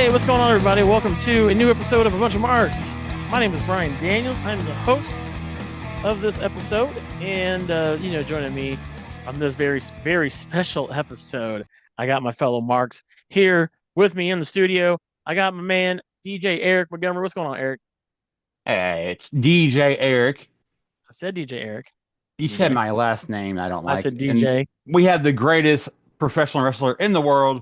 Hey, what's going on, everybody? Welcome to a new episode of A Bunch of Marks. My name is Brian Daniels. I'm the host of this episode, and joining me on this very, very special episode, I got my fellow Marks here with me in the studio. I got my man DJ Eric Montgomery. What's going on, Eric? Hey, it's DJ Eric. I said DJ Eric. You said DJ. my last name I don't I like. said And DJ. we have the greatest professional wrestler in the world,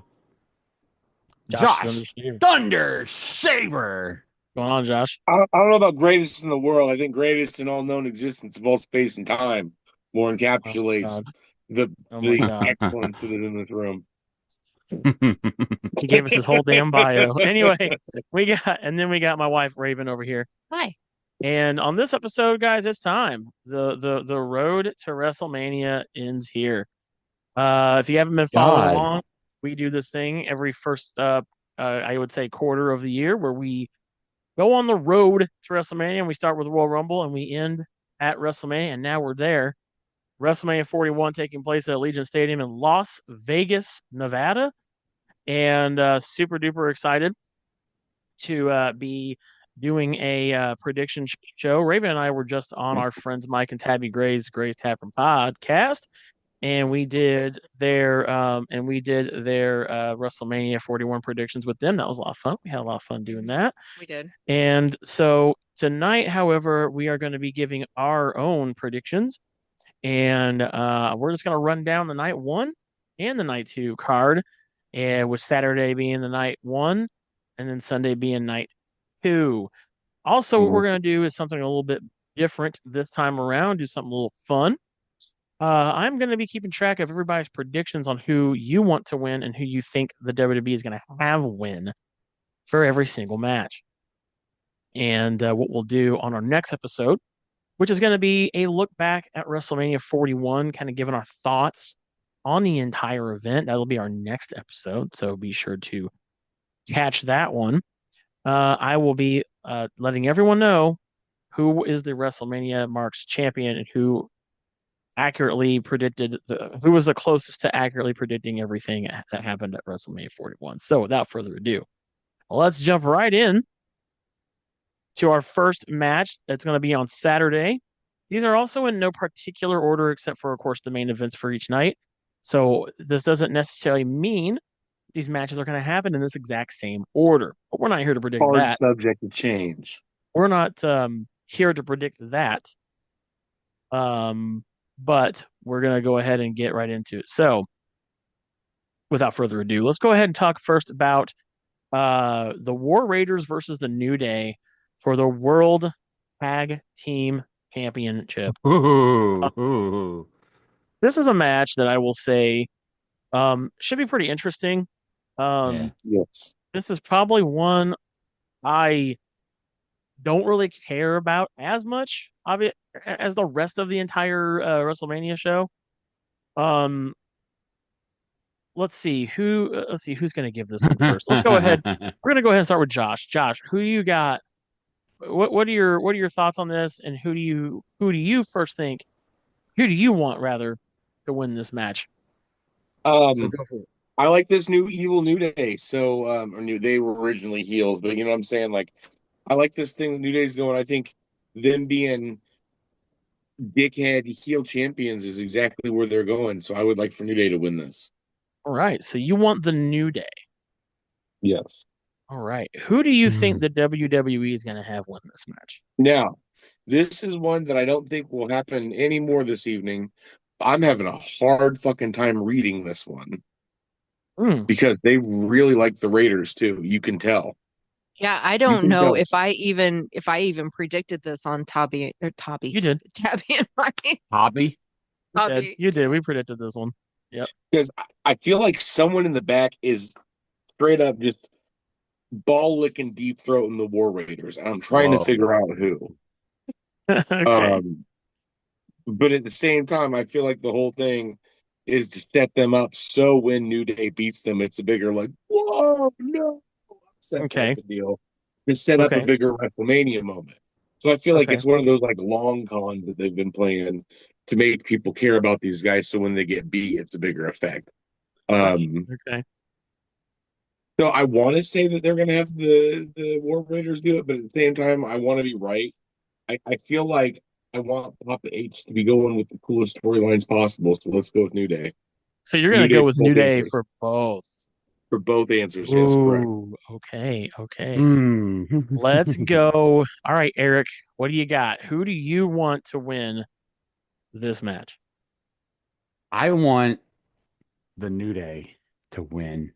Josh Josh Thunder's here. Thunder Saber. What's going on, Josh? I don't know about greatest in the world. I think greatest in all known existence of all space and time more Oh, encapsulates God. the Oh my the God. excellence that is in this room. He gave us his whole damn bio. Anyway, we got my wife Raven over here. Hi. And on this episode, guys, it's time. The road to WrestleMania ends here. If you haven't been following God. along, we do this thing every first I would say quarter of the year where we go on the road to WrestleMania, and we start with Royal Rumble and we end at WrestleMania, and now we're there. WrestleMania 41 taking place at Allegiant Stadium in Las Vegas, Nevada, and super duper excited to be doing a prediction show. Raven and I were just on our friends Mike and Tabby Gray's Tavern podcast, and we did their WrestleMania 41 predictions with them. That was a lot of fun. We had a lot of fun doing that. We did. And so tonight, however, we are going to be giving our own predictions, and we're just going to run down the night one and the night two card, and with Saturday being the night one, and then Sunday being night two. Also, what we're going to do is something a little bit different this time around. Do something a little fun. I'm going to be keeping track of everybody's predictions on who you want to win and who you think the WWE is going to have win for every single match. And what we'll do on our next episode, which is going to be a look back at WrestleMania 41, kind of giving our thoughts on the entire event. That'll be our next episode, so be sure to catch that one. I will be letting everyone know who is the WrestleMania Marks champion and who who was the closest to accurately predicting everything that happened at WrestleMania 41. So without further ado, let's jump right in to our first match. That's going to be on Saturday. These are also in no particular order, except for, of course, the main events for each night. So this doesn't necessarily mean these matches are going to happen in this exact same order. But we're not here to predict Hard that. subject to change. We're not here to predict that. But we're going to go ahead and get right into it. So without further ado, let's go ahead and talk first about the War Raiders versus the New Day for the World Tag Team Championship. Ooh. This is a match that I will say should be pretty interesting. Yeah. Yes. This is probably one I don't really care about as much of it as the rest of the entire WrestleMania show. Let's see who's going to give this one first. Let's go ahead. We're going to go ahead and start with Josh. Josh, who you got? What are your thoughts on this? And who do you first think? Who do you want rather to win this match? So go for it. I like this new evil New Day. So they were originally heels, but you know what I'm saying? Like, I like this thing that New Day's going. I think them being dickhead heel champions is exactly where they're going. So I would like for New Day to win this. All right. So you want the New Day. Yes. All right. Who do you think the WWE is going to have win this match? Now, this is one that I don't think will happen anymore this evening. I'm having a hard fucking time reading this one because they really like the Raiders too. You can tell. Yeah, I don't know if I even predicted this on Tabby. You did. Tabby and Marty. Hobby. You did. We predicted this one. Yep. Because I feel like someone in the back is straight up just ball licking deep throat in the War Raiders, and I'm trying to figure out who. Okay. But at the same time, I feel like the whole thing is to set them up so when New Day beats them, it's a bigger like, whoa, no, Okay. deal to set up a bigger WrestleMania moment. So I feel like it's one of those like long cons that they've been playing to make people care about these guys. So when they get beat, it's a bigger effect. Okay. So I want to say that they're going to have the War Raiders do it, but at the same time, I want to be right. I feel like I want Papa H to be going with the coolest storylines possible. So let's go with New Day. So you're New gonna Day go for with New both Day answers. for both. For both answers, yes, correct. Ooh, okay, okay. Hmm. Let's go. All right, Eric, what do you got? Who do you want to win this match? I want the New Day to win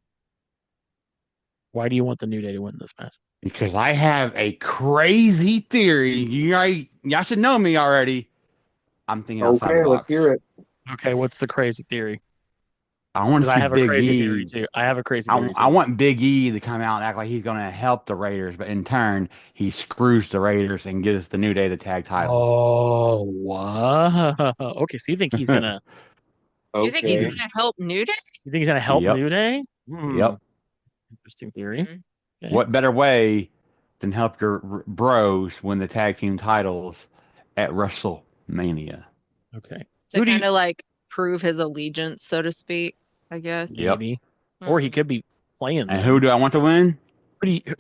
Why do you want the New Day to win this match? because I have a crazy theory. Y'all should know me already. I'm thinking outside the Okay, let's box. hear it. Okay, what's the crazy theory? I want Because to I see have a Big crazy theory E. too. I have a crazy I, theory I too. want Big E to come out and act like he's going to help the Raiders, but in turn, he screws the Raiders and gives the New Day the tag titles. Oh, what? Okay, so you think he's gonna You think he's Okay. gonna help New Day? you think he's gonna help Yep. New Day? Hmm, Yep. interesting theory. Mhm. Okay. What better way than help your bros win the tag team titles at WrestleMania? Okay. To Who do you kind of like prove his allegiance, so to speak, I guess. Yep. maybe? Or he Hmm. could be playing And who them. do I want to win?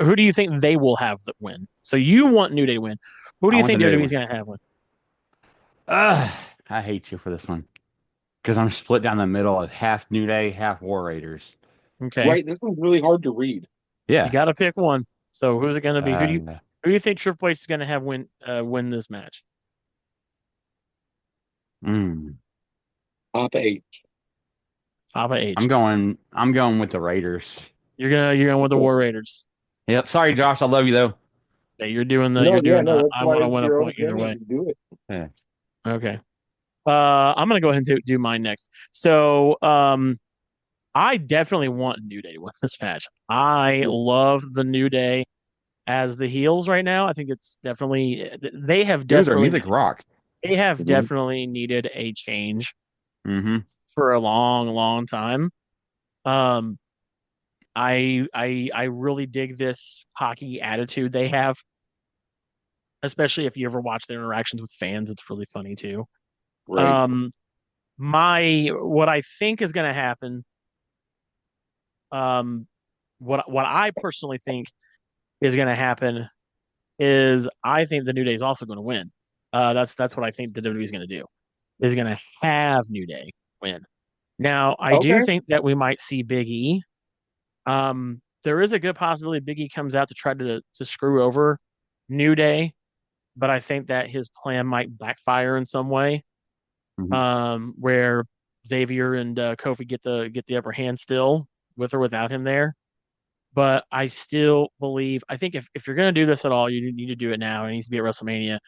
Who do you think they will have the win? So you want New Day to win. Who do I you want the think New Day to WWE's win. gonna have win? Ugh, I hate you for this one because I'm split down the middle of half New Day, half War Raiders. Okay. Right, this one's really hard to read. You Yeah. gotta pick one. So who's it gonna be? Uh, Who do you think Triple H is gonna have win this match? mm, Papa H. Papa I'm H. going. I'm going with the Raiders. You're going with the War Raiders. Yep. Sorry, Josh. I love you though. Yeah, you're No, yeah, doing no, that's I why want to it's win a your own point either opinion. way. You do it. Yeah. Okay. I'm gonna go ahead and do mine next. So, I definitely want New Day to win this match. I love the New Day as the heels right now. I think it's definitely they have Dude, their desperately music needed, rocks. they have Mhm. definitely needed a change Mm-hmm. for a long, long time. Um, I really dig this hockey attitude they have, especially if you ever watch their interactions with fans. It's really funny too. Right. Um, my what I think is going to happen. Um, what I personally think is going to happen is I think the New Day is also going to win. That's what I think the WWE is going to do. Is going to have New Day win. Now, I do Okay. think that we might see Big E. There is a good possibility Big E comes out to try to screw over New Day, but I think that his plan might backfire in some way. Mm-hmm. Where Xavier and Kofi get the upper hand still with or without him there. But I still believe I think if you're going to do this at all, you need to do it now. It needs to be at WrestleMania.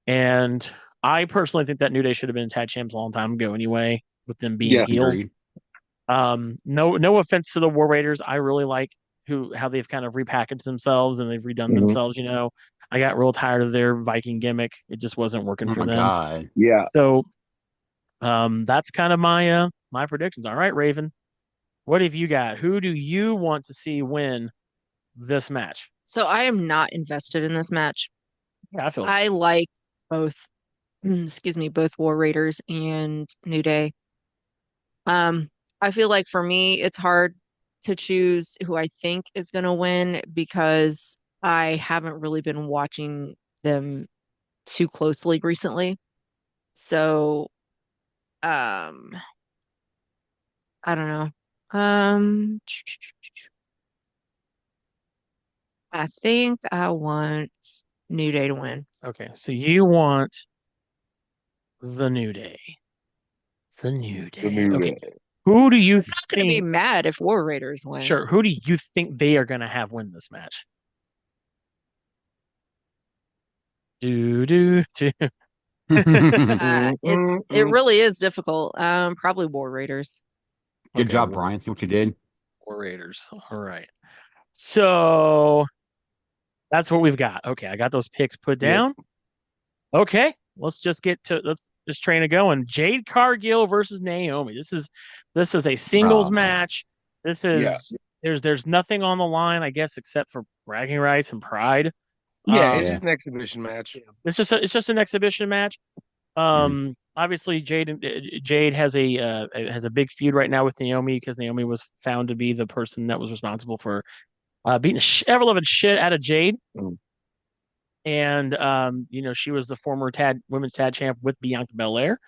And I personally think that New Day should have been tag champs a long time ago anyway, with them being Yes. heels. Agreed. No offense to the War Raiders. I really like how they've kind of repackaged themselves and they've redone Mhm. themselves. I got real tired of their Viking gimmick. It just wasn't working Oh for my them. God. Yeah. So that's kind of my predictions. All right, Raven. What have you got? Who do you want to see win this match? So I am not invested in this match. Yeah, I feel I like both, excuse me, both War Raiders and New Day. Um, I feel like for me, it's hard to choose who I think is going to win because I haven't really been watching them too closely recently. So, um, I don't know. Um, I think I want New Day to win. okay. So you want the New Day. The New The Day. New Okay. Day. Who do you I'm not going to be think mad if War Raiders win. Sure, who do you think they are gonna have win this match? Do. It really is difficult. Probably War Raiders. Good Okay, job, Brian. See what you did? War Raiders. All right. So that's what we've got. Okay, I got those picks put Yep. down. Okay, let's just train it going. Jade Cargill versus Naomi. This is a singles Oh, match. This Yeah. is there's nothing on the line, I guess, except for bragging rights and pride. Yeah, it's Um, yeah. just an exhibition match. it's just an exhibition match. Mhm. obviously Jade has a big feud right now with Naomi because Naomi was found to be the person that was responsible for beating the ever loving shit out of Jade. Mm. And she was the former women's tag champ with Bianca Belair.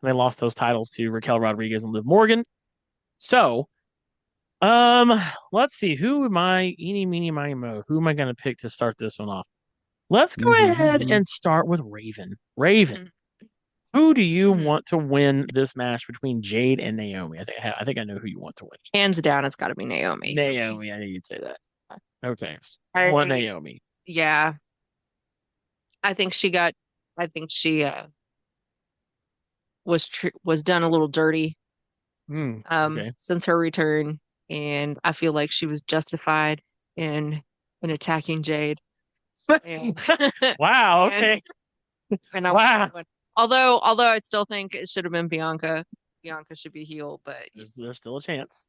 And they lost those titles to Raquel Rodriguez and Liv Morgan. So, let's see. Who am I? Eeny, meeny, miny, mo. Who am I going to pick to start this one off? Let's go ahead and start with Raven. Raven, who do you want to win this match between Jade and Naomi? I think I know who you want to win. Hands down, it's got to be Naomi. Naomi, I knew you'd say that. Okay, I want Naomi. Yeah, I think she was done a little dirty Okay. since her return, and I feel like she was justified in attacking Jade. And, Wow. Okay. and I Wow. although I still think it should have been Bianca. Bianca should be heel, but There's still a chance.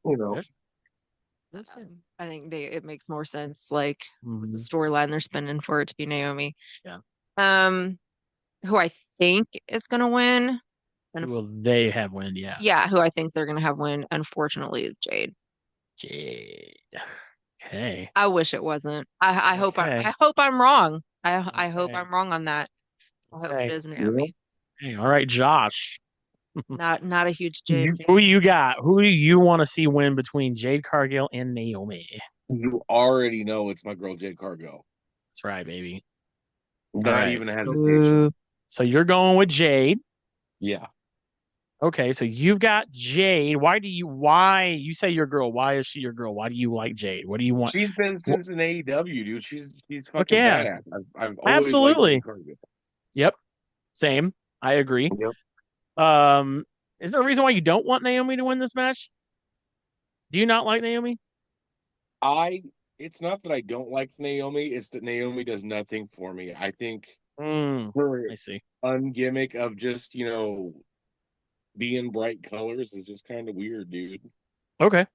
I think it makes more sense, like with the Mhm. storyline they're spinning, for it to be Naomi. Yeah. Who I think is gonna win. Will they have win? Yeah. Yeah, who I think they're gonna have win, unfortunately, is Jade. Jade. Okay. I wish it wasn't. I hope Okay. I hope I'm wrong. I hope Okay. I'm wrong on that. I hope Okay. it is Naomi. Okay. All right, Josh. Not a huge Jade fan. Who you got? Who do you want to see win between Jade Cargill and Naomi? You already know it's my girl Jade Cargill. That's right, baby. Not right. even a hesitation. So you're going with Jade. Yeah. Okay, so you've got Jade. Why you say your girl? Why is she your girl? Why do you like Jade? What do you want? She's been since an AEW, dude. She's fucking yeah. badass. I've always Absolutely. liked Jade Cargill. Yep. Same. I agree. Yep. Is there a reason why you don't want Naomi to win this match? Do you not like Naomi? It's not that I don't like Naomi, it's that Naomi does nothing for me. I think her I see. ungimmick of just, being bright colors is just kind of weird, dude. Okay.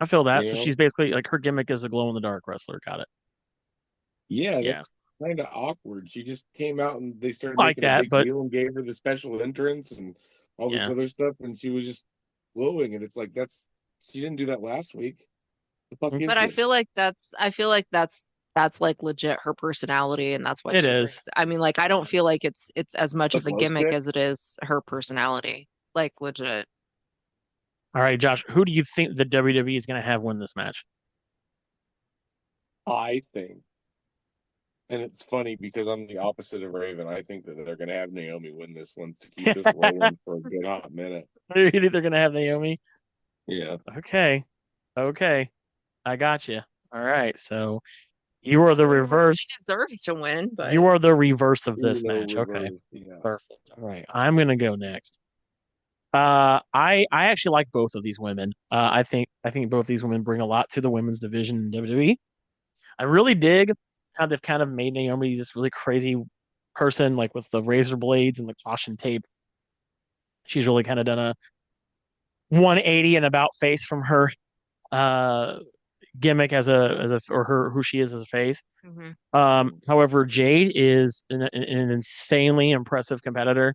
I feel that. You So know? she's basically like her gimmick is a glow in the dark wrestler. Got it. Yeah, that's kind of awkward. She just came out and they started Like making a that, big but deal and gave her the special entrance and all this other stuff, and she was just glowing. And it's like she didn't do that last week. The fuck is But I feel this? like that's like legit her personality, and that's why It she is. brings. I mean, like I don't feel like it's as much The of a glow gimmick stick? as it is her personality. Like legit. All right, Josh, who do you think the WWE is going to have win this match? I think, and it's funny because I'm the opposite of Raven. I think that they're going to have Naomi win this one to keep this rolling for a good hot minute. You think they're going to have Naomi? Yeah. Okay. I got you. All right. So you are the reverse. She deserves to win, but You are the reverse of this match. Reverse, Okay. yeah. Perfect. All right. I'm going to go next. I actually like both of these women. I think both these women bring a lot to the women's division in WWE. I really dig how they've kind of made Naomi this really crazy person, like with the razor blades and the caution tape. She's really kind of done a 180 and about face from her gimmick as a or her who she is as a face. However, Jade is an insanely impressive competitor.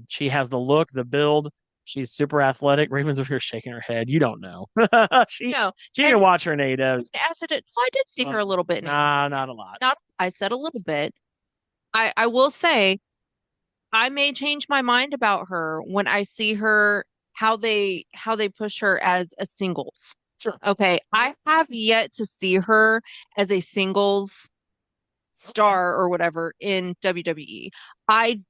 She has the look, the build. She's super athletic. Raven's over here shaking her head. You don't know. she didn't watch her in AEW. I did see her a little bit. Nah, not a lot. I said a little bit. I will say I may change my mind about her when I see her how they push her as a singles. Sure. Okay. I have yet to see her as a singles star or whatever in WWE. I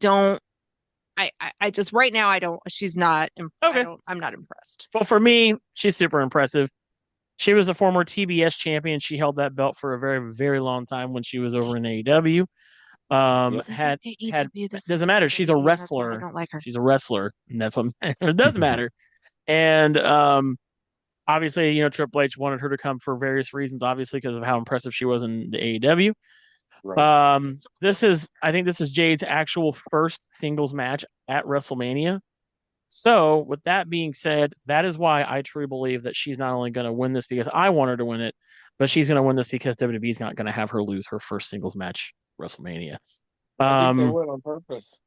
just right now she's not. Okay. I'm not impressed. Well, for me, she's super impressive. She was a former TBS champion. She held that belt for a very, very long time when she was over in AEW. Doesn't matter. She's a wrestler. I don't like her. She's a wrestler, and that's what it doesn't matter. And obviously, Triple H wanted her to come for various reasons, obviously because of how impressive she was in the AEW. Right. I think this is Jade's actual first singles match at WrestleMania. So, with that being said, that is why I truly believe that she's not only going to win this because I want her to win it, but she's going to win this because WWE's not going to have her lose her first singles match WrestleMania. I think they would on purpose.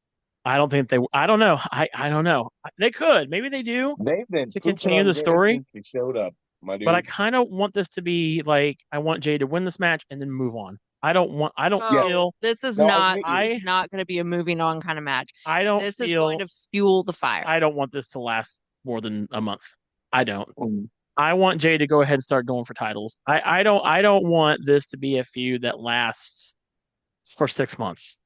I don't think they. I don't know. I don't know. They could. Maybe they do They've been to pooping continue on the Jade story. since she showed up, my But I dude. kind of want this to be like I want Jay to win this match and then move on. I don't want. I don't Yeah. Oh, feel. No, I get this you. is I not going to be a moving on kind of match. I don't This is going feel. to fuel the fire. I don't want this to last more than a month. I don't. Mm. I want Jay to go ahead and start going for titles. I don't want this to be a feud that lasts for 6 months.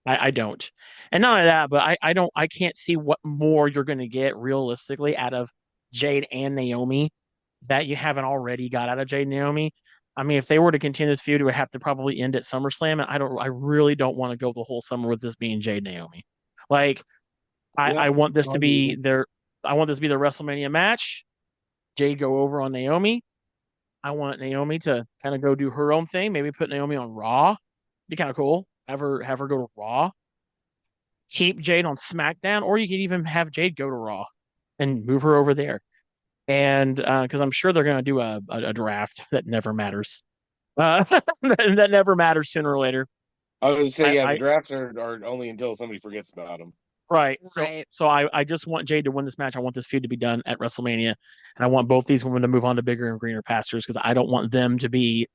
I don't. And not only that, but I can't see what more you're gonna get realistically out of Jade and Naomi that you haven't already got out of Jade and Naomi. I mean, if they were to continue this feud, it would have to probably end at SummerSlam. And I really don't want to go the whole summer with this being Jade and Naomi. Like, Yeah. I want this No, to I get be you. their WrestleMania match. Jade go over on Naomi. I want Naomi to kind of go do her own thing. Maybe put Naomi on Raw. Be kind of cool. Have her go to Raw. Keep Jade on SmackDown, or you could even have Jade go to Raw and move her over there. And because I'm sure they're going to do a draft that never matters. That never matters sooner or later. I was gonna say, yeah, the I drafts are only until somebody forgets about them. right. Right. So I just want Jade to win this match. I want this feud to be done at WrestleMania, and I want both these women to move on to bigger and greener pastures because I don't want them to be.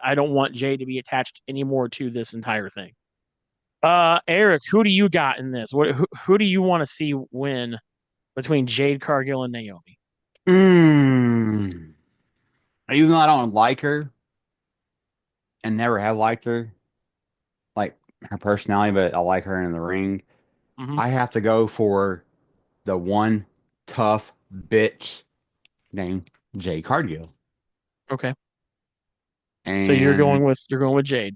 I don't want Jade to be attached anymore to this entire thing. Eric, who do you got in this? Who do you want to see win between Jade Cargill and Naomi? Mm. Even though I don't like her and never have liked her, like her personality, but I like her in the ring. Hmm. I have to go for the one tough bitch named Jay Cargill. Okay, so And you're going with Jade.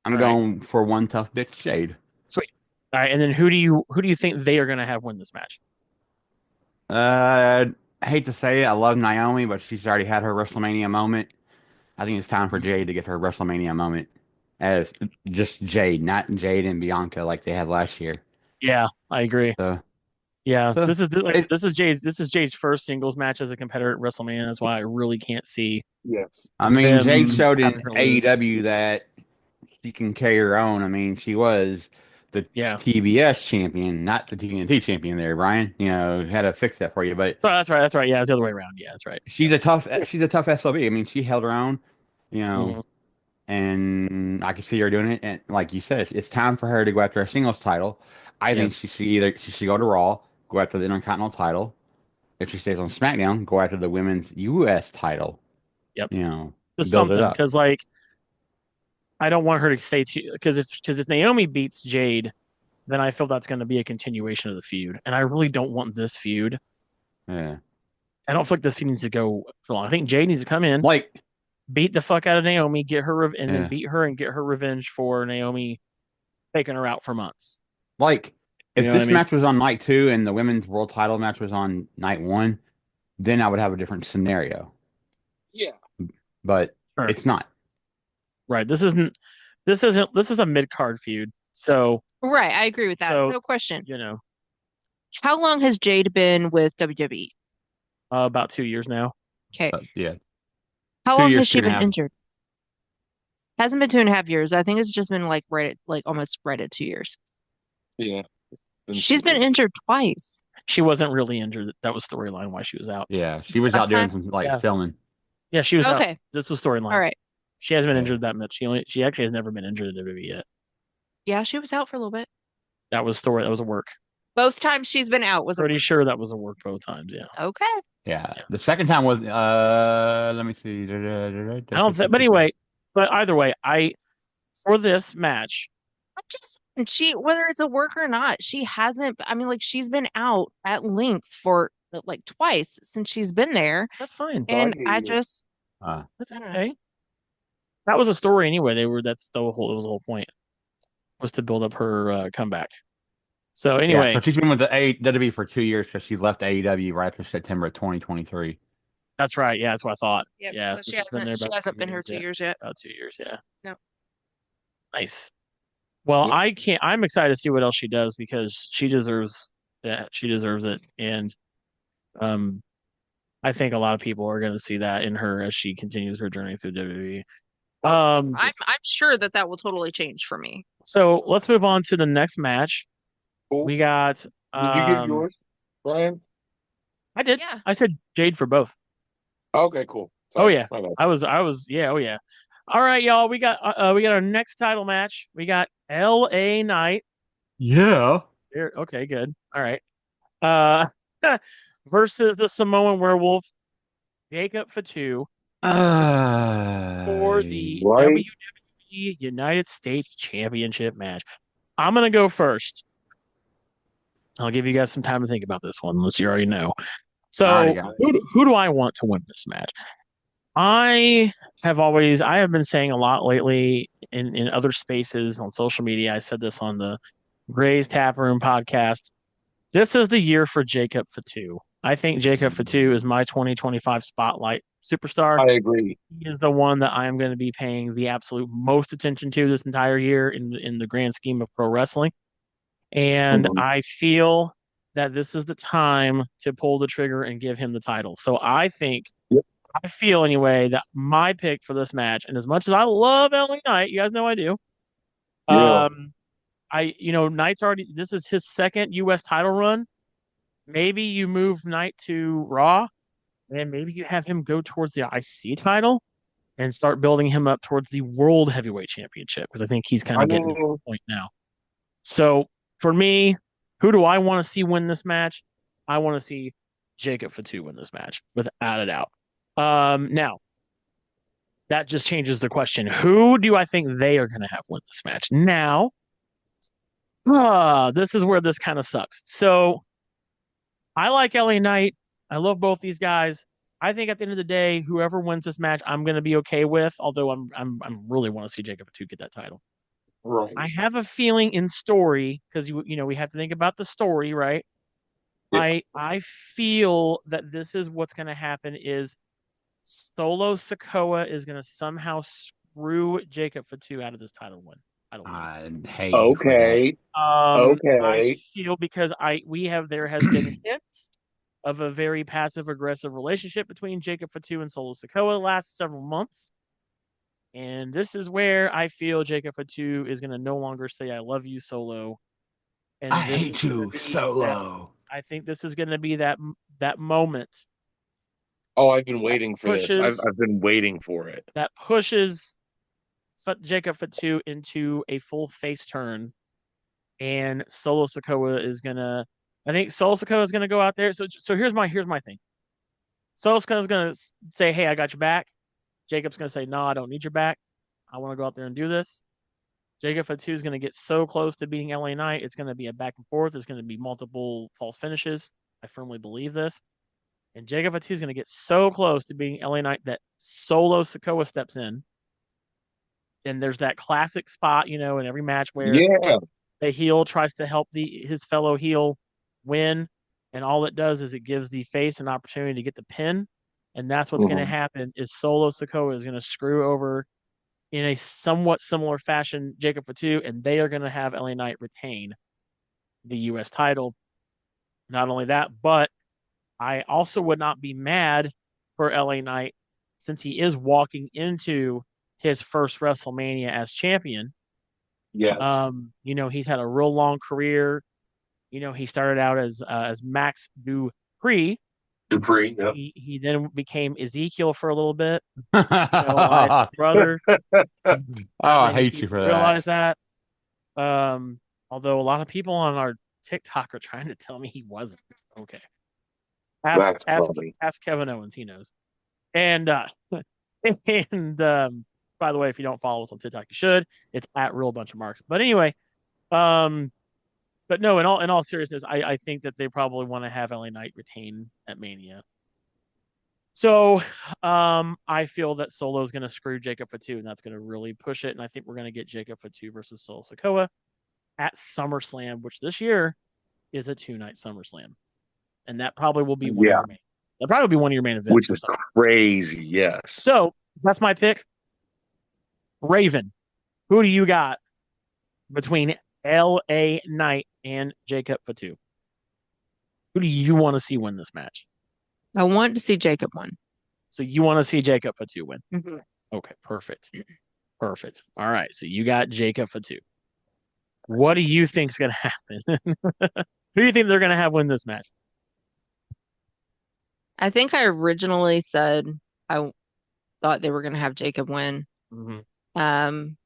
I'm All right, going for one tough bitch Jade. sweet. All right, and then who do you think they are going to have win this match? I hate to say it, I love Naomi, but she's already had her WrestleMania moment. I think it's time for Jade to get her WrestleMania moment as just Jade, not Jade and Bianca like they had last year. Yeah, I agree. So, Yeah, so it, this is Jade's first singles match as a competitor at WrestleMania. That's why I really can't see Yes. I mean, Jade them showed having in her lose. AEW that she can carry her own. I mean, she was the Yeah, TBS champion, not the TNT champion there, Brian. You know, had to fix that for you, but oh, that's right. That's right. Yeah, it's the other way around. Yeah, that's right. she's a tough SLB. I mean, she held her own, you know, Hmm. and I can see her doing it. And like you said, it's time for her to go after a singles title. I think Yes. she should go to Raw, go after the Intercontinental title. If she stays on SmackDown, go after the Women's US title. Yep. You know, Just build it something up. because like I don't want her to stay too because if Naomi beats Jade, then I feel that's going to be a continuation of the feud, and I really don't want this feud. Yeah, I don't feel like this feud needs to go for long. I think Jade needs to come in, like beat the fuck out of Naomi, and then yeah, beat her and get her revenge for Naomi taking her out for months. like You if know what I this mean? match was on night two and the women's world title match was on night one, then I would have a different scenario. Yeah. But Sure. it's not. Right. This is a mid card feud. So Right, I agree with that. so So, question: you know, how long has Jade been with WWE? about 2 years now. Okay, Yeah, how two long has years, two she and a been half. injured? Hasn't been 2.5 years. I think it's just been like like almost right at 2 years. Yeah. She's been injured twice. She wasn't really injured. That was storyline why she was out. Yeah, she was out Last doing time? some like Yeah. filming. Yeah, she was out. Okay, This was all storyline. right. She hasn't been Yeah, injured that much. She actually has never been injured in WWE yet. Yeah, she was out for a little bit. That was story. That was a work. Both times she's been out was a Pretty sure that was a work both times. Yeah. okay. yeah. Yeah. The second time was let me see. I don't think. But anyway, but either way, I for this match. I'm just and she whether it's a work or not, she hasn't. I mean, like she's been out at length for like twice since she's been there, That's fine. No, I and get I you. just That's I don't know. okay. That was a story anyway. That's the whole. It was the whole point was to build up her comeback. So yeah. So anyway, she's been with the AEW for 2 years because she left AEW right after September of 2023. that's right. Yeah, that's what I thought. Yep. Yeah, So so she's been there she about hasn't 2 been here years. two Yeah, years yet. about 2 years. Yeah, No. nice. Well, Yep. I can't. I'm excited to see what else she does because she deserves. Yeah, she deserves it, and um, I think a lot of people are going to see that in her as she continues her journey through WWE. I'm sure that will totally change for me. So let's move on to the next match. Cool. We got Did you give yours, Brian? I did. Yeah. I said Jade for both. Okay, cool. Oh Sorry, yeah. my bad. I was yeah, oh yeah. All right, y'all. We got our next title match. We got LA Knight. Yeah. Here, okay, good. All right. Uh versus the Samoan Werewolf, Jacob Fatu, for the Right. WWE United States Championship match. I'm gonna go first. I'll give you guys some time to think about this one, unless you already know. I already So, got it. who do I want to win this match? I have been saying a lot lately in other spaces on social media. I said this on the Gray's Tap Room podcast. This is the year for Jacob Fatu. I think Jacob Fatu is my 2025 spotlight superstar. I agree. He is the one that I am going to be paying the absolute most attention to this entire year in the grand scheme of pro wrestling. And Mhm. I feel that this is the time to pull the trigger and give him the title. So Yep. I feel anyway that my pick for this match, and as much as I love LA Knight, you guys know I do. Yeah. Um, Knight's already, this is his second US title run. Maybe you move Knight to Raw, and maybe you have him go towards the IC title and start building him up towards the World Heavyweight Championship, because I think he's kind I of getting to mean, the point now. So for me, who do I want to see win this match? I want to see Jacob Fatu win this match, without a doubt. Now that just changes the question. Who do I think they are going to have win this match? Now, this is where this kind of sucks. So I like LA Knight. I love both these guys. I think at the end of the day, whoever wins this match, I'm going to be okay with. Although I'm really want to see Jacob Fatu get that title. I right. have a feeling in story, because we have to think about the story, right? Yeah. I feel that this is what's going to happen is Solo Sikoa is going to somehow screw Jacob Fatu out of this title win. I don't win. I hate you for that. Okay. I Okay. feel because there has been hints of a very passive aggressive relationship between Jacob Fatu and Solo Sikoa the last several months. And this is where I feel Jacob Fatu is going to no longer say, I love you, Solo. I And this is hate going to you, be that, Solo. I think this is going to be that moment Oh, I've been that waiting for this. pushes, I've been waiting for it. that pushes Jacob Fatu into a full face turn. And Solo Sikoa is going to, I think Solo Sikoa is going to go out there. So here's my thing. Solo Sikoa is going to say, hey, I got your back. Jacob's going to say, no, I don't need your back. I want to go out there and do this. Jacob Fatu is going to get so close to beating LA Knight. It's going to be a back and forth. There's going to be multiple false finishes. I firmly believe this. And Jacob Fatu is going to get so close to beating LA Knight that Solo Sikoa steps in. And there's that classic spot, in every match where Yeah. the heel tries to help his fellow heel win. And all it does is it gives the face an opportunity to get the pin. And that's what's going to Mhm. happen is Solo Sikoa is going to screw over in a somewhat similar fashion Jacob Fatu, and they are going to have LA Knight retain the U.S. title. Not only that, but I also would not be mad for LA Knight since he is walking into his first WrestleMania as champion. Yes. He's had a real long career. He started out as Max Dupree. Dupree. Yep. He then became Ezekiel for a little bit, Elias's Oh, brother. Not I many hate you people for that. realize that. Although a lot of people on our TikTok are trying to tell me he wasn't. Okay. Ask That's ask funny. ask Kevin Owens, he knows. And and by the way, if you don't follow us on TikTok, you should. It's at Real Bunch of Marks. But anyway, um, but no, in all seriousness, I think that they probably want to have LA Knight retain at Mania. So I feel that Solo is going to screw Jacob Fatu, and that's going to really push it. And I think we're going to get Jacob Fatu versus Solo Sikoa at SummerSlam, which this year is a 2-night SummerSlam. And that probably will be one of Yeah. your main. That'll probably be one of your main events Which for is Summer. crazy. Yes. So that's my pick. Raven, who do you got between L.A. Knight and Jacob Fatu? Who do you want to see win this match? I want to see Jacob win. So you want to see Jacob Fatu win? Mhm. Okay, perfect. Perfect. All right. So you got Jacob Fatu. What do you think's gonna happen? Who do you think they're gonna have win this match? I think I originally said I thought they were going to have Jacob win. Hmm. Um,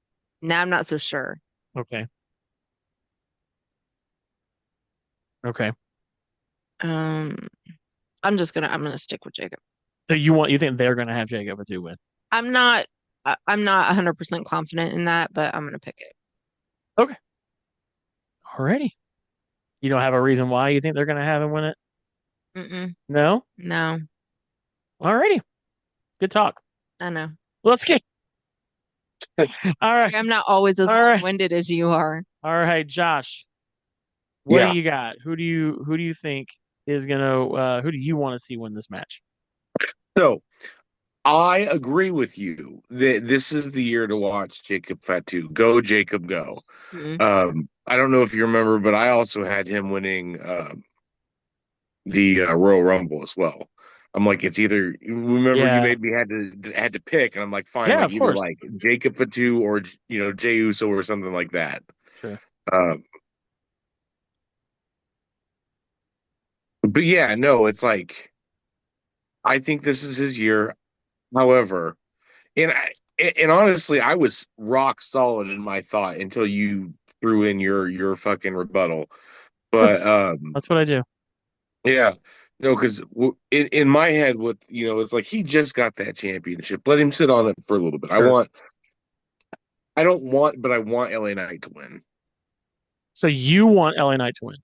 Now I'm not so sure. Okay. Okay. Um, I'm gonna stick with Jacob. So you think they're gonna have Jacob for 2 win? I'm not I'm not 100% confident in that, but I'm gonna pick it. Okay. Alrighty. You don't have a reason why you think they're gonna have him win it? Mm-mm, No? no, Alrighty. Good talk. I know. Let's get all right. I'm not always as All right. long-winded as you are. All right, Josh. What do Yeah. you got? Who do you think is gonna who do you want to see win this match? So I agree with you that this is the year to watch Jacob Fatu. Go, Jacob, go. Mm. I don't know if you remember, but I also had him winning the Royal Rumble as well. I'm like, it's either remember you Yeah. made me had to pick, and I'm like, fine, Yeah, like of either course. like Jacob Fatu or Jey Uso or something like that. Sure. Um, but yeah, no, it's like I think this is his year. However, and honestly, I was rock solid in my thought until you threw in your fucking rebuttal. But That's what I do. yeah, no, because in my head, with it's like he just got that championship. Let him sit on it for a little bit. Sure. I don't want, but I want LA Knight to win. So you want LA Knight to win.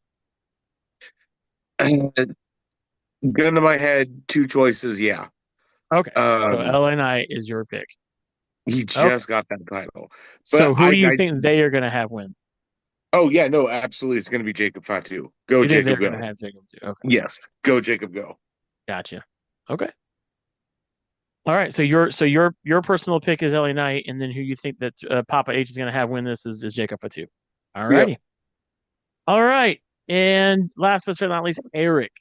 Gun to my head, two choices. Yeah. Okay. So Um, LA Knight is your pick. he Okay. just got that title, but So who do you think they are gonna have win? oh yeah, no, absolutely, it's going to be Jacob Fatu. Go You think Jacob, they're gonna go. have Jacob too? Okay. Yes, go Jacob, go. Gotcha. Okay. All right. So your personal pick is LA Knight, and then who you think that Papa H is gonna have win this is Jacob Fatu. All Yep. righty. All right. And last but certainly not least, Eric.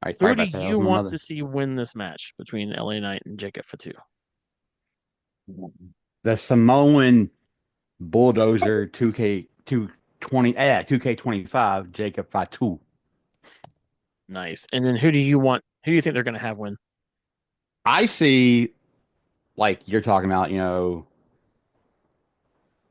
All right, sorry Who do about that. That was you my want mother. to see win this match between LA Knight and Jacob Fatu? The Samoan Bulldozer 2K220 2K25 Jacob Fatu. Nice. And then who do you think they're gonna have win? I see, like you're talking about,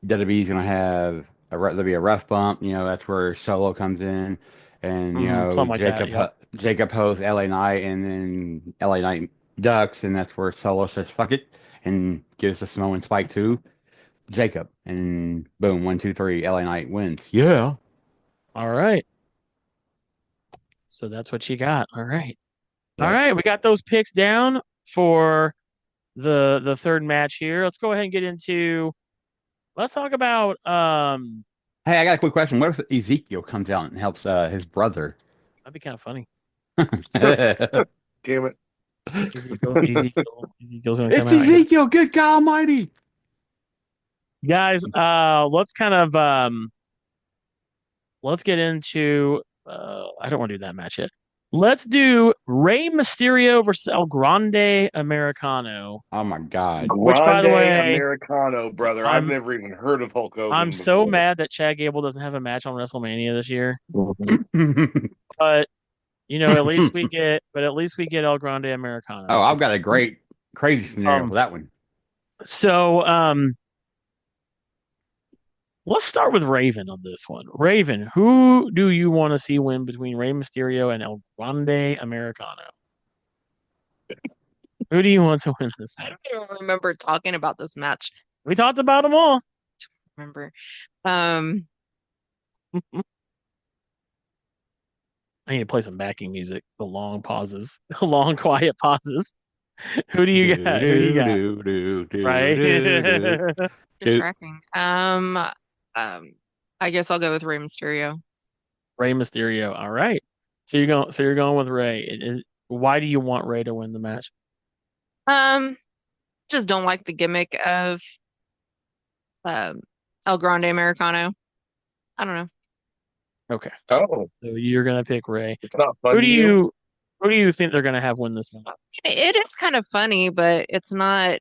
WWE's gonna have there'll be a ref bump. That's where Solo comes in, and Something like that. Yep. Jacob hosts LA Knight, and then LA Knight ducks, and that's where Solo says fuck it and gives the Samoan spike to Jacob, and boom, 1, 2, 3, LA Knight wins. Yeah. All right. So that's what you got. All right. All Yep. right. We got those picks down for the third match here. Let's go ahead and get into let's talk about Hey, I got a quick question. What if Ezekiel comes out and helps his brother? that'd be kind of funny. Damn it. Ezekiel's gonna come It's out here. Ezekiel, good God Almighty. Guys, let's kind of let's get into I don't want to do that match yet. Let's do Rey Mysterio versus El Grande Americano. Oh my God. Which, by the Grande way, Americano, brother. I've I'm never even heard of Hulk I'm Hogan so before. mad that Chad Gable doesn't have a match on WrestleMania this year. But at least we get El Grande Americano. Oh, That's I've got a great, crazy scenario for that one. so let's start with Raven on this one. Raven, who do you want to see win between Rey Mysterio and El Grande Americano? Who do you want to win this I match? don't even remember talking about this match. We talked about them all. Remember. Um, I need to play some backing music. The long pauses, the long quiet pauses. Who do you got? Who do you got? Right? distracting. I guess I'll go with Rey Mysterio. Rey Mysterio. All right. So you're going with Rey. Why do you want Rey to win the match? Um, just don't like the gimmick of um El Grande Americano. I don't know. Okay. Oh, So you're gonna pick Rey. it's not fun Who to do you? who do you think they're gonna have win this one? It is kind of funny, but it's not.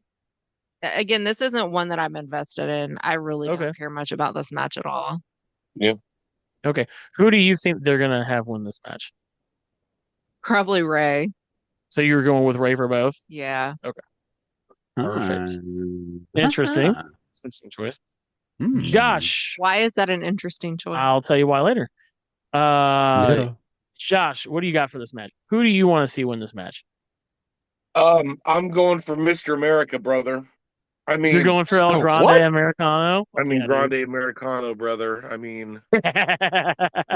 again, this isn't one that I'm invested in. I really Okay. don't care much about this match at all. Yeah. Okay. Who do you think they're gonna have win this match? Probably Ray. So you're going with Ray for both? Yeah. Okay. Perfect. Uh, Interesting. It's an interesting choice. hmm. Josh, Why is that an interesting choice? I'll tell you why later. Uh, Yeah. Josh, what do you got for this match? Who do you want to see win this match? I'm going for Mr. America, brother. I You're mean, going for El Oh, Grande what? Americano? I Fuck mean, yeah, dude. Grande Americano, brother. I mean, you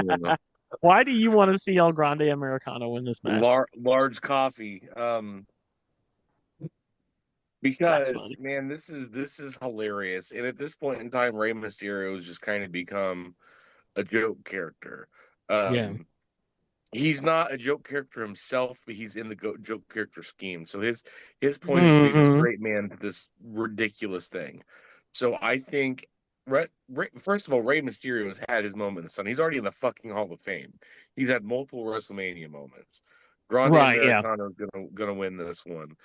know, Why do you want to see El Grande Americano win this match? large coffee. That's Because funny. man, this is hilarious. And at this point in time, Rey Mysterio has just kind of become a joke character. Yeah. Um, he's not a joke character himself, but he's in the joke character scheme. So his point is to be the Hmm. straight man to this ridiculous thing. So I think, first of all, Rey Mysterio has had his moment in the sun. He's already in the fucking Hall of Fame. He's had multiple WrestleMania moments. Grande Right, yeah. Americano is gonna win this one,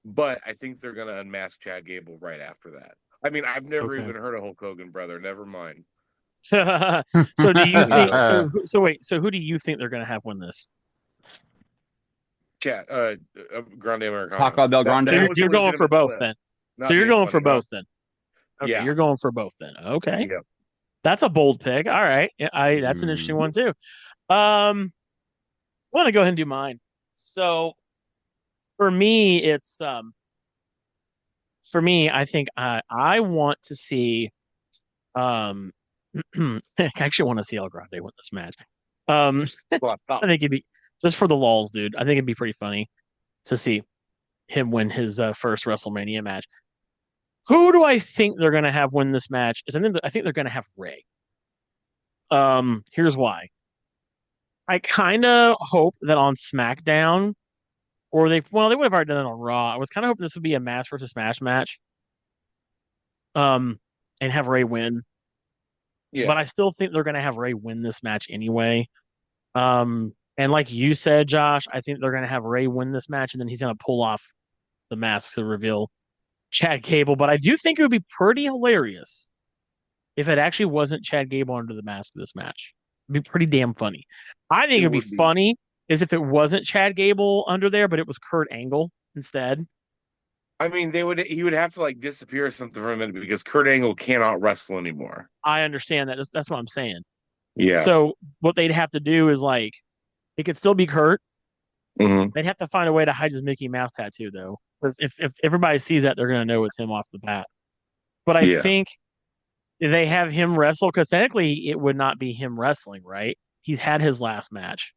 but I think they're gonna unmask Chad Gable right after that. I mean, I've never Okay. even heard of Hulk Hogan, brother. Never mind. So do you You think know, so wait, so who do you think they're gonna have win this? Chad, Grande Americano. Taco Bell So That Grande. was a you're going for legitimate both clip. then. So Not you're being going for funny, huh? both then. Okay, Yeah. you're going for both then. Okay. Yeah. That's a bold pick. All right. Yeah, that's an interesting Hmm. one too. I want to go ahead and do mine. So for me, it's for me, I think I want to see um I actually want to see El Grande win this match. Um Well, I think it'd be just for the lulz, dude. I think it'd be pretty funny to see him win his first WrestleMania match. Who do I think they're gonna have win this match? Is I think they're gonna have Ray. Here's why. I kind of hope that on SmackDown, or they would have already done it on Raw. I was kind of hoping this would be a match versus match match, um, and have Ray win. But yeah. I still think they're gonna have Ray win this match anyway. And like you said, Josh, I think they're gonna have Ray win this match, and then he's gonna pull off the mask to reveal Chad Gable. But I do think it would be pretty hilarious if it actually wasn't Chad Gable under the mask of this match. It'd be pretty damn funny. I think It it'd be would be. funny is if it wasn't Chad Gable under there, but it was Kurt Angle instead. I mean, he would have to like disappear or something for a minute because Kurt Angle cannot wrestle anymore. I understand that. That's what I'm saying. Yeah. So what they'd have to do is like it could still be Kurt. Hmm. They'd have to find a way to hide his Mickey Mouse tattoo though. Because if everybody sees that, they're gonna know it's him off the bat. But I Yeah. think they have him wrestle because technically it would not be him wrestling, right? He's had his last match.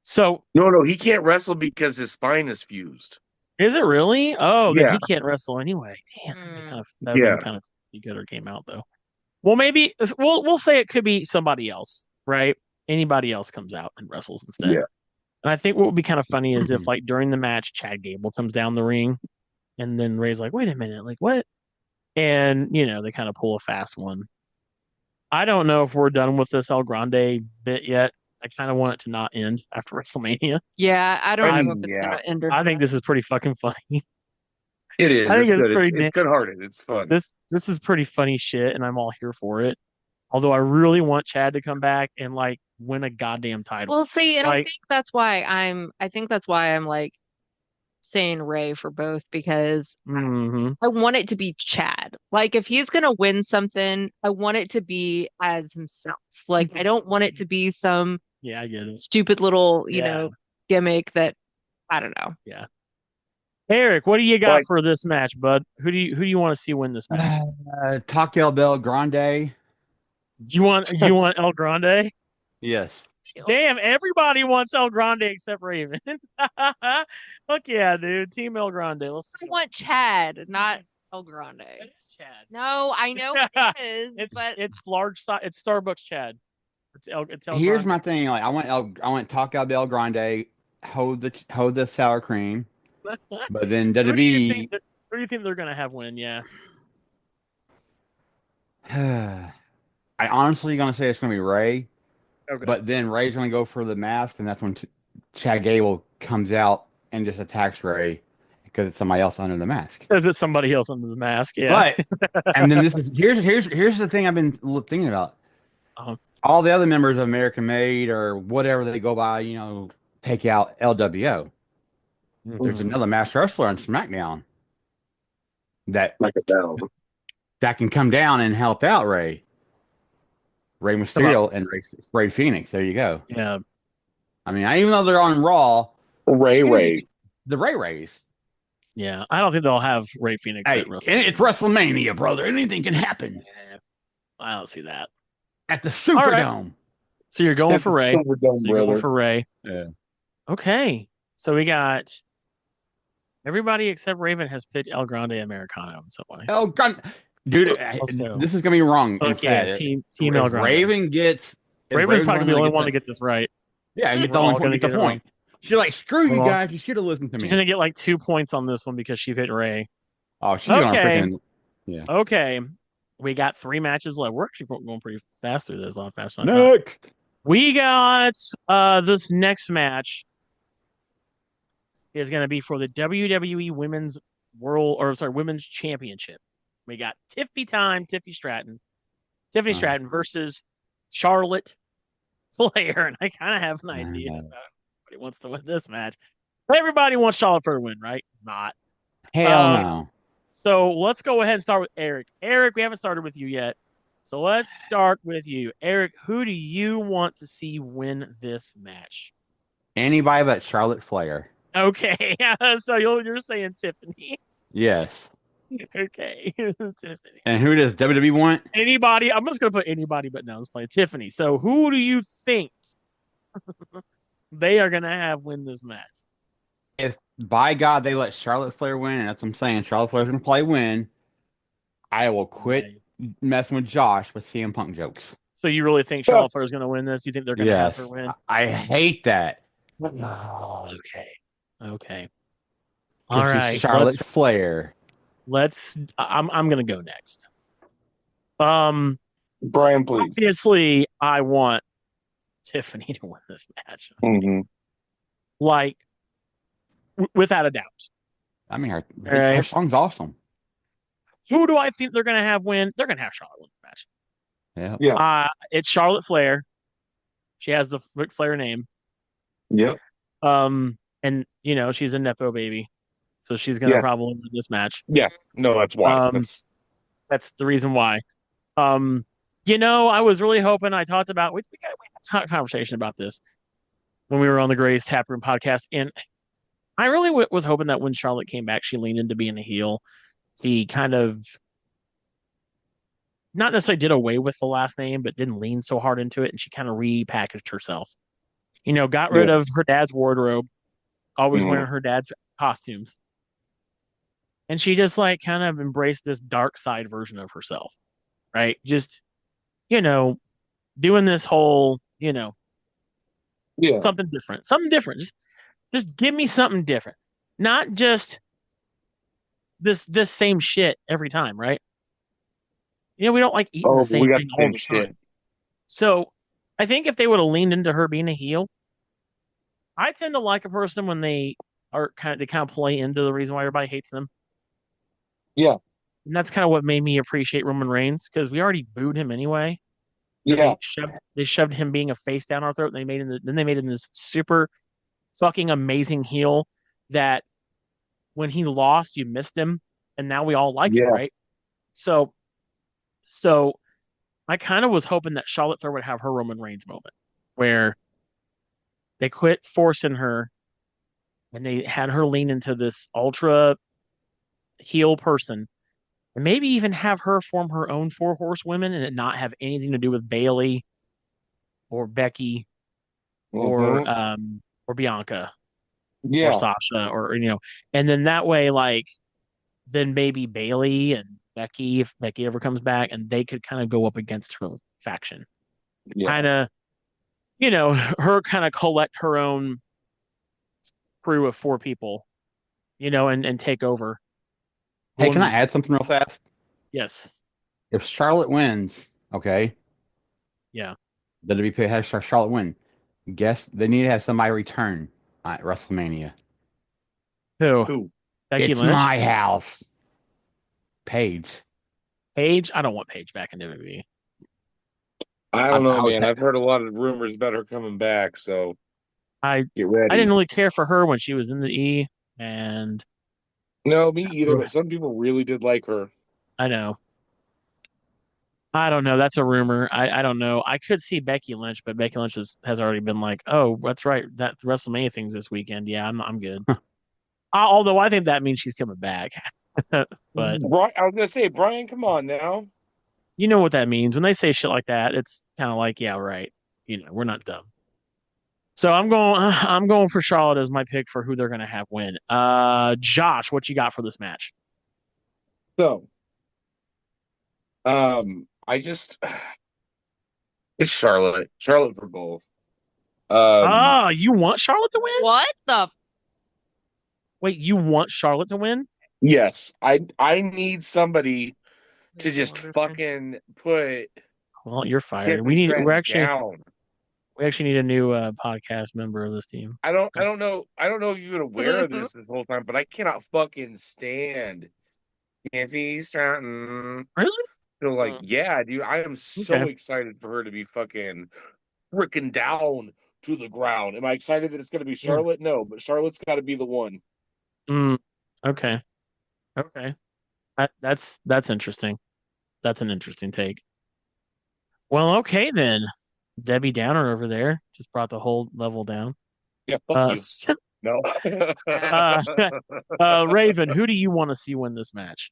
So No, he can't wrestle because his spine is fused. is it really? Oh, then Yeah. he can't wrestle anyway. Damn, Mm. that would Yeah. been kind of good or came out though. Well, maybe we'll say it could be somebody else, right? Anybody else comes out and wrestles instead. Yeah. And I think what would be kind of funny is if like during the match, Chad Gable comes down the ring, and then Ray's like, "Wait a minute, like what?" And they kind of pull a fast one. I don't know if we're done with this El Grande bit yet. I kind of want it to not end after WrestleMania. Yeah, I I don't know if mean, it's yeah, gonna end or I think not. this is pretty fucking funny. it is. I It's think it's good. pretty. It's good-hearted. It's fun. This is pretty funny shit, and I'm all here for it. Although I really want Chad to come back and like win a goddamn title. Well, see, and Like, I think that's why I'm like saying Ray for both because hmm I want it to be Chad. Like if he's gonna win something, I want it to be as himself. Like I don't want it to be some yeah, I get it. stupid little, Yeah, gimmick that I don't know. yeah. Eric, what do you got Like, for this match, bud? Who do you want to see win this match? Taco Bell Grande. Do you want El Grande? Yes. Damn, everybody wants El Grande except Raven. Fuck yeah, dude. Team El Grande. Let's I go. want Chad, not El Grande. It's Chad. No, I know it is, but It's large size. It's Starbucks Chad. It's El Here's Grande. my thing. Like I want Taco Bell Grande. Hold the sour cream. But then Who do you think WWE. that, who do you think they're gonna have win? Yeah. I honestly gonna say it's gonna be Ray. Okay. But then Ray's gonna go for the mask, and that's when Chad Gable comes out and just attacks Ray. because it's somebody else under the mask. Is it somebody else under the mask? Yeah. But and then this is here's the thing I've been thinking about. Uh-huh. All the other members of American Made or whatever they go by, take out LWO. There's Mhm. another masked wrestler on SmackDown that Knock it down. can come down and help out Rey Mysterio and Ray Phoenix. There you go. Yeah. I mean, even though they're on Raw, Ray. the Rays. Yeah. I don't think they'll have Ray Phoenix Hey, at WrestleMania. it's WrestleMania, brother. Anything can happen Yeah, I don't see that. at the Superdome. So you're going for Ray. Superdome, So you're going brother. for Ray. Yeah. Okay. So we got everybody except Raven has picked El Grande Americano in some way. Oh God, dude, Let's go. this is gonna be wrong. Fuck yeah, team El If Grande. Raven gets, Raven's probably gonna be the only one to get this right. Yeah, and get the We're all only gonna get the get it point. She's like, screw you We're all- guys. You should have listened to She's me. gonna get like 2 points on this one because she hit Ray. Oh, she's gonna Okay. freaking. Yeah. Okay. We got 3 matches left. We're actually going pretty fast through this. A lot faster than I thought. Next. We got this next match is gonna be for the WWE Women's Women's Championship. We got Tiffany Stratton versus Charlotte Flair, and I kind of have an idea about who wants to win this match. Everybody wants Charlotte Flair to win, right? Not. Hell no. So let's go ahead and start with Eric. Eric, we haven't started with you yet. So let's start with you. Eric, who do you want to see win this match? Anybody but Charlotte Flair. Okay. So you're saying Tiffany. Yes. Okay. Tiffany. And who does WWE want? Anybody. I'm just going to put anybody but no. Let's play Tiffany. So who do you think they are going to have win this match? If by God they let Charlotte Flair win, and that's what I'm saying, Charlotte Flair's gonna play win, I will quit messing with Josh with CM Punk jokes. So you really think Charlotte Flair is going to win this? You think they're going to have her win? I hate that. Oh, okay. All right, Charlotte Flair. I'm going to go next. Brian, please. Obviously, I want Tiffany to win this match. Mm-hmm. Like, without a doubt. I mean, her song's awesome. Who do I think they're going to have win? They're going to have Charlotte win the match. Yeah. It's Charlotte Flair. She has the Ric Flair name. Yep. And she's a nepo baby, so she's going to probably win this match. Yeah. No, that's why. That's the reason why. I was really hoping. I talked about we had a conversation about this when we were on the Gray's Taproom podcast, and I really was hoping that when Charlotte came back, she leaned into being a heel. She kind of not necessarily did away with the last name, but didn't lean so hard into it, and she kind of repackaged herself. Got rid of her dad's wardrobe, always wearing her dad's costumes, and she just like kind of embraced this dark side version of herself, right? Just doing this whole something different. Just give me something different, not just this same shit every time, right? We don't like eating the same thing all the time. So I think if they would have leaned into her being a heel, I tend to like a person when they kind of play into the reason why everybody hates them. Yeah. And that's kind of what made me appreciate Roman Reigns, because we already booed him anyway. Yeah. They shoved him being a face down our throat, and then they made him this super fucking amazing heel that when he lost, you missed him, and now we all like him, right? So I kind of was hoping that Charlotte Flair would have her Roman Reigns moment where they quit forcing her and they had her lean into this ultra heel person, and maybe even have her form her own 4 horsewomen and it not have anything to do with Bayley or Becky or Bianca or Sasha or and then that way then maybe Bayley and Becky, if Becky ever comes back, and they could kind of go up against her faction. Kind of her kind of collect her own crew of 4 people and take over. Hey, can I add something real fast? Yes. If Charlotte wins, okay. Yeah. WWE has Charlotte win. Guess they need to have somebody return at WrestleMania. Who? Becky It's Lynch? my house. Paige. Paige? I don't want Paige back in WWE. I I, don't know, I would man. take. I've heard a lot of rumors about her coming back, so I get I didn't ready. really care for her when she was in the E, and No, me either, but some people really did like her. I know. I don't know. That's a rumor. I don't know. I could see Becky Lynch, but Becky Lynch has already been like, oh, that's right. That WrestleMania thing's this weekend. Yeah, I'm good. Although I think that means she's coming back. But I was gonna say, Brian, come on now. you know what that means. When they say shit like that, it's kind of like, yeah, right. We're not dumb. So I'm going for Charlotte as my pick for who they're gonna have win. Josh, what you got for this match? So, I just it's Charlotte. Charlotte for both. Um, Oh, you want Charlotte to win? What the Wait, you want Charlotte to win? yes, I need somebody to just Wonderful. fucking put Well, you're fired. Tiffany Stratton Actually down. we actually need a new podcast member of this team. I don't know if you've been aware of this whole time, but I cannot fucking stand Tiffany Stratton. Really? So like, yeah, dude, I am so Okay. excited for her to be fucking freaking down to the ground. Am I excited that it's going to be Yeah. Charlotte? No, but Charlotte's got to be the one. Mm, okay. Okay. That's interesting. That's an interesting take. Well, okay then. Debbie Downer over there just brought the whole level down. Yeah, fuck Uh, you. No. uh, Raven, who do you want to see win this match?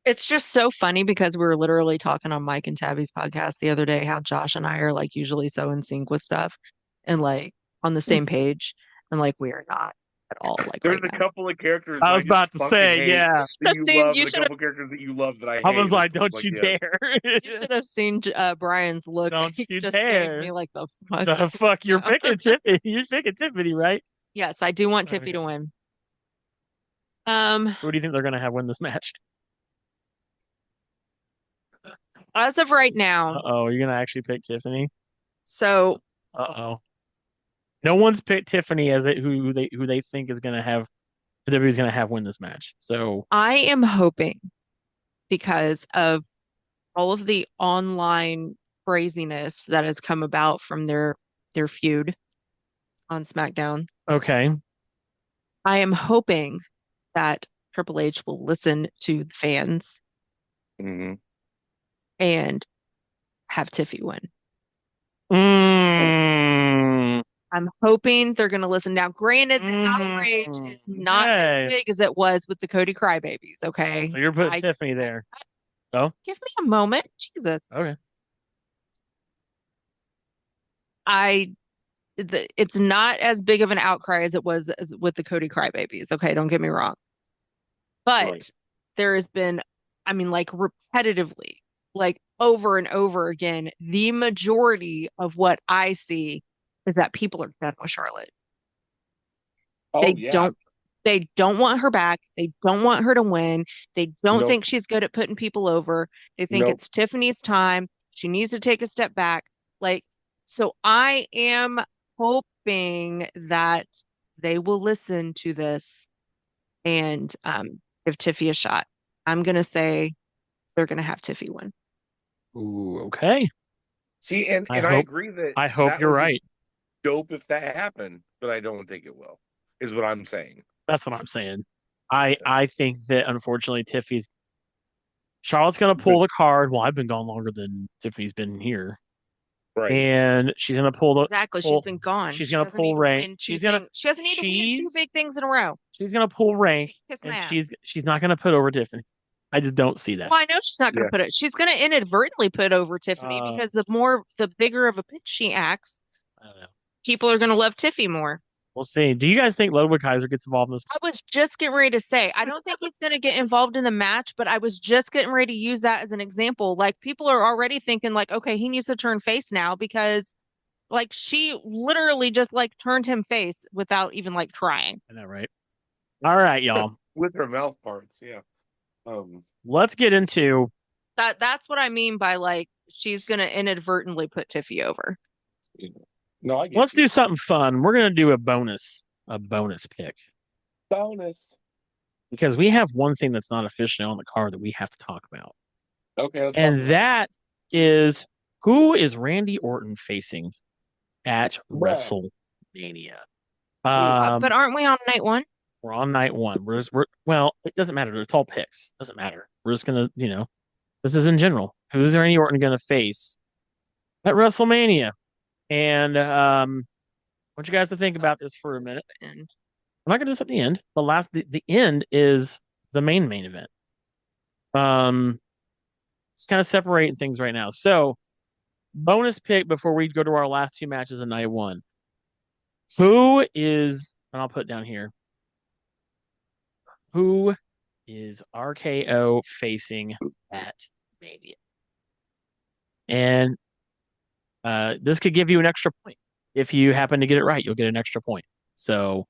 It's just so funny because we were literally talking on Mike and Tabby's podcast the other day how Josh and I are like usually so in sync with stuff and like on the same page. And like we are not at all like There's right a now. couple of characters that I I was just about to fucking say, hate yeah. that you love, You and a should have couple characters that you love that I I was hate. like, It's just don't like, you yeah. dare. You should have seen Brian's look. Don't He you just gave dare. me like the fuck. The fuck, you're picking Tiffany. You're picking Tiffany, right? Yes, I do want Tiffy Okay. to win. Um, Who do you think they're gonna have win this match? as of right now, Uh-oh, you're gonna actually pick Tiffany? so Uh-oh. No one's picked Tiffany as who they think is gonna have WWE's gonna have win this match. So I am hoping because of all of the online craziness that has come about from their feud on SmackDown. okay. I am hoping that Triple H will listen to the fans Mhm. and have Tiffy win. Mm, I'm hoping they're going to listen. Now, granted, the outrage mm, is not as okay. big as it was with the Cody Crybabies, okay? So you're putting Tiffany there. Oh, Give me a moment. Jesus. okay. It's not as big of an outcry as it was with the Cody Crybabies, okay? Don't get me wrong. But Right. there has been, I mean, like repetitively, like over and over again, the majority of what I see is that people are done with Charlotte. Oh They yeah. don't want her back. They don't want her to win. They don't Nope. think she's good at putting people over. They think Nope. it's Tiffany's time. She needs to take a step back. Like, so I am hoping that they will listen to this and give Tiffy a shot. I'm gonna say they're gonna have Tiffy win. Ooh, okay. See, and I I hope agree that I hope that you're would be right. dope if that happened, but I don't think it will. Is what I'm saying. That's what I'm saying. I think that unfortunately Charlotte's gonna But pull the card. Well, I've been gone longer than Tiffany's been here. right. And she's gonna pull the Exactly. She's pull been gone. she's She gonna doesn't need pull to rank. win two things. She doesn't need to win two She's big things in a row. she's gonna pull rank Kiss my and ass. she's not gonna put over Tiffany. I just don't see that. Well, I know she's not going Yeah. to put it. She's going to inadvertently put over Tiffany because the bigger of a bitch she acts, I don't know. people are going to love Tiffy more. We'll see. Do you guys think Ludwig Kaiser gets involved in this? I was just getting ready to say, I don't think he's going to get involved in the match, but I was just getting ready to use that as an example. Like people are already thinking like, okay, he needs to turn face now because like she literally just like turned him face without even like trying. I know, right? All right, y'all. With her mouth parts, yeah. Let's get into That's what I mean by like she's going to inadvertently put Tiffy over. No, I get let's you. do something fun. We're gonna do a bonus pick. Bonus. because we have one thing that's not officially on the card that we have to talk about. Okay, let's talk And about that is, who is Randy Orton facing at Bruh. WrestleMania? But aren't we on night one? We're on night one. Well, it doesn't matter. It's all picks. Doesn't matter. We're just gonna, this is in general. Who's Randy Orton gonna face at WrestleMania? And I want you guys to think about this for a minute. And I'm not gonna do this at the end. The end is the main event. Just kind of separating things right now. So, bonus pick before we go to our last two matches of night one. Who is, and I'll put down here, who is RKO facing at Mania? And this could give you an extra point. If you happen to get it right, you'll get an extra point. So,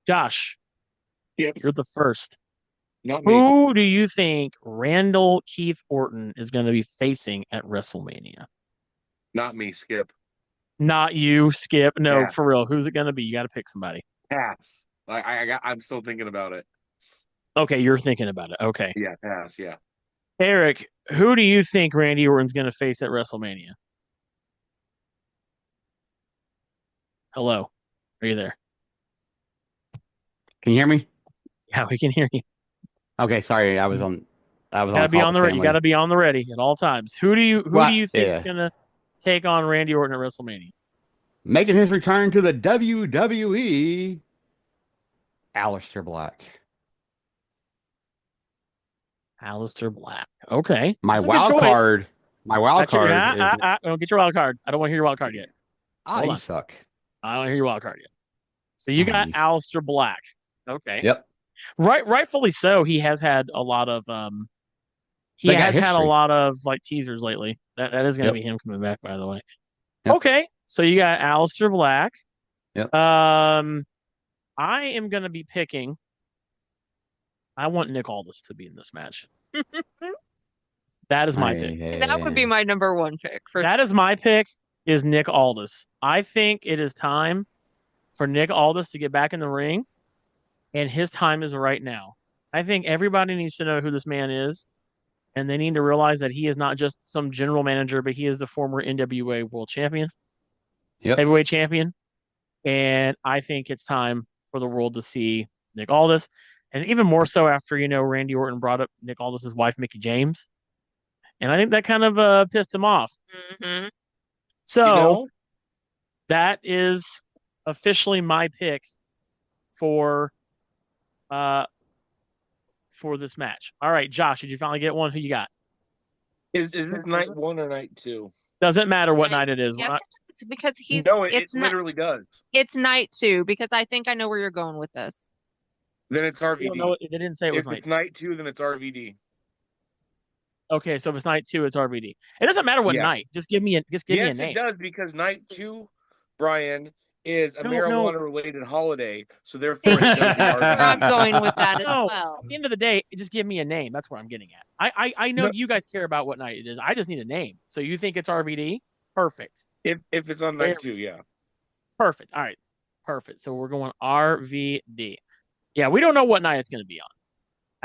Josh, Yep. you're the first. Not me. Who do you think Randall Keith Orton is going to be facing at WrestleMania? Not me, Skip. Not you, Skip. No, Yeah. for real. Who's it going to be? You got to pick somebody. Pass. I'm still thinking about it. Okay, you're thinking about it. Okay. Yeah, pass. Yeah. Eric, who do you think Randy Orton's going to face at WrestleMania? Hello. Are you there? Can you hear me? Yeah, we can hear you. Okay, sorry, I was on Gotta be call on with the you family. gotta be on the ready at all times. Who do you think Yeah. is gonna take on Randy Orton at WrestleMania? Making his return to the WWE, Aleister Black. Aleister Black. Okay. My That's a good wild choice. card. My wild That's your- card is. don't get your wild card. I don't want to hear your wild card yet. Hold You on. suck. I don't want to hear your wild card yet. So you got Nice. Aleister Black. Okay. Yep. Rightfully so. He has had a lot of he They got has had a history. lot of like teasers lately. That is gonna Yep. be him coming back, by the way. Yep. Okay. So you got Aleister Black. Yep. I am gonna be picking. I want Nick Aldis to be in this match. That is my pick. that would be my number one pick. That is my pick. Is Nick Aldis. I think it is time for Nick Aldis to get back in the ring, and his time is right now. I think everybody needs to know who this man is, and they need to realize that he is not just some general manager, but he is the former NWA World Champion, Yep. Heavyweight Champion, and I think it's time for the world to see Nick Aldis, and even more so after Randy Orton brought up Nick Aldis' wife Mickie James, and I think that kind of pissed him off. Mm-hmm. So that is officially my pick for this match. All right, Josh, did you finally get one? Who you got? Is this night one or night two? Doesn't matter what night it is. Yes, it does, because it literally does. It's night two, because I think I know where you're going with this. Then it's RVD. No, they didn't say it was If night it's night two, then it's RVD. Okay, so if it's night two, it's RVD. It doesn't matter what night. Just give me a name. Yes, it does, because night two, Brian, is a marijuana-related holiday, so therefore it's going to be That's where I'm RVD. going with that as No, well. at the end of the day, just give me a name. That's what I'm getting at. I know you guys care about what night it is. I just need a name. So you think it's RVD? Perfect. If it's on night two, yeah. Perfect. All right. Perfect. So we're going RVD. Yeah, we don't know what night it's going to be on,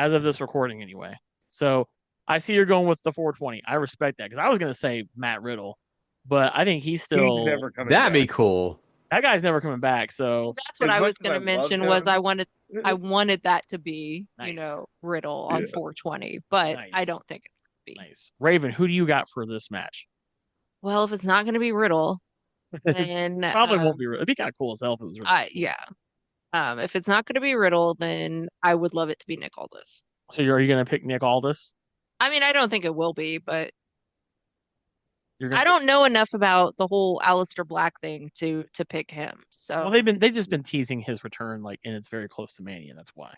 as of this recording anyway. So I see you're going with the 420. I respect that, because I was going to say Matt Riddle, but I think he's never coming That'd back. be cool. That guy's never coming back. So That's what As I much was as going I to love mention him- was I wanted that to be, Nice. Riddle on 420, but Nice. I don't think it's going to be. nice. Raven, who do you got for this match? Well, if it's not going to be Riddle, then Probably won't be. It'd be kind of cool as hell if it was Riddle. yeah. If it's not going to be Riddle, then I would love it to be Nick Aldis. So are you going to pick Nick Aldis? I mean, I don't think it will be, but You're gonna I don't know enough about the whole Aleister Black thing to pick him. So Well, they've just been teasing his return, and it's very close to Mania. That's why.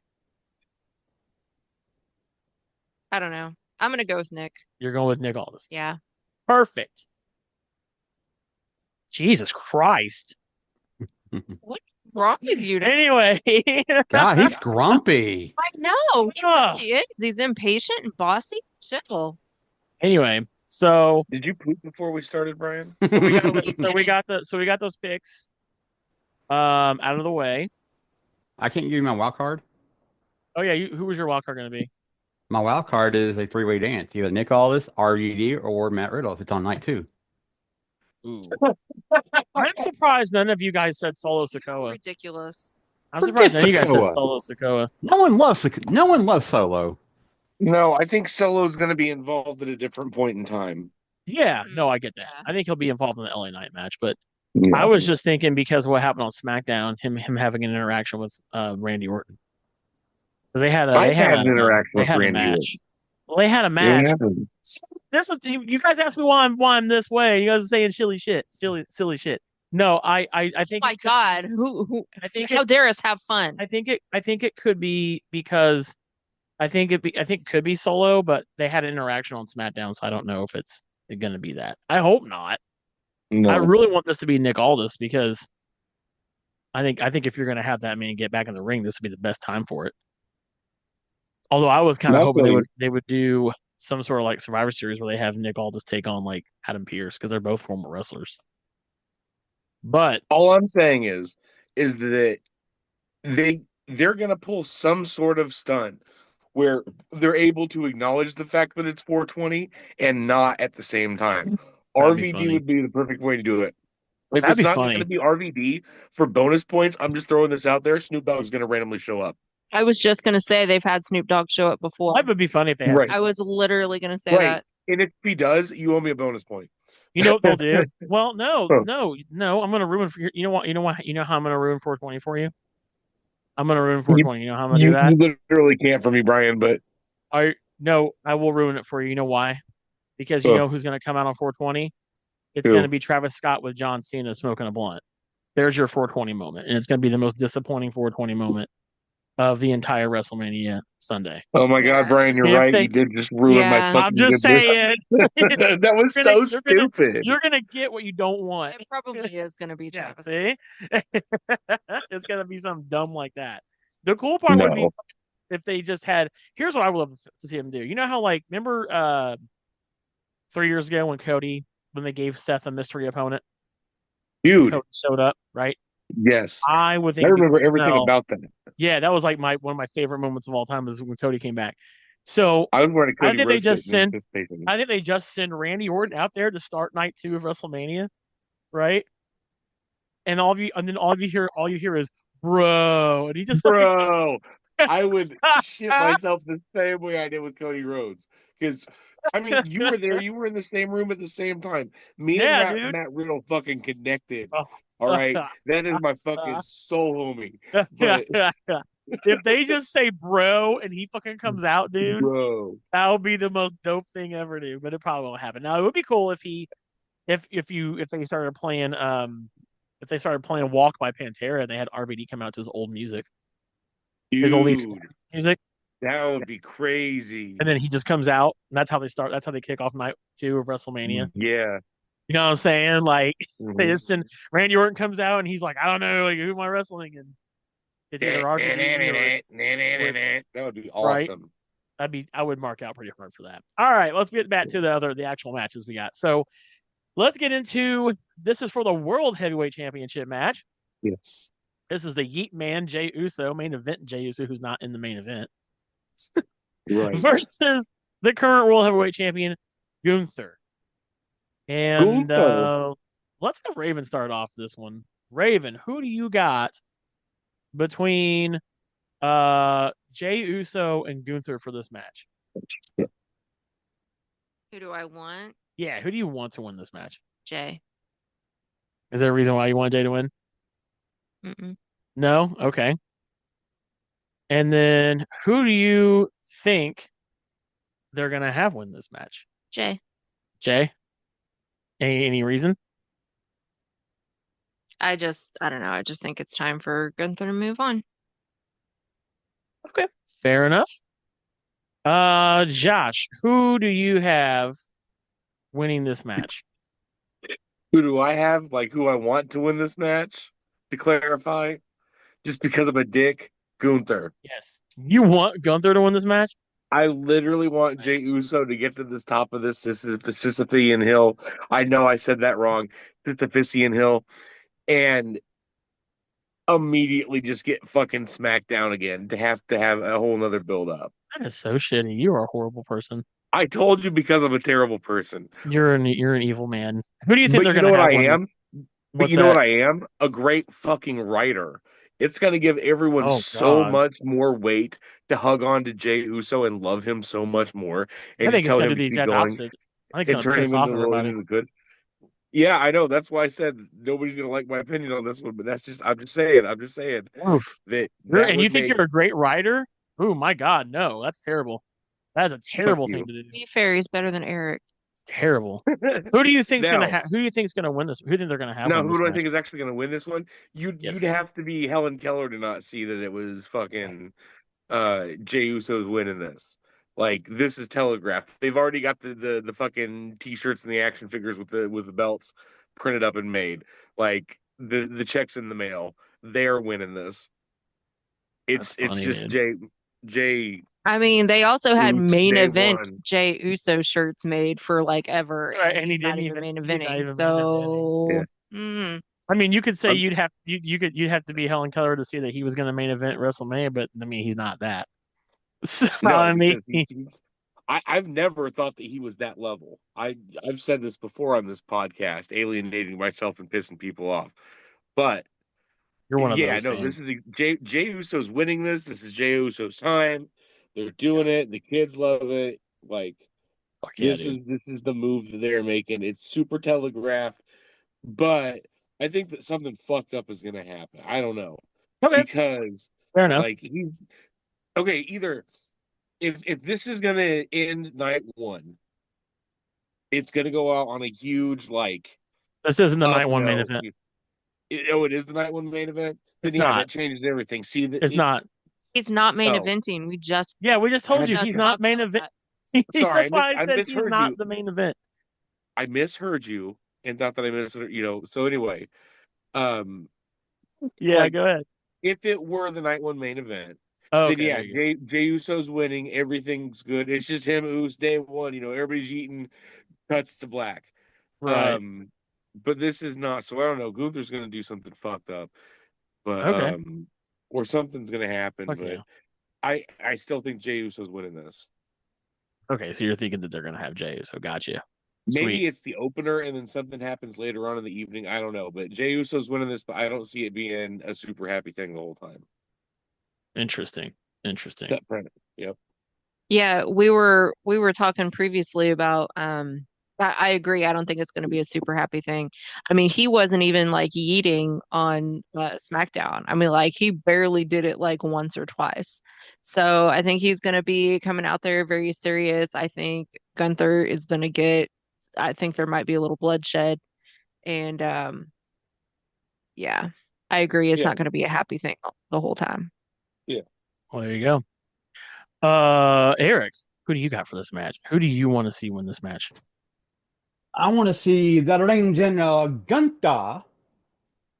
I don't know. I'm going to go with Nick. You're going with Nick Aldis. Yeah. Perfect. Jesus Christ. What's wrong with you? Anyway. God, he's grumpy. I know. Ugh. He is. He's impatient and bossy. Chill. Anyway, so Did you poop before we started, Brian? we got those picks. out of the way. I can't give you my wild card. Oh yeah, who was your wild card going to be? My wild card is a three-way dance. Either Nick Aldis, RVD, or Matt Riddle if it's on night two. Ooh, I'm surprised none of you guys said Solo Sikoa. Ridiculous. I'm surprised Forget none of you guys said Sokoa. Solo Sikoa. No one loves Solo. No, I think Solo's going to be involved at a different point in time. Yeah, no, I get that. Yeah. I think he'll be involved in the LA Knight match, but I Yeah. was just thinking because of what happened on SmackDown, him having an interaction with Randy Orton. Because I've had an interaction they with had a Randy match. Well, they had a Orton. It match. happened. This was you guys asked me why I'm this way. You guys are saying silly shit. No, I think My God, who? I think How dare us have fun? I think it could be because I think it could be Solo, but they had an interaction on SmackDown, so I don't know if it's going to be that. I hope not. I No, really want this to be Nick Aldis because I think if you're going to have that man get back in the ring, this would be the best time for it. Although I was kind of not hoping really. they would do some sort of like Survivor Series where they have Nick Aldis take on like Adam Pearce because they're both former wrestlers. But All I'm saying is that they're going to pull some sort of stunt where they're able to acknowledge the fact that it's 420 and not at the same time. that'd be RVD funny. would be the perfect way to do it. If That'd it's be not going to funny. be RVD for bonus points, I'm just throwing this out there. Snoop Dogg's going to randomly show up. I was just gonna say they've had Snoop Dogg show up before. That would be funny if they had. Right. I was literally gonna say Right. that. And if he does, you owe me a bonus point. You know what they'll do? Well, Oh. no. I'm gonna ruin for you know what? You know how I'm gonna ruin 420 for you. I'm gonna ruin 420. You know how I'm gonna do that? You literally can't for me, Brian, but I will ruin it for you. You know why? Because you oh, know who's gonna come out on 420? It's gonna who? be Travis Scott with John Cena smoking a blunt. There's your 420 moment, and it's gonna be the most disappointing 420 moment of the entire WrestleMania Sunday. Oh my God, Yeah. Brian, you're If right. they, You did just ruin my Yeah. I'm fucking just good list. saying, That was so stupid. you're gonna get what you don't want. It probably is gonna be Yeah, Travis. see, it's gonna be something dumb like that. The cool part would be No, if they just had. Here's what I would love to see them do. You know how like remember 3 years ago when they gave Seth a mystery opponent, dude. Cody showed up, right? Yes, I would I think it'd be remember cool as everything hell. about that. Yeah, that was like my one of my favorite moments of all time was when Cody came back. So I was wearing a I Cody think they Rhodes shirt just in send anticipation. I think they just send Randy Orton out there to start night 2 of WrestleMania, right? And all you hear is bro, and he just fucking Bro, I would shit myself the same way I did with Cody Rhodes. Because, I mean, you were there. You were in the same room at the same time. Me and yeah, dude. Matt Riddle fucking connected. Oh. All right. That is my fucking soul homie. But, If they just say bro and he fucking comes out, dude, bro, that would be the most dope thing ever, dude. But it probably won't happen. Now it would be cool if if they started playing Walk by Pantera and they had RVD come out to his old music. His old dude, music. that would be crazy. And then he just comes out, and that's how they start. That's how they kick off night 2 of WrestleMania. Yeah. You know what I'm saying? Like they Mhm. just send Randy Orton comes out, and he's like, I don't know, like who am I wrestling? And it's either RVD or it's That would be right. awesome. I would mark out pretty hard for that. All right, let's get back to the actual matches we got. So let's get into this is for the World Heavyweight Championship match. Yes. This is the Yeet Man Jey Uso main event. Jey Uso, who's not in the main event, Right. versus the current World Heavyweight Champion Gunther. And let's have Raven start off this one. Raven, who do you got between Jey Uso and Gunther for this match? Who do I want? Yeah, who do you want to win this match? Jay. Is there a reason why you want Jey to win? Mm-mm. No? Okay. And then who do you think they're gonna have win this match? Jay. Jay? Any reason? I don't know. I just think it's time for Gunther to move on. Okay, fair enough. Josh, who do you have winning this match? Who do I have? Like who I want to win this match? To clarify, just because I'm a dick, Gunther. Yes. You want Gunther to win this match? I literally want Jey Nice. Uso to get to this top of this Sisyphean hill. I know I said that wrong. Sisyphean hill. And immediately just get fucking smacked down again to have a whole nother build up. That is so shitty. You are a horrible person. I told you because I'm a terrible person. You're an evil man. Who do you think But they're you gonna know what have I win? am? But What's you know what that? I am? A great fucking writer. It's going to give everyone Oh so God. much more weight to hug on to Jey Uso and love him so much more I and just think it's tell gonna him do to the keep exact going opposite. I think it's and gonna turn piss him off into everybody. the good. Yeah, I know. That's why I said nobody's going to like my opinion on this one, but that's just, I'm just saying, Oof. that You're that and you would think make, you're a great writer? Oh my God, no, that's terrible. That is a fuck terrible thing you. to do. Be fair, he's better than Eric. It's terrible. Who do you think's gonna Now, have? Who do you think's gonna win this? Who do you think they're gonna have now, win who this do I match? think is actually going to win this one? You'd Yes. have to be Helen Keller to not see that it was fucking Jey Uso's winning this. Like this is telegraphed. They've already got the fucking t-shirts and the action figures with the belts printed up and made. Like the checks in the mail. They're winning this. That's It's funny, just dude. Jay I mean, they also had Uso main day event one. Jay Uso shirts made for like ever, Right, and and he he's not didn't even even. main He's not eventing. even main eventing. Yeah. So, I mean, you could say I'm, you'd have to be Helen Keller to see that he was going to main event WrestleMania, but I mean, he's not that. So no, I mean, because I've never thought that he was that level. I've said this before on this podcast, alienating myself and pissing people off. But you're one of yeah, those no, fans. this is Jey Uso's winning this. This is Jey Uso's time. They're doing it. The kids love it. Like Fuck yeah, dude. this is the move that they're making. It's super telegraphed, but I think that something fucked up is gonna happen. I don't know. Okay, Because fair enough. like he okay, either if this is gonna end night one, it's gonna go out on a huge like This isn't the up night one main no. event. Oh, it is the night one main event. Then It's yeah, not. that changes everything. See that It's not. he's not main oh eventing. We just Yeah, we just I, told you he's just not talked main about event. that. sorry, That's why I I said he's misheard not you. the main event. I misheard you and thought that I misheard, So anyway, um, Yeah, like go ahead. if it were the night one main event, Oh, then okay, yeah, there you go. Jey Uso's winning, everything's good. It's just him who's day one. Everybody's eating, cuts to black. Right. Um, but this is not. So I don't know. Gunther's gonna do something fucked up, but Okay. or something's gonna happen. Fuck But yeah. I still think Jey Uso's winning this. Okay, so you're thinking that they're gonna have Jay. So gotcha. Maybe Sweet. it's the opener and then something happens later on in the evening. I don't know. But Jey Uso's winning this, but I don't see it being a super happy thing the whole time. Interesting. Interesting. That print. Yep. Yeah, we were talking previously about I agree. I don't think it's going to be a super happy thing. I mean, he wasn't even like yeeting on SmackDown. I mean, like he barely did it like once or twice. So I think he's going to be coming out there very serious. I think Gunther is going to get. I think there might be a little bloodshed, and yeah, I agree. It's Yeah. not going to be a happy thing the whole time. Yeah. Well, there you go. Eric, who do you got for this match? Who do you want to see win this match? I want to see the legend Gunther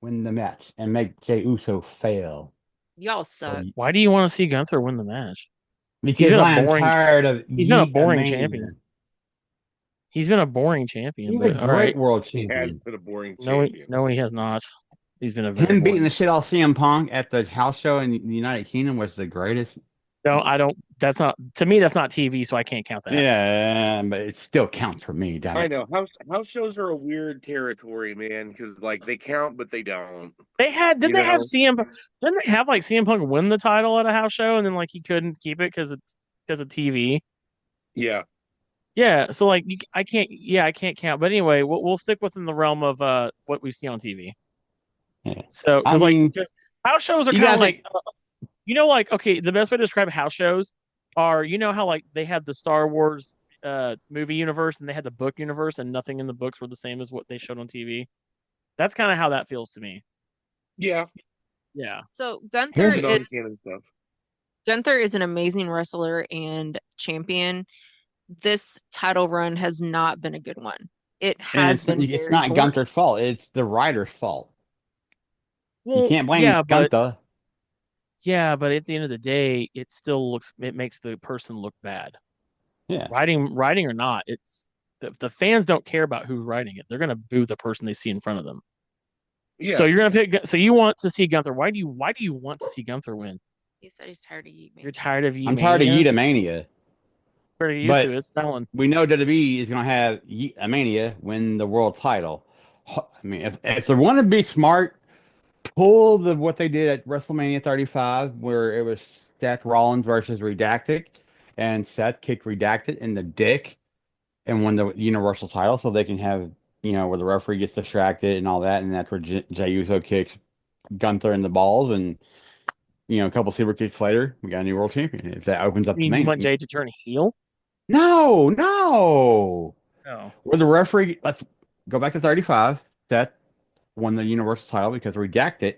win the match and make Jey Uso fail. Y'all suck. Why do you want to see Gunther win the match? He's Because been a I am boring. tired of He's been a Yeet a boring champion. man. He's been a boring champion, He's a but all right. great world He has champion. been a boring No, champion. no, he has not. He's been a very Him beating boring. the shit out of CM Punk at the house show in the United Kingdom was the greatest. No, I don't. That's not to me. That's not TV, so I can't count that. Yeah, but it still counts for me, damn I it. know house shows are a weird territory, man, because like they count but they don't. They had. Didn't You they have know? CM? Didn't they have like CM Punk win the title at a house show and then like he couldn't keep it because of TV? Yeah. Yeah. So like I can't. Yeah, I can't count. But anyway, we'll stick within the realm of what we see on TV. Yeah. So I because like mean, house shows are you kind of gotta like think, like okay, the best way to describe house shows are how like they had the Star Wars movie universe and they had the book universe and nothing in the books were the same as what they showed on TV. That's kind of how that feels to me. Yeah. Yeah. So here's Non-canon stuff. Gunther is an amazing wrestler and champion. This title run has not been a good one. It and has been it's very not boring. Gunther's fault. It's the writer's fault. You Well, can't blame Gunther. yeah, but at the end of the day, it makes the person look bad. Yeah. Writing or not, it's the fans don't care about who's writing it. They're gonna boo the person they see in front of them. So Yeah. you're gonna pick. So you want to see Gunther? Why do you want to see Gunther win? He said he's tired of Yeet You're Mania. tired of I'm tired of Mania. Yeeta Mania, Pretty used to but it. It's selling. we know WWE is going to have Yeeta Mania win the world title. I mean, if they want to be smart, pull what they did at WrestleMania 35, where it was Seth Rollins versus Redacted, and Seth kicked Redacted in the dick and won the Universal title, so they can have where the referee gets distracted and all that, and that's where Jey Uso kicks Gunther in the balls, and a couple super kicks later, we got a new world champion. If that opens I up the mean, you main, want Jay to turn heel? no, no, No. where the referee, let's go back to 35. Seth won the Universal title because Redacted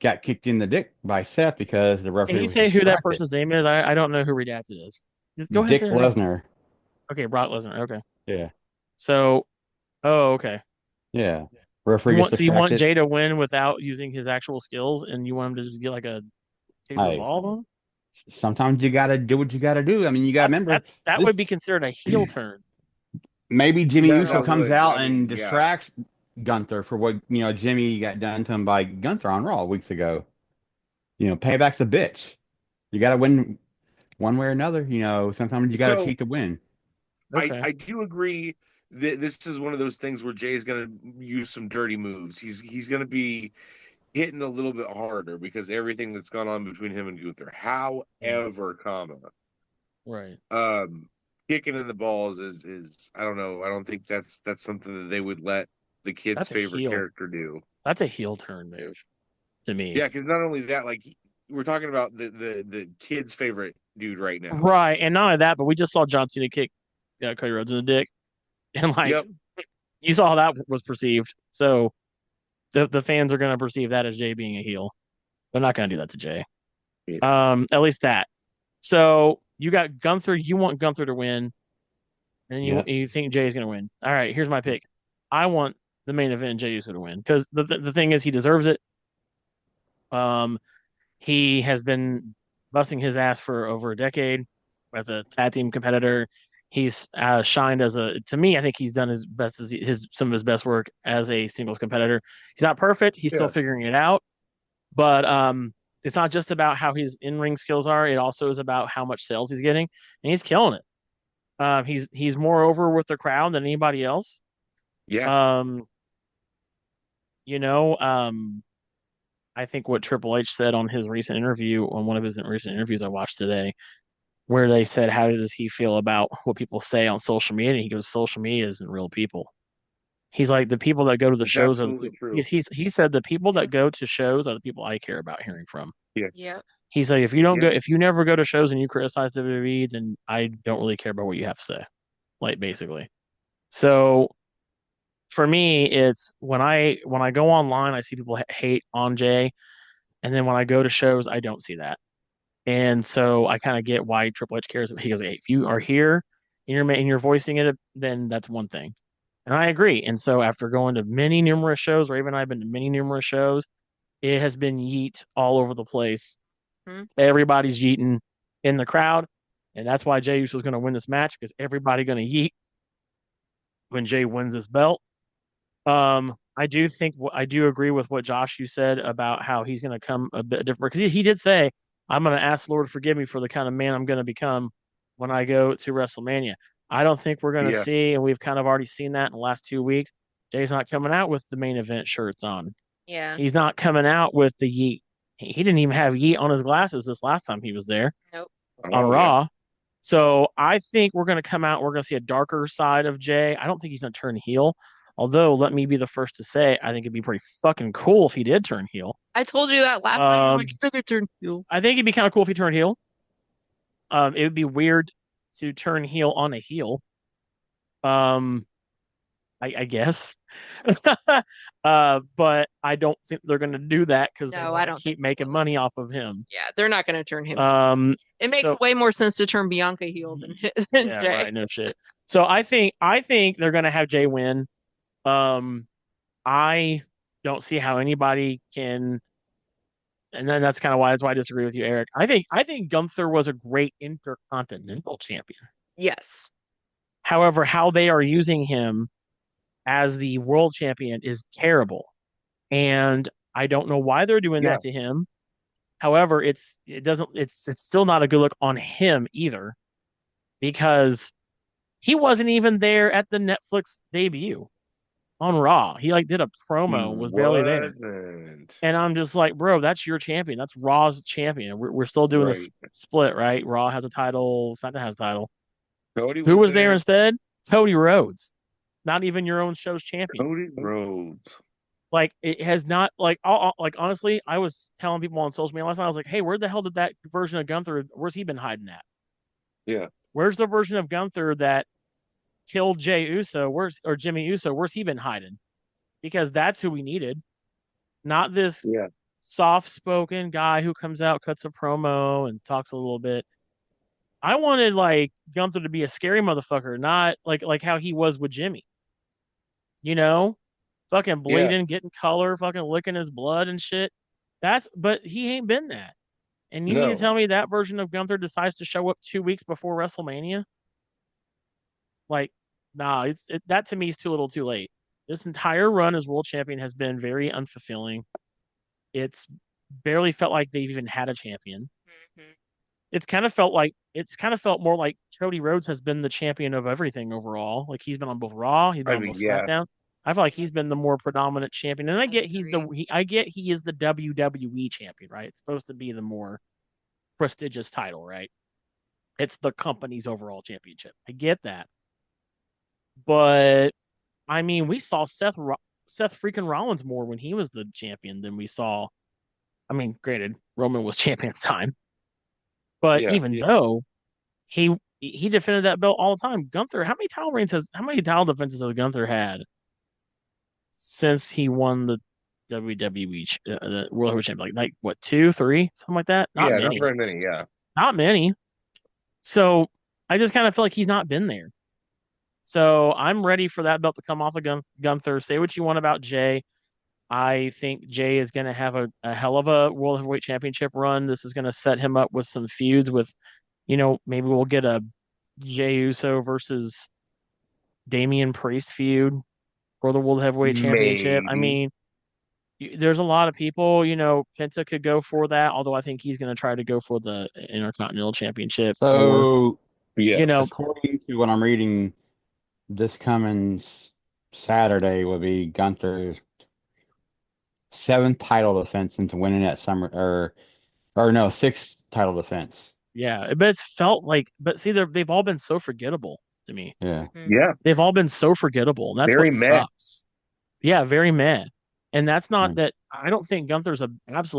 got kicked in the dick by Seth because the Can referee you was say who that distracted. person's name is? I don't know who Redacted is. Just go ahead and say Dick their name. Lesnar. Okay, Brock Lesnar. Okay. Yeah, So, oh, okay. yeah. You Referee gets want so you want distracted. Jay to win without using his actual skills, and you want him to just get like a kick to the Hey, ball of him? sometimes you gotta do what you gotta do. I mean, you gotta remember That this. would be considered a heel turn. Maybe Jimmy That Uso that comes would. out I and mean, yeah. distracts Gunther for what Jimmy got done to him by Gunther on Raw weeks ago. Payback's a bitch. You gotta win one way or another. Sometimes you gotta So cheat to win. I Okay. I do agree that this is one of those things where Jay's going to use some dirty moves. He's going to be hitting a little bit harder because everything that's gone on between him and Gunther. Mm, However, right. um, kicking in the balls is I don't know. I don't think that's something that they would let the kid's That's a favorite heel. character do. That's a heel turn move to me. Yeah, because not only that, like we're talking about the kid's favorite dude right now. Right. And not only that, but we just saw John Cena kick Cody Rhodes in the dick. And like Yep. you saw how that was perceived. So the fans are gonna perceive that as Jay being a heel. They're not gonna do that to Jay. Yeah. At least that. So you got Gunther, you want Gunther to win, and you Yeah. you think Jay's gonna win. All right, here's my pick. I want the main event Jay Uso to win because the thing is he deserves it. Um, he has been busting his ass for over a decade as a tag team competitor. He's shined as to me. I think he's done his best as some of his best work as a singles competitor. He's not perfect. He's still Yeah. figuring it out, but it's not just about how his in ring skills are. It also is about how much sales he's getting, and he's killing it. He's more over with the crowd than anybody else. Yeah. Um, you know, I think what Triple H said on his recent interview, on one of his recent interviews I watched today, where they said, "How does he feel about what people say on social media?" And he goes, "Social media isn't real people." He's like, "The people that go to the It's shows are the absolutely people." true. He said, "The people that go to shows are the people I care about hearing from." Yeah. Yep. He's like, Yeah. if you never go to shows and you criticize WWE, then I don't really care about what you have to say." Like basically. So for me, it's when I go online, I see people hate on Jay, and then when I go to shows, I don't see that. And so I kind of get why Triple H cares. He goes, "Hey, if you are here and you're voicing it, then that's one thing." And I agree. And so after going to many numerous shows, Raven and I have been to many numerous shows, it has been yeet all over the place. Hmm. Everybody's yeeting in the crowd. And that's why Jay Uso is going to win this match because everybody going to yeet when Jay wins this belt. I do agree with what Josh you said about how he's going to come a bit different because he did say, "I'm going to ask the Lord to forgive me for the kind of man I'm going to become when I go to WrestleMania." I don't think we're going to Yeah. see, and we've kind of already seen that in the last 2 weeks. Jay's not coming out with the main event shirts on. Yeah. He's not coming out with the yeet. He didn't even have yeet on his glasses this last time he was there Nope. on Oh yeah. Raw. So I think we're going to come out. We're going to see a darker side of Jay. I don't think he's going to turn heel. Although, let me be the first to say, I think it'd be pretty fucking cool if he did turn heel. I told you that last night. You're like, he's not gonna turn heel. I think it'd be kind of cool if he turned heel. It would be weird to turn heel on a heel. Um, I guess. But I don't think they're going to do that because they No, I want to don't keep think they making will. money off of him. Yeah, they're not gonna turn him. It makes So way more sense to turn Bianca heel than yeah, Jay. right, no shit. So I think they're going to have Jay win. Um, I don't see how anybody can, and then that's why I disagree with you, Eric. I think Gunther was a great intercontinental champion. Yes. However, how they are using him as the world champion is terrible. And I don't know why they're doing Yeah. that to him. However, it's still not a good look on him either because he wasn't even there at the Netflix debut on Raw. He like did a He promo, was barely there. wasn't. And I'm just like, bro, that's your champion. That's Raw's champion. We're still doing this Right. split, right? Raw has a title, SmackDown has a title. Cody Who was was there there. instead? Cody Rhodes. Not even your own show's champion. Cody Rhodes. Like it has not like honestly, I was telling people on social media last night. I was like, hey, where the hell did that version of Gunther? Where's he been hiding at? Yeah. Where's the version of Gunther that killed Jey Uso? Or Jimmy Uso? Where's he been hiding? Because that's who we needed, not this Yeah. soft-spoken guy who comes out, cuts a promo, and talks a little bit. I wanted like Gunther to be a scary motherfucker, not like how he was with Jimmy. You know, fucking Yeah. bleeding, getting color, fucking licking his blood and shit. But he ain't been that. And you mean to No. tell me that version of Gunther decides to show up 2 weeks before WrestleMania? Like, nah, that to me is too little too late. This entire run as world champion has been very unfulfilling. It's barely felt like they've even had a champion. Mhm. It's kind of felt more like Cody Rhodes has been the champion of everything overall. Like he's been on both Raw, he's been I on mean, both yeah. SmackDown. I feel like he's been the more predominant champion, and I get Agree. I get he is the WWE champion, right? It's supposed to be the more prestigious title, right? It's the company's overall championship. I get that, but I mean, we saw Seth freaking Rollins more when he was the champion than we saw. I mean, granted, Roman was champion's time, but Yeah. even though he defended that belt all the time, Gunther, how many title defenses has Gunther had since he won the WWE the World Heavyweight Champion? Like what, two, three, something like that? Not Yeah. Not many, very many. Yeah. not many. So I just kind of feel like he's not been there. So I'm ready for that belt to come off of Gunther. Say what you want about Jay. I think Jay is going to have a hell of a World Heavyweight Championship run. This is going to set him up with some feuds with, maybe we'll get a Jey Uso versus Damian Priest feud for the World Heavyweight Championship. I Maybe. mean, there's a lot of people, Penta could go for that, although I think he's going to try to go for the Intercontinental Championship more, So, you know. Yes. according to what I'm reading, this coming Saturday will be Gunther's seventh title defense into winning at Summer, or no, sixth title defense. Yeah, but it's felt like, but see, they've all been so forgettable to me. Yeah. Mhm. Yeah. They've all been so forgettable, and that's what Very meh. sucks. Yeah, very mad. And that's not Mm. that I don't think Gunther's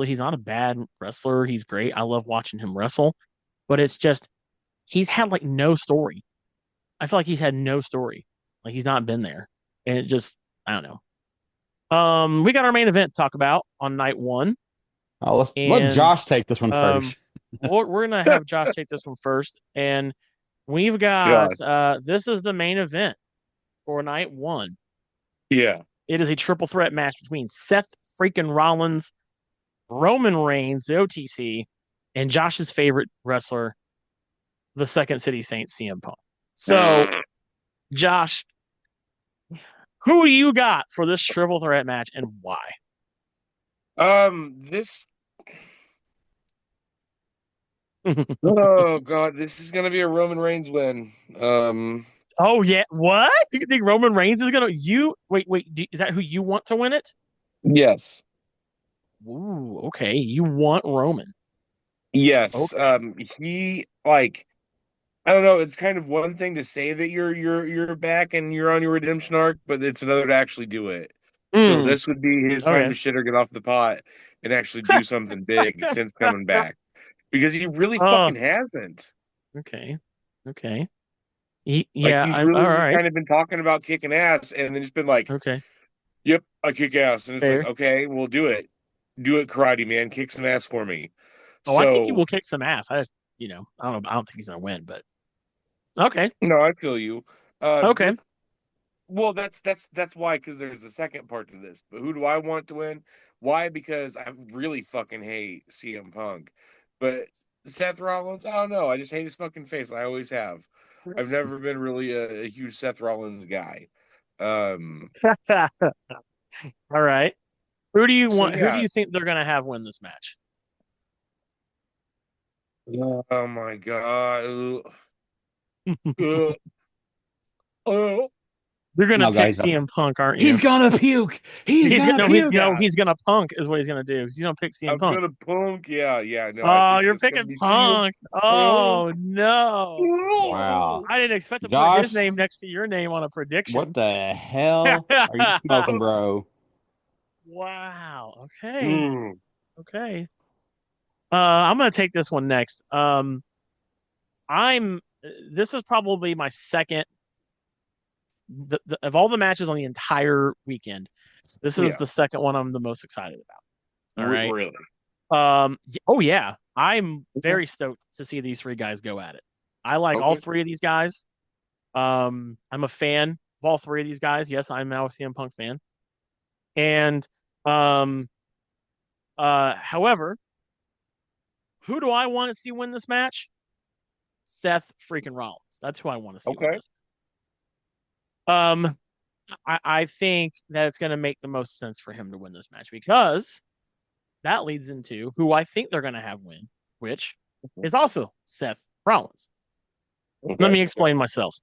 he's not a bad wrestler. He's great. I love watching him wrestle, but it's just he's had like no story. I feel like he's had no story. Like he's not been there. And it just I don't know. We got our main event to talk about on night one. Let And Josh take this one um first. we're gonna have Josh take this one first. And we've got God. this is the main event for night one. Yeah. It is a triple threat match between Seth freaking Rollins, Roman Reigns, the OTC, and Josh's favorite wrestler, the Second City Saint CM Punk. So, Josh, who do you got for this triple threat match and why? This. Oh God, this is gonna be a Roman Reigns win. Oh yeah, what? You think Roman Reigns is gonna? Is that who you want to win it? Yes. Ooh, okay. You want Roman? Yes. Okay. He like I don't know. It's kind of one thing to say that you're back and you're on your redemption arc, but it's another to actually do it. So Mm, this would be his time okay. to shit or get off the pot and actually do something big since coming back because he really Oh, fucking hasn't. okay. Okay. Like Yeah, he's I'm all really just right. kind of been talking about kicking ass and then just been like, Okay. "Yep, I kick ass," and it's like, Fair. okay, we'll do it, karate man, kick some ass for me. Oh, I think he So will kick some ass. I don't know. I don't think he's gonna win, but okay. no, I feel you. Okay. With Well, that's why, because there's a second part to this. But who do I want to win? Why? Because I really fucking hate CM Punk. But Seth Rollins, I don't know. I just hate his fucking face. I always have. I've never been really a huge Seth Rollins guy. Um, All right. Who do you So want? Who do yeah. you think they're gonna have win this match? Oh my God. Uh, uh, You're gonna No, pick guys, CM Punk, aren't you? he's gonna puke. He's He's gonna gonna, he's, puke. yeah. he's gonna punk is what he's gonna do. He's gonna pick CM I'm Punk. gonna punk. Yeah, yeah. No, I Oh, think you're it's gonna picking be CM Punk. Punk. Oh no. Wow. I didn't expect to put his Josh, name next to your name on a what prediction. the hell are you smoking, bro? Wow. Okay. Mm, Okay. I'm gonna take this one next. I'm. This is probably my second. Of all the matches on the entire weekend, this is yeah, the second one I'm the most excited about. All right. really. Oh yeah, I'm Okay. very stoked to see these three guys go at it. I like all Okay. three of these guys. I'm a fan of all three of these guys. Yes, I'm now a CM Punk fan. And um, however, who do I want to see win this match? Seth freaking Rollins. That's who I want to see win Okay. this. Um, I think that it's going to make the most sense for him to win this match because that leads into who I think they're going to have win, which is also Seth Rollins. Let Okay. me explain myself.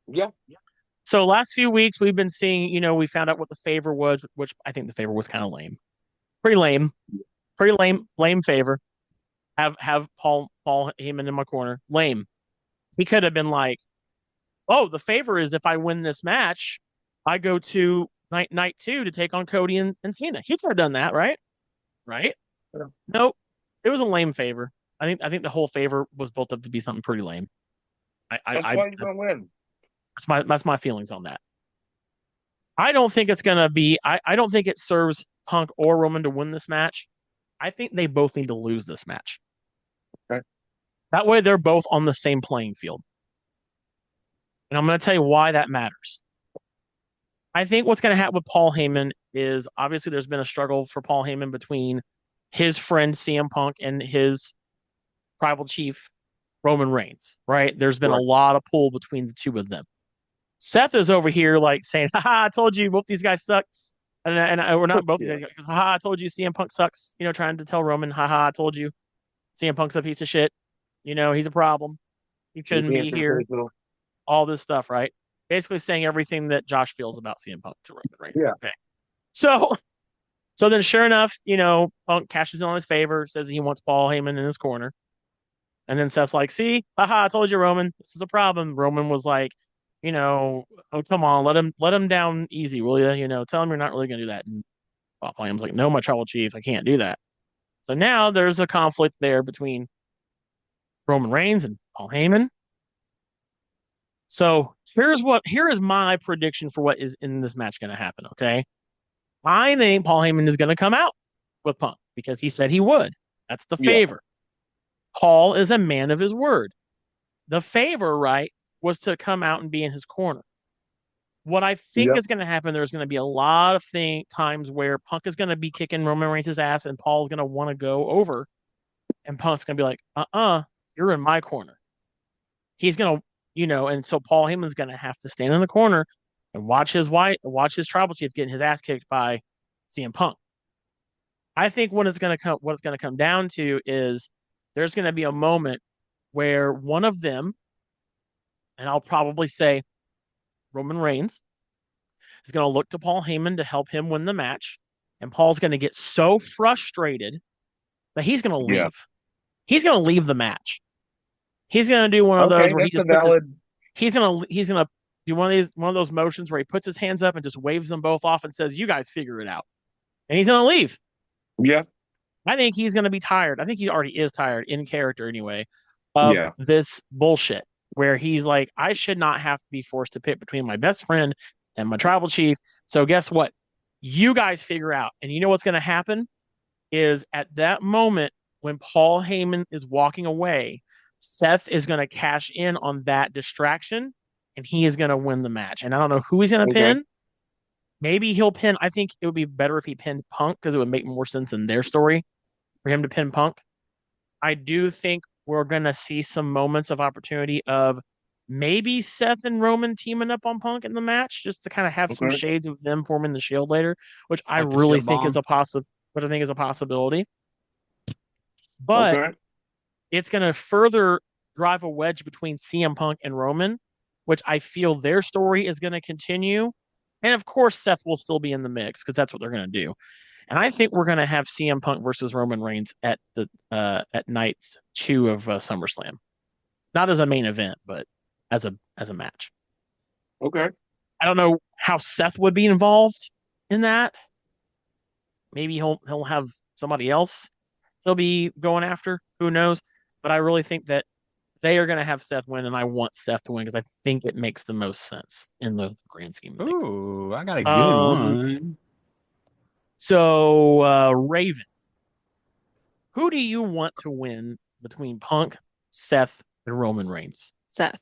Yeah. So last few weeks we've been seeing, we found out what the favor was, which I think the favor was kind of lame. Pretty lame. Pretty lame favor. Have Paul Heyman in my corner. Lame. He could have been like, "Oh, the favor is if I win this match, I go to night 2 to take on Cody and Cena." He could have done that, right? Right? Yeah. Nope. It was a lame favor. I think the whole favor was built up to be something pretty lame. That's I why you're gonna win. that's my feelings on that. I don't think it's gonna be. I don't think it serves Punk or Roman to win this match. I think they both need to lose this match. Okay. That way, they're both on the same playing field. And I'm going to tell you why that matters. I think what's going to happen with Paul Heyman is obviously there's been a struggle for Paul Heyman between his friend CM Punk and his tribal chief Roman Reigns. Right? There's been a Right. lot of pull between the two of them. Seth is over here like saying, "Haha, I told you both these guys suck." And we're not both these Yeah. guys. Haha, I told you CM Punk sucks. Trying to tell Roman, haha, I told you CM Punk's a piece of shit. He's a problem. He You shouldn't can't be here. say so. All this stuff, right? Basically saying everything that Josh feels about CM Punk to Roman Reigns. Yeah. Okay. So then sure enough, Punk cashes in on his favor, says he wants Paul Heyman in his corner. And then Seth's like, see, haha, I told you, Roman, this is a problem. Roman was like, oh come on, let him down easy, will you? Tell him you're not really gonna do that. And Paul Heyman's like, no, my tribal chief, I can't do that. So now there's a conflict there between Roman Reigns and Paul Heyman. So here is my prediction for what is in this match going to happen. Okay, I think Paul Heyman is going to come out with Punk because he said he would. That's the Yeah. favor. Paul is a man of his word. The favor, right, was to come out and be in his corner. What I think Yep. is going to happen, there's going to be a lot of times where Punk is going to be kicking Roman Reigns' ass and Paul's going to want to go over, and Punk's going to be like, you're in my corner. He's going to, and so Paul Heyman's going to have to stand in the corner and watch his tribal chief getting his ass kicked by CM Punk. I think what it's going to come down to is there's going to be a moment where one of them, and I'll probably say Roman Reigns, is going to look to Paul Heyman to help him win the match, and Paul's going to get so frustrated that he's going to Yeah. leave. He's going to leave the match. He's going to do one of Okay, those where he that's just a valid. he's gonna do one of those motions where he puts his hands up and just waves them both off and says, "You guys figure it out," and he's gonna leave. Yeah. I think he's gonna be tired. I think he already is tired in character anyway of Yeah. this bullshit where he's like, I should not have to be forced to pick between my best friend and my tribal chief. So guess what? You guys figure out, and you know what's gonna happen is at that moment when Paul Heyman is walking away, Seth is going to cash in on that distraction and he is going to win the match. And I don't know who he's going to Okay. pin. Maybe he'll pin. I think it would be better if he pinned Punk because it would make more sense in their story for him to pin Punk. I do think we're going to see some moments of opportunity of maybe Seth and Roman teaming up on Punk in the match just to kind of have some Okay. shades of them forming the Shield later, which I Like the really Shield think is bomb. a possibility. But Okay. it's going to further drive a wedge between CM Punk and Roman, which I feel their story is going to continue. And of course, Seth will still be in the mix because that's what they're going to do. And I think we're going to have CM Punk versus Roman Reigns at the at nights 2 of SummerSlam, not as a main event, but as a match. Okay. I don't know how Seth would be involved in that. Maybe he'll have somebody else he'll be going after. Who knows? But I really think that they are going to have Seth win, and I want Seth to win because I think it makes the most sense in the grand scheme of things. Ooh, I got a good Um, one. so Raven, who do you want to win between Punk, Seth, and Roman Reigns? Seth.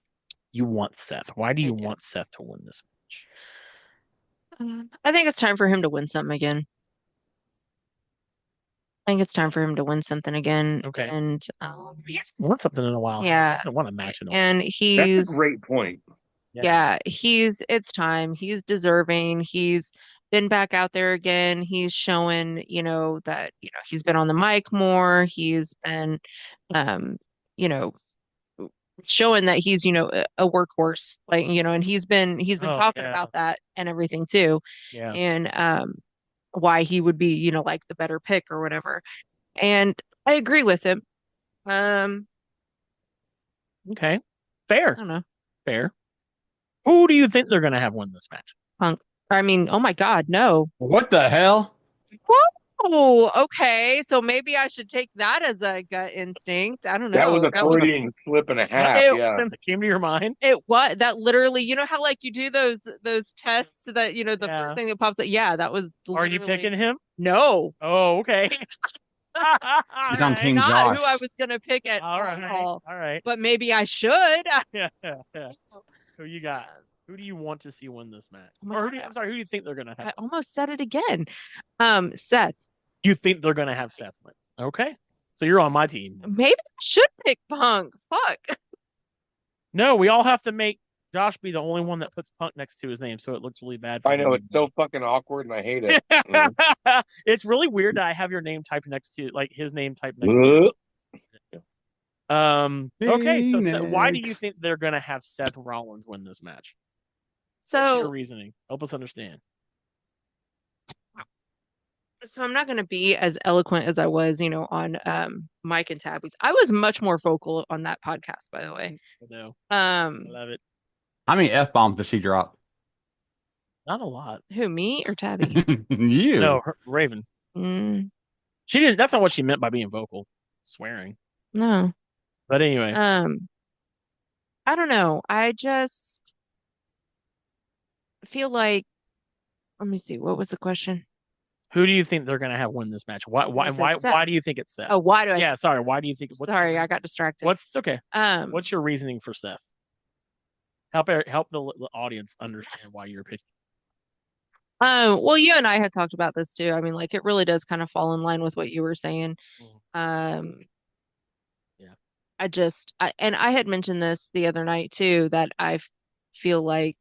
You want Seth. Why do I you do. want Seth to win this match? I think it's time for him to win something again. I think it's time for him to win something again. Okay. And He hasn't won something in a while. yeah, He hasn't won a match in a while. and That's a he's great point. it's time. He's deserving. He's been back out there again. He's showing, that, he's been on the mic more. He's been you know, showing that he's, a workhorse. Like, and he's been Oh, talking yeah. about that and everything too. Yeah. And why he would be, like the better pick or whatever. And I agree with him. Okay. I Fair. don't know. Fair. Who do you think they're going to have win this match? Punk. I mean, oh my God, no. What the hell? Whoa, okay. So maybe I should take that as a gut instinct. I don't That was know. a Freudian slip and a half. That Yeah. came to your mind? It what that literally, how like you do those tests that, the Yeah. first thing that pops up. Yeah, that was Are you literally picking him? no. Oh, okay. All He's on right. Team Not Josh. who I was gonna pick at All right. all. All right. But maybe I should. Yeah. Who you got? Who do you want to see win this match? Oh my Or God. I'm sorry, who do you think they're going to I have? almost said it again. Seth. You think they're going to have Seth win? Okay. So you're on my team. Maybe I should pick Punk. Fuck. No, we all have to make Josh be the only one that puts Punk next to his name, so it looks really bad for I know everybody. it's so fucking awkward and I hate it. It's really weird that I have your name typed next to like his name typed next to you. Okay, so why do you Phoenix. think they're gonna have Seth Rollins win this match? What's your So reasoning? Help us understand. I'm not going to be as eloquent as I was, on Mike and Tabby's. I was much more vocal on that podcast, by the way. No, I love it. How many F-bombs does she drop? Not a lot. Who, me or Tabby? You. No, Raven. Mm, She didn't. That's not what she meant by being vocal. Swearing. no. But anyway, I don't know. I just feel like, let me see, what was the question? who do you think they're gonna have win this match? Why? I said Seth. Why do you think it's Seth? Oh, why do I? Yeah, sorry. Why do you think? Sorry, I got distracted. What's okay? Um, What's your reasoning for Seth? Help the audience understand why you're picking. well, you and I had talked about this too. I mean, like it really does kind of fall in line with what you were saying. Um, Yeah. and I had mentioned this the other night too, that I feel like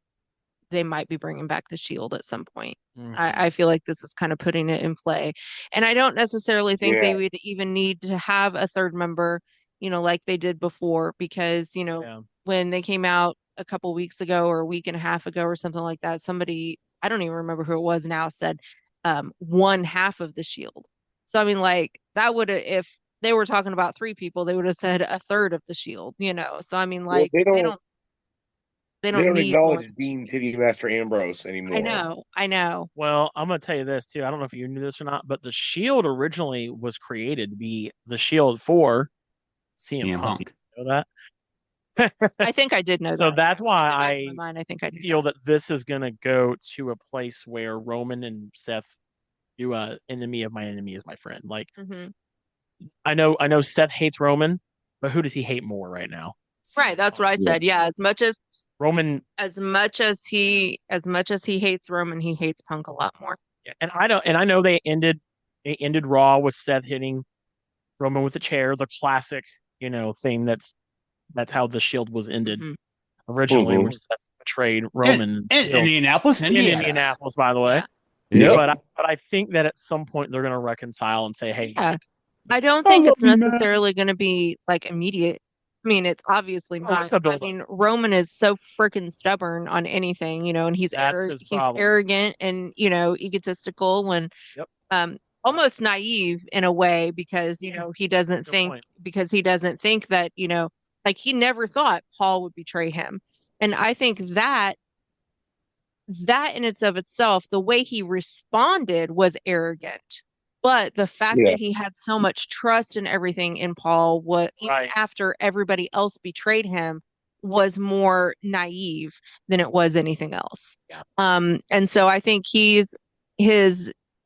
they might be bringing back the Shield at some point. Mhm. I feel like this is kind of putting it in play. And I don't necessarily think they Yeah. would even need to have a third member, like they did before, because, Yeah. when they came out a couple weeks ago or a week and a half ago or something like that, somebody, I don't even remember who it was now, said one half of the Shield. So I mean, like that would have, if they were talking about three people, they would have said a third of the Shield, So I mean, Well, like they don't they they don't need more. acknowledge Dean Titty Master Ambrose anymore. I know. Well, I'm gonna tell you this too. I don't know if you knew this or not, but the Shield originally was created to be the Shield for CM CM Punk. Punk. You know that? I think I did know So that. that's why In the back of I my mind, I think I knew feel that this is gonna go to a place where Roman and Seth do a enemy of my enemy is my friend. Like hmm I know Seth hates Roman, but who does he hate more right now? Right, that's what I Yeah. said. Yeah, Roman. as much as he hates Roman, he hates Punk a lot more. And I know they ended Raw with Seth hitting Roman with a chair, the classic, thing that's how the Shield was ended. Mhm. originally when Seth betrayed Roman In Indianapolis, in Indiana. Indianapolis, by the way. Yeah. Yep. But I think that at some point they're going to reconcile and say, hey, Yeah. I don't think it's necessarily going to be like immediate. I mean, it's obviously not. it's a I build-up. mean, Roman is so freaking stubborn on anything, and he's That's his he's problem. arrogant and, egotistical and Yep. almost naive in a way because, he doesn't Good think point. that, like he never thought Paul would betray him. And I think that in itself, the way he responded was arrogant. But the fact Yeah. that he had so much trust and everything in Paul, even Right. after everybody else betrayed him, was more naive than it was anything else. Yeah. And so I think his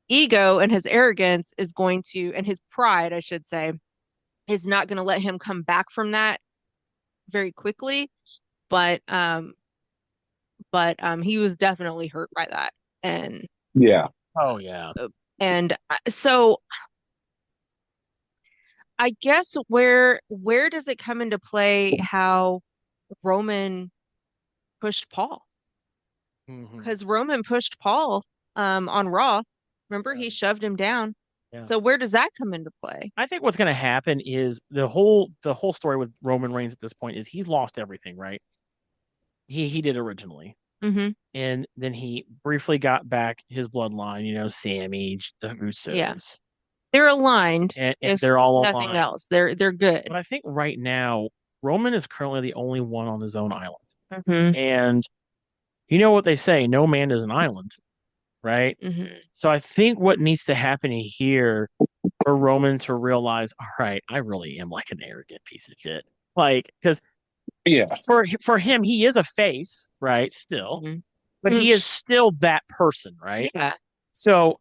ego and his arrogance is going to, and his pride, I should say, is not going to let him come back from that very quickly. But he was definitely hurt by that. And Yeah. Oh, yeah. So I guess where does it come into play how Roman pushed Paul? Mhm. Because Roman pushed Paul on Raw. Remember, Yeah. he shoved him down. Yeah. So where does that come into play? I think what's going to happen is the whole story with Roman Reigns at this point is he's lost everything, right? He did originally. Mm-hmm. And then he briefly got back his bloodline, Sammy, the Usos. Yeah. They're aligned. And If they're all nothing aligned. else, they're good. But I think right now, Roman is currently the only one on his own island. Mm-hmm. And you know what they say, no man is an island, right? Mm-hmm. So I think what needs to happen here for Roman to realize, all right, I really am like an arrogant piece of shit. Like, because for him, he is a face, right? Still, Mm-hmm. but he is still that person, right? Yeah. So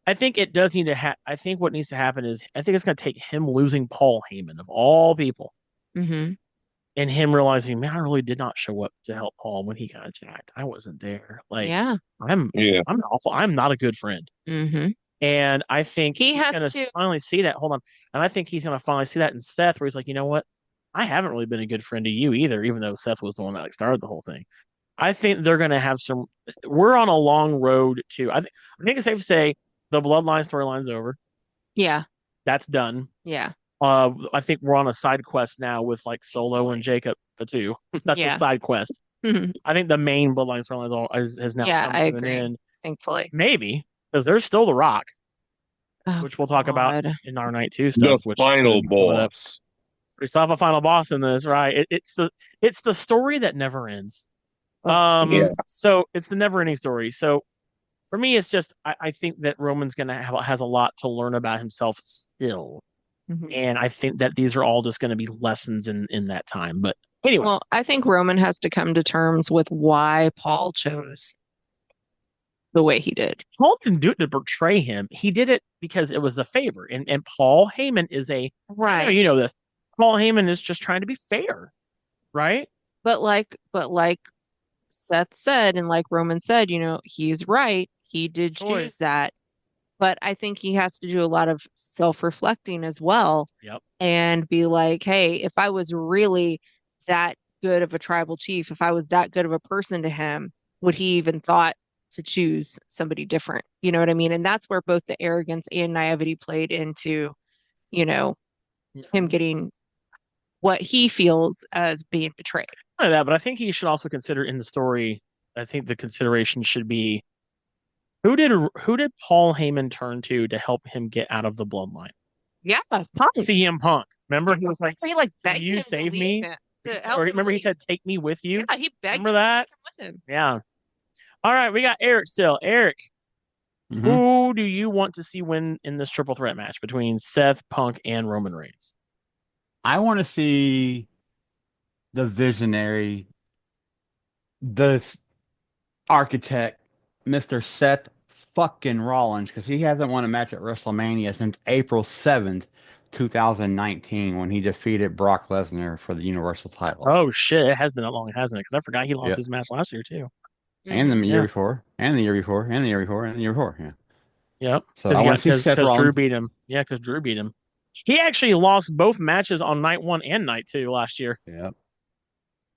I think it does need to I think what needs to happen is I think it's going to take him losing Paul Heyman of all people, Mm-hmm. and him realizing, man, I really did not show up to help Paul when he got attacked. I wasn't there. Like, Yeah. I'm awful. I'm not a good friend. Mm-hmm. And I think He he's has going to. finally see that. Hold on. And I think he's going to finally see that in Seth, where he's like, you know what? I haven't really been a good friend to you either, even though Seth was the one that like started the whole thing. I think they're going to have some. We're on a long road to. I think it's safe to say the Bloodline storyline's over. Yeah. That's done. Yeah. I think we're on a side quest now with like Solo and Jacob, the two. That's a side quest. I think the main Bloodline storyline has now come I to agree. an end. Thankfully. Maybe because there's still The Rock, Oh, which we'll talk about God. in our night two stuff. The Which final boss. We still have a final boss in this, right? It's the story that never ends. Yeah. So it's the never ending story. So for me, it's just I think that Roman's has a lot to learn about himself still. Mhm. And I think that these are all just going to be lessons in that time. But anyway, Well, I think Roman has to come to terms with why Paul chose the way he did. Paul didn't do it to betray him. He did it because it was a favor. And Paul Heyman is Right. you know this. Paul Heyman is just trying to be fair, right? But like Seth said, and like Roman said, he's right. He did choose that. But I think he has to do a lot of self-reflecting as well. Yep. And be like, hey, if I was really that good of a tribal chief, if I was that good of a person to him, would he even thought to choose somebody different? You know what I mean? And that's where both the arrogance and naivety played into, him getting what he feels as being betrayed. Not that, but I think he should also consider in the story. I think the consideration should be who did Paul Heyman turn to help him get out of the bloodline? Yeah, Punk. CM Punk. Remember, he was like, he like "Can begged you him save to me?" Or remember, he said, "Take me with you." Yeah, he begged remember that? To take him with him. Yeah. All right, we got Eric still. Eric, who do you want to see win in this triple threat match between Seth, Punk, and Roman Reigns? I want to see the visionary, the architect, Mr. Seth fucking Rollins, because he hasn't won a match at WrestleMania since April 7th, 2019, when he defeated Brock Lesnar for the Universal title. Oh, shit. It has been that long, hasn't it? Because I forgot he lost his match last year, too. And the year before, and the year before, and the year before, and the year before. Yeah. Yep. So I want to see Seth Rollins. Drew beat him. Yeah, because Drew beat him. He actually lost both matches on night 1 and night 2 last year. Yep.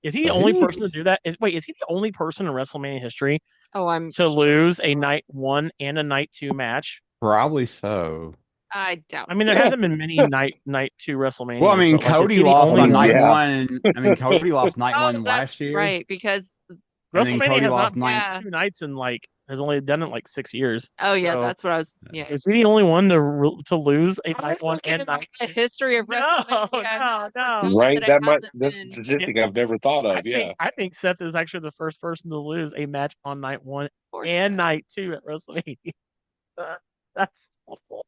Is he the only person to do that? Is he the only person in WrestleMania history Oh, I'm to sure. lose a night 1 and a night 2 match? Probably so. I doubt. I mean, there hasn't been many night 2 WrestleManias, Well, I mean, but like, is Cody he the lost only on night one? Yeah. one. I mean, Cody lost night Oh, one that's last year, right, because and then WrestleMania Cody has lost not night. yeah. 2 nights in like has only done it like 6 years. Oh yeah, So that's what I was. Yeah. is he the only one to lose a I night was 1 looking and at night the 2? history of No, WrestleMania, and no, that's the no. thought Right? that it hasn't That's a been. statistic I've never thought of. Yeah. I think Seth is actually the first person to lose a match on night 1 Poor and Seth. night 2 at WrestleMania. That's awful.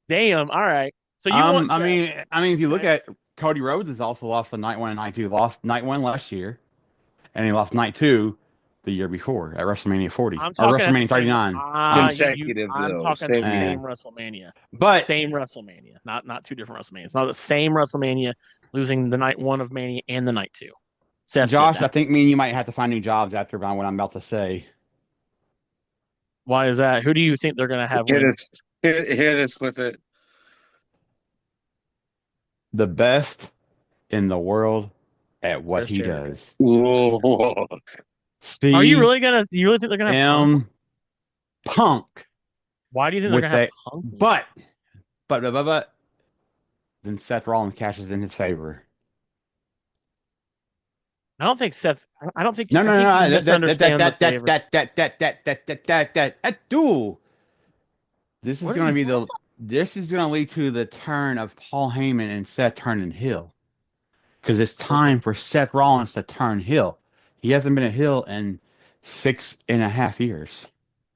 Damn. All right. So you want I Seth? mean, if you look Okay. at Cody Rhodes has also lost the night one and night two. Lost night one last year, and he lost night two the year before at WrestleMania 40 I'm or talking at the WrestleMania same. 39. Consecutive I'm though. talking the Same year. same WrestleMania. But Same WrestleMania. Not two different WrestleManias. Not the same WrestleMania, losing the night 1 of Mania and the night 2. Seth did Josh, I that. think me and you might have to find new jobs after what I'm about to say. Why is that? Who do you think they're gonna have Hit win? us, hit us with it. The best in the world at what Chris he Jericho. does. Whoa. Are you CM really gonna? You really think they're gonna have Punk? Punk Why do you think they're with gonna have that, Punk win? but then Seth Rollins cashes in his favor. I don't think Seth. I don't think. No, I no, think you no, misunderstand the favor. dude. This is What are going to you? be the. This is going to lead to the turn of Paul Heyman and Seth turning heel, because it's Okay. time for Seth Rollins to turn heel. He hasn't been a heel in 6.5 years.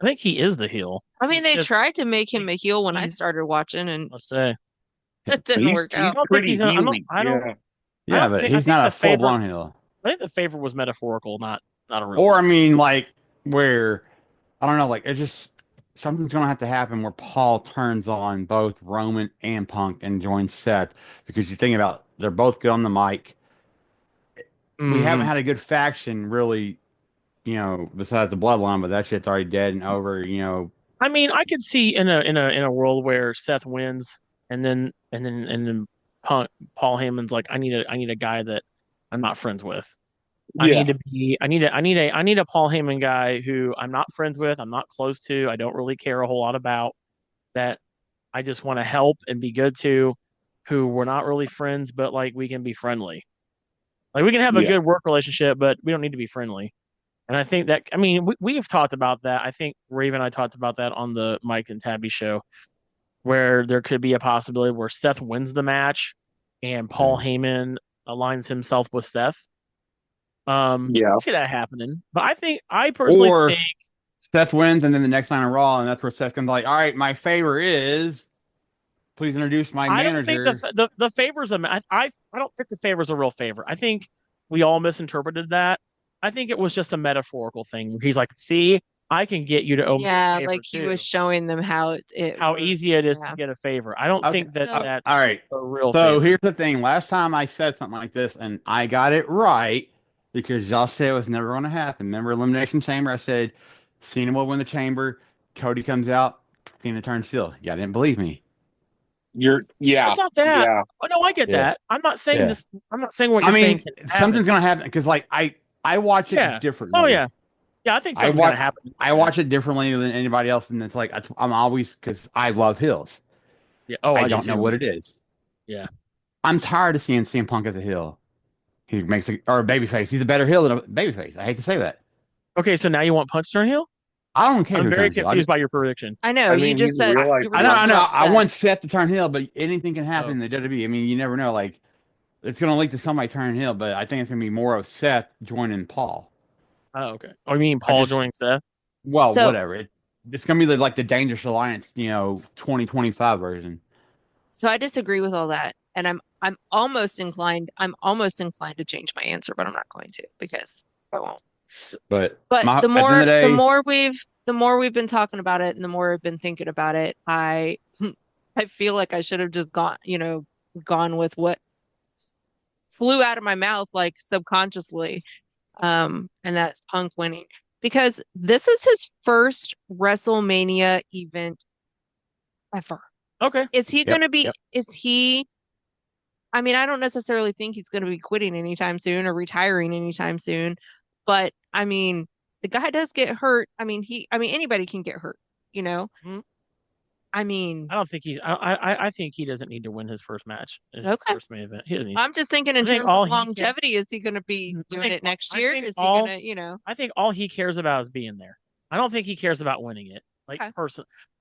I think he is the heel. I mean, He's they just. tried to make him a heel when I He's. started watching, and Let's say. it didn't work He's out. I don't think pretty he's. I don't. healy. I don't. Yeah. I Yeah, don't but think. I he's think not the a full favor. blown heel. I think the favor was metaphorical, not a real. Or I mean, like where I don't know, like it's just something's gonna have to happen where Paul turns on both Roman and Punk and joins Seth, because you think about they're both good on the mic. We haven't Mhm. had a good faction really, besides the Bloodline, but that shit's already dead and over. I mean, I could see in a world where Seth wins, and then Paul Heyman's like, I need a guy that I'm not friends with. I Yeah. need to be I need a Paul Heyman guy who I'm not friends with, I'm not close to, I don't really care a whole lot about, that I just want to help and be good to, who we're not really friends, but like we can be friendly. Like we can have a Yeah. good work relationship, but we don't need to be friendly. And I think that, I mean, we've talked about that. I think Raven and I talked about that on the Mike and Tabby show, where there could be a possibility where Seth wins the match and Paul Mm. Heyman aligns himself with Seth. I Yeah. see that happening, but I personally think Or Seth wins and then the next night on Raw, and that's where Seth comes like, all right, my favor is please introduce my I don't think manager. the favor's I don't think the favor's a real favor. I think we all misinterpreted that. I think it was just a metaphorical thing where he's like, "See, I can get you to owe me a Yeah, favor like he was too. showing them how it How worked. easy it is to Yeah. get a favor." I don't Okay. think that So All that's right. a real So favor. here's the thing. Last time I said something like this and I got it right because Josh said it was never going to happen. Remember Elimination Chamber? I said Cena will win the chamber. Cody comes out. Cena turns heel. Y'all didn't believe me. Yeah. It's not that. Yeah. Oh no, I get Yeah. that. I'm not saying Yeah. this. I'm not saying what I you're saying mean, can something's happen. going to happen because like I watch it Yeah. Oh differently. yeah. Yeah, I think I something's gonna watch happen. I watch it differently than anybody else, and it's like I'm always because I love heels. Yeah. Oh, I I do don't know too. what it is. Yeah. I'm tired of seeing CM Punk as a heel. He makes or a babyface. He's a better heel than a babyface. I hate to say that. Okay, so now you want Punch turn heel? I don't care I'm who very turns heel. confused by your prediction. I know I you mean, just he's a said real life you were I know, heel. I talking know. about I Seth. want Seth to turn heel, but anything can happen Oh. in the WWE. I mean, you never know. Like, it's going to lead to somebody turning heel, but I think it's going to be more of Seth joining Paul. Oh, okay. Oh, you mean I Paul just, joining Seth? well, So whatever. It's going to be like the Dangerous Alliance, 2025 version. so I disagree with all that, and I'm almost inclined to change my answer, but I'm not going to because I won't. But But at the the end of more the the day, more we've been talking about it, and the more I've been thinking about it, I I feel like I should have just gone with what flew out of my mouth like subconsciously. And that's Punk winning because this is his first WrestleMania event ever. Okay. Is he yep, going to be, yep. is he I mean, I don't necessarily think he's going to be quitting anytime soon or retiring anytime soon, but I mean, the guy does get hurt. I mean, anybody can get hurt, you know? Mhm. I mean, I don't think he's. I think he doesn't need to win his first match, his okay. first main event. He doesn't need. I'm just thinking in I think terms of all he can. longevity, is he going to be I doing think. it next I year? think Is he going all. to, I think all he cares about is being there. I don't think he cares about winning it. Like okay.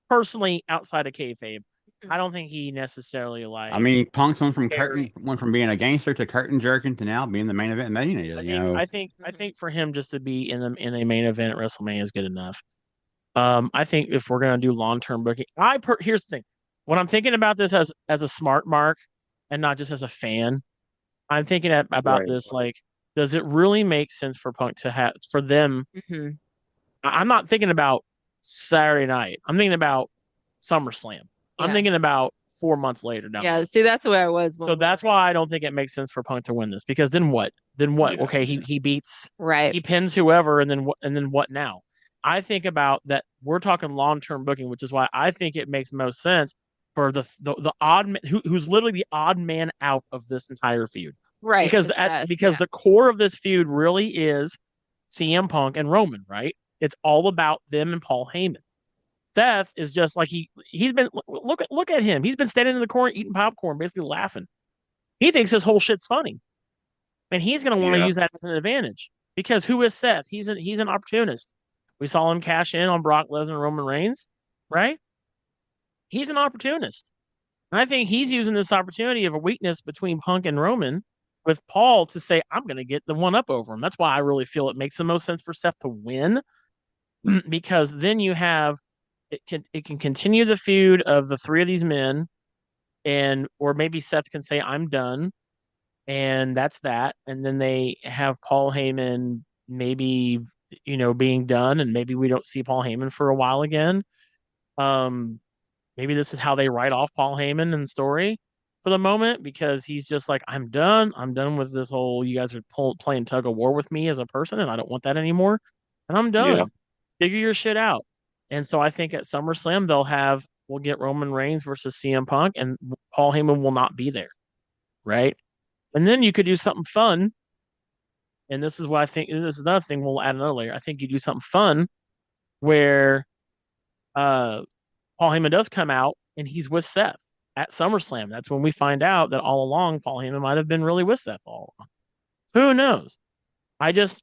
personally, outside of kayfabe, Mhm. I don't think he necessarily I like mean, Punk's cares. went from being a gangster to curtain jerking to now being the main event Mania. I You think. know, I think. I Mhm. think for him just to be in a main event at WrestleMania is good enough. I think if we're gonna do long term booking, here's the thing. When I'm thinking about this as a smart mark and not just as a fan, I'm thinking about Right. this like, does it really make sense for Punk to have for them? Mhm. I'm not thinking about Saturday night. I'm thinking about SummerSlam. I'm Yeah. thinking about 4 months later down the Yeah. road. See, that's the way I was when So we that's were why I don't think it makes sense for Punk to win this because then what? Then what? Yeah. Okay, he beats right. he pins whoever and then what now? I think about that we're talking long-term booking, which is why I think it makes most sense for the odd man who's literally the odd man out of this entire feud. Right. Because Is Seth. because Yeah. the core of this feud really is CM Punk and Roman, right? It's all about them and Paul Heyman. Seth is just like he's been look at him. He's been standing in the corner eating popcorn, basically laughing. He thinks his whole shit's funny, and he's going to want to Yeah. use that as an advantage because who is Seth? He's an opportunist. We saw him cash in on Brock Lesnar and Roman Reigns, right? He's an opportunist, and I think he's using this opportunity of a weakness between Punk and Roman with Paul to say, "I'm going to get the one up over him." That's why I really feel it makes the most sense for Seth to win because then you have it can continue the feud of the three of these men, and or maybe Seth can say, "I'm done." And that's that. And then they have Paul Heyman maybe being done, and maybe we don't see Paul Heyman for a while again. Um, Maybe this is how they write off Paul Heyman in the story for the moment because he's just like, I'm done. I'm done with this whole you guys are playing tug of war with me as a person, and I don't want that anymore. And I'm Yeah. done. Figure your shit out. And so I think at SummerSlam we'll get Roman Reigns versus CM Punk, and Paul Heyman will not be there, right? And then you could do something fun. And this is what I think. This is another thing. We'll add another layer. I think you do something fun where uh, Paul Heyman does come out and he's with Seth at SummerSlam. That's when we find out that all along Paul Heyman might have been really with Seth all along. Who knows? I just,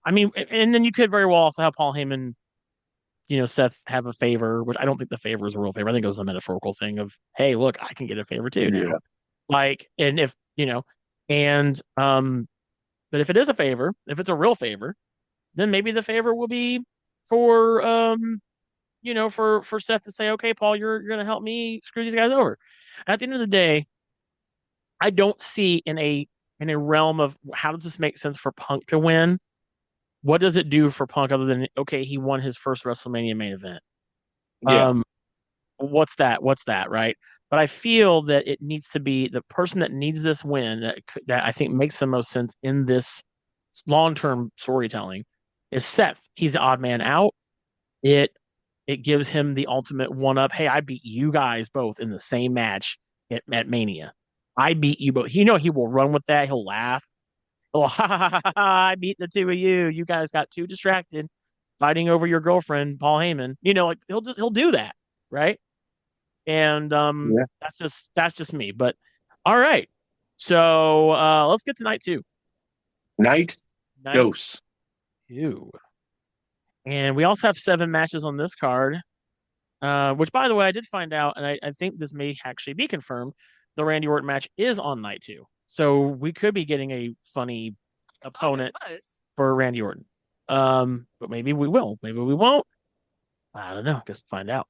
I mean, and then you could very well also have Paul Heyman, Seth have a favor, which I don't think the favor is a real favor. I think it was a metaphorical thing of, hey, look, I can get a favor too now. Yeah. Like, and if and but if it is a favor, if it's a real favor, then maybe the favor will be for for Seth to say, okay, Paul, you're gonna help me screw these guys over. At the end of the day, I don't see in a realm of how does this make sense for Punk to win? What does it do for Punk other than okay, he won his first WrestleMania main event? Yeah. Um, what's that? What's that, right? But I feel that it needs to be the person that needs this win that I think makes the most sense in this long-term storytelling is Seth. He's the odd man out. It it gives him the ultimate one up. Hey, I beat you guys both in the same match at Mania. I beat you both. He will run with that. He'll laugh. Oh, ha, ha, ha, ha, I beat the two of you. You guys got too distracted fighting over your girlfriend, Paul Heyman. Like he'll do that, right? And Yeah. that's just me. But all right. So let's get to night two. Night Night dose. two. And we also have 7 matches on this card. Which, by the way, I did find out, and I think this may actually be confirmed. The Randy Orton match is on night two, so we could be getting a funny opponent for Randy Orton. But maybe we will, maybe we won't. I don't know. Guess we'll find out.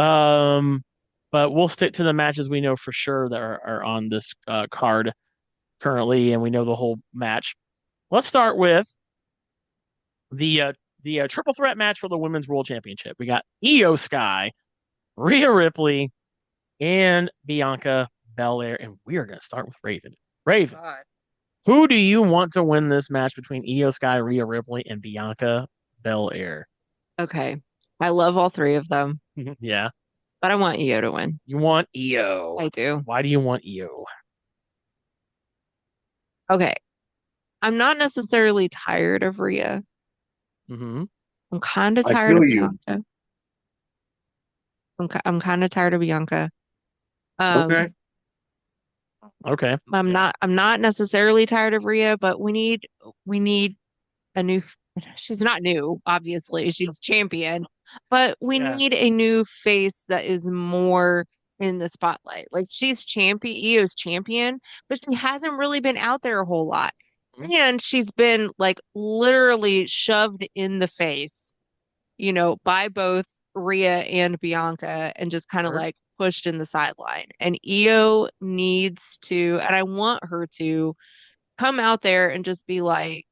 Um, but we'll stick to the matches we know for sure that are on this card currently, and we know the whole match. Let's start with the triple threat match for the Women's World Championship. We got Io Sky, Rhea Ripley, and Bianca Belair. And we are going to start with Raven. Raven, God. who do you want to win this match between Io Sky, Rhea Ripley, and Bianca Belair? Okay. I love all three of them, Yeah. but I want Io to win. You want Io. I do. Why do you want Io? Okay. I'm not necessarily tired of Rhea. Mm-hmm. I'm kind of I tired feel of you. Bianca. I'm kind of tired of Bianca. Okay. Um, Okay. I'm not necessarily tired of Rhea, but we need a new she's not new, obviously. She's champion, but we Yeah. need a new face that is more in the spotlight. Like she's champion, EO's champion, but she hasn't really been out there a whole lot. Mhm. And she's been like literally shoved in the face, by both Rhea and Bianca and just kind of Sure. like pushed in the sideline. And EO needs to, and I want her to come out there and just be like,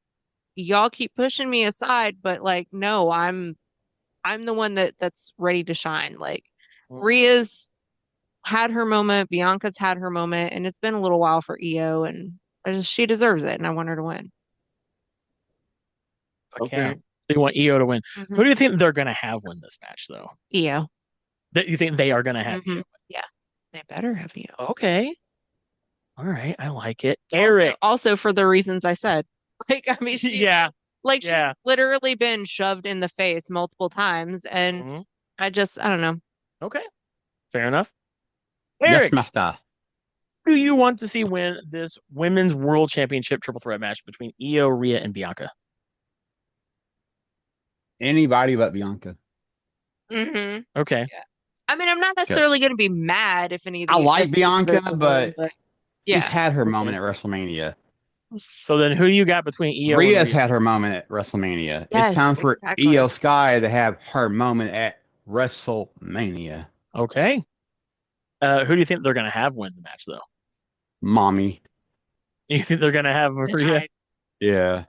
y'all keep pushing me aside, but like, no, I'm the one that's ready to shine. Like Mm. Rhea's had her moment, Bianca's had her moment, and it's been a little while for EO, and she deserves it, and I want her to win. Fuck yeah. Okay. So you want EO to win. Who Hmm. do you think they're gonna have win this match though? EO. That you think they are gonna have Hmm. EO Yeah, they better have EO. win? Okay. All right. I like it. Also, Eric. also for the reasons I said. Like, I mean, Yeah. she's Yeah. literally been shoved in the face multiple times, and Mhm. I don't know. Okay. Fair enough. Yes, Eric, master. who do you want to see win this women's world championship triple threat match between Io, Rhea, and Bianca? Anybody but Bianca. Hmm. Okay. Yeah. I mean, I'm not Okay. necessarily going to be mad if any of I of like these Bianca, votes win, but but she's yeah. had her Okay. moment at WrestleMania. So then who do you got between Io and Rhea's Rhea? had her moment at WrestleMania. It's Yes, time for Io exactly. Sky to have her moment at WrestleMania. Okay. Who do you think they're gonna have win the match though? Mommy. You think they're gonna have Rhea? Denied. Yeah.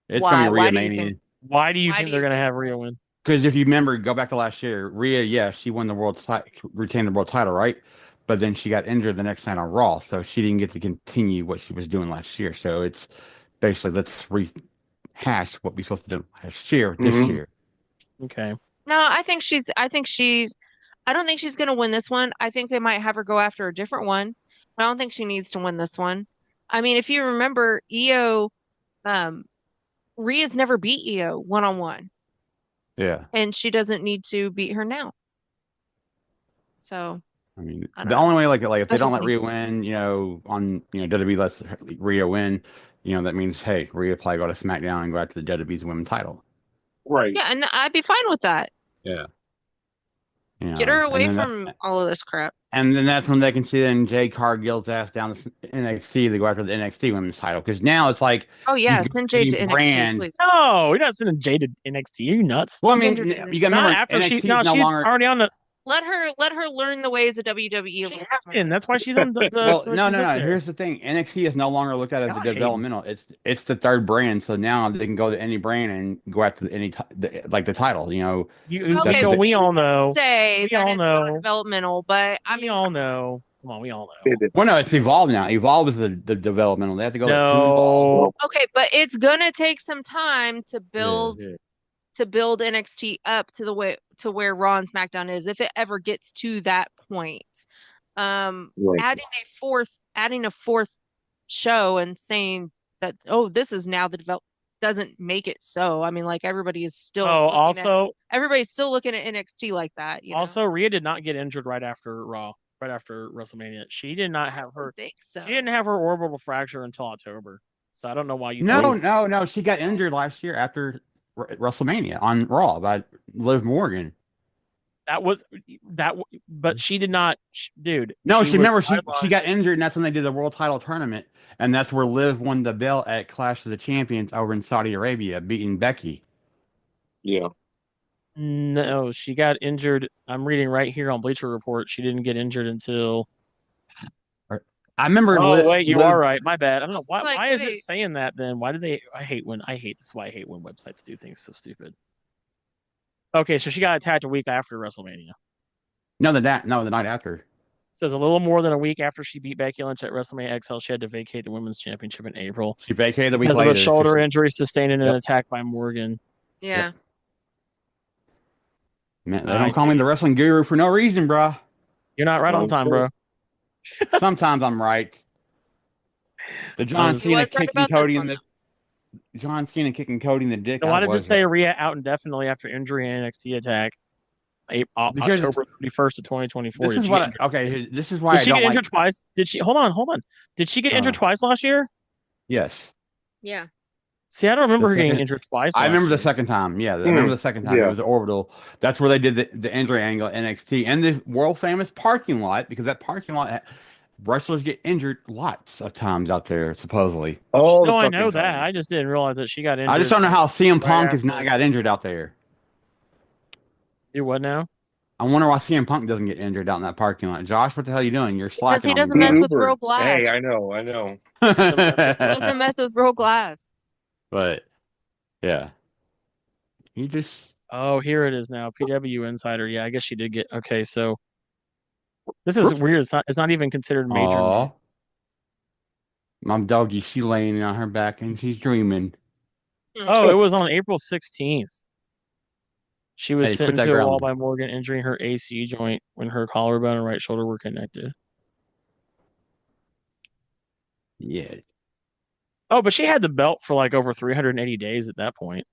It's going to Why? be Rhea Why do you think? Mania. Why do you Why think do they're you gonna think have so? Rhea win? Because if you remember, go back to last year, Rhea, yeah, she won the retained the world title, right? But then she got injured the next night on Raw, so she didn't get to continue what she was doing last year. So it's basically let's rehash what we supposed to do last year, this Hmm. year. Okay. No, I don't think she's going to win this one. I think they might have her go after a different one. I don't think she needs to win this one. I mean, if you remember, um, Rhea's never beat EO one on one, Yeah. and she doesn't need to beat her now. So I mean, I don't the know. only way, like if they That's don't just let me. Rhea win, on WWE lets Rhea win, that means hey, Rhea probably go to SmackDown and go after the WWE's women's title. Right. Yeah, and I'd be fine with that. Yeah. Get her And away then from all of this crap. that's when they can see then Jay Cargill's ass down to NXT to go after the NXT women's title. Because now it's like Oh you yeah, go send to Jade any to NXT, brand. please. No, you're not sending Jade to NXT. Are you nuts? Well, I Send her mean, to you got to Not NXT. remember after she. NXT is No, no she's longer. already on the. Let her learn the ways of WWE a She little has bit. been. That's why she's on Well, that's why no, she's no, up no. there. Here's the thing: NXT is no longer looked at as Y'all a hating. developmental. It's the third brand, so now they can go to any brand and go after like the title. You That's Okay, what know, they, we you all can know. say We that all it's not know. developmental, but I We mean, all know. Come on, we all know. It well, no, it's Evolve now. Evolve is the developmental. They have to go to Evolve. No. is. okay, but it's gonna take some time to Yeah. build NXT up to the way to where Raw and SmackDown is, if it ever gets to that point. Right. Adding a fourth show and saying that, oh, this is now the develop doesn't make it so. I mean, like Oh, everybody's still looking at NXT like that. also, Rhea did not get injured right after Raw, right after WrestleMania. I don't think She didn't so. have her orbital fracture until October. So I don't know why you No, think. Oh, no, no. She got injured last year after WrestleMania on Raw by Liv Morgan. That was but she did not, dude. No, She she was remember she sidelined. got injured, and that's when they did the world title tournament, and that's where Liv won the belt at Clash of the Champions over in Saudi Arabia, beating Becky. yeah. No, she got injured. I'm reading right here on Bleacher Report. She didn't get injured until. I remember Oh wait, you are Liv. right. My bad. I don't know It's why. like, Why is it wait, saying that then? Why do they? I hate this. Is why I hate when websites do things so stupid. Okay, so she got attacked a week after WrestleMania. No, the night after. Says a little more than a week after she beat Becky Lynch at WrestleMania XL, she had to vacate the women's championship in April She vacated a week because of a later. shoulder injury sustained in an Yep, attack by Morgan. yep. yeah. Man, they I don't call me see. the wrestling guru for no reason, bruh. You're not right on time, bro. Sometimes I'm right. The John He was Cena right kicking about this Cody in one, the though. John Cena kicking Cody in the dick. Then why That does it was say Rhea out indefinitely after injury and NXT attack? because October 31st of 2024. this Did is she get what injured twice? okay. This is why Did I she don't get like. injured twice? Did she hold on. Did she get injured Uh, twice last year? yes, Yeah. See, I don't the remember her getting second. injured twice I remember last the year. second time. Yeah, I remember Hmm. the second time. It Yeah. was orbital. That's where they did the injury angle at NXT and the world famous parking lot because that parking lot wrestlers get injured lots of times out there supposedly. All the No, I fucking know that. time. I just didn't realize that she got I just injured don't know how CM right Punk has not after. got injured out there. Do what now? I wonder why CM Punk doesn't get injured out in that parking lot. Josh, what the hell are you doing? You're Because slacking he on me, doesn't He mess bro. with real Ubered. Hey, glass. I know, I know. Doesn't mess with He what? doesn't mess with real glass. But yeah, he just Oh, here it is now. PW Insider. Yeah, I guess she did get. Okay, so this is weird. It's not even considered major news. oh, my doggy, she laying on her back and she's dreaming. Oh, it was on April 16th. She was Hey, sent quit that into a wall growling. by Morgan, injuring her AC joint when her collarbone and right shoulder were connected. Yeah, Oh, but she had the belt for like over 380 days at that point.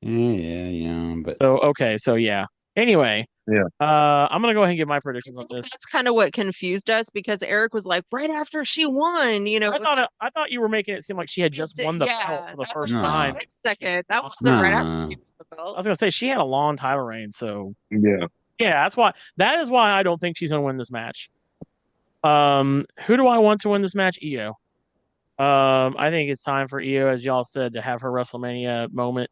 yeah. But So, okay, so yeah. Anyway, Yeah. I'm gonna go ahead and give my I predictions on think this. that's kind of what confused us because Eric was like, right after she won, I thought you were making it seem like she had just won the belt yeah, for the that's what first I was like, no, time. wait a second. That wasn't right after no. she won the I belt. was gonna say she had a long title reign, so Yeah. yeah, that is why I don't think she's gonna win this match. Who do I want to win this match? Io. I think it's time for Io, as y'all said, to have her WrestleMania moment.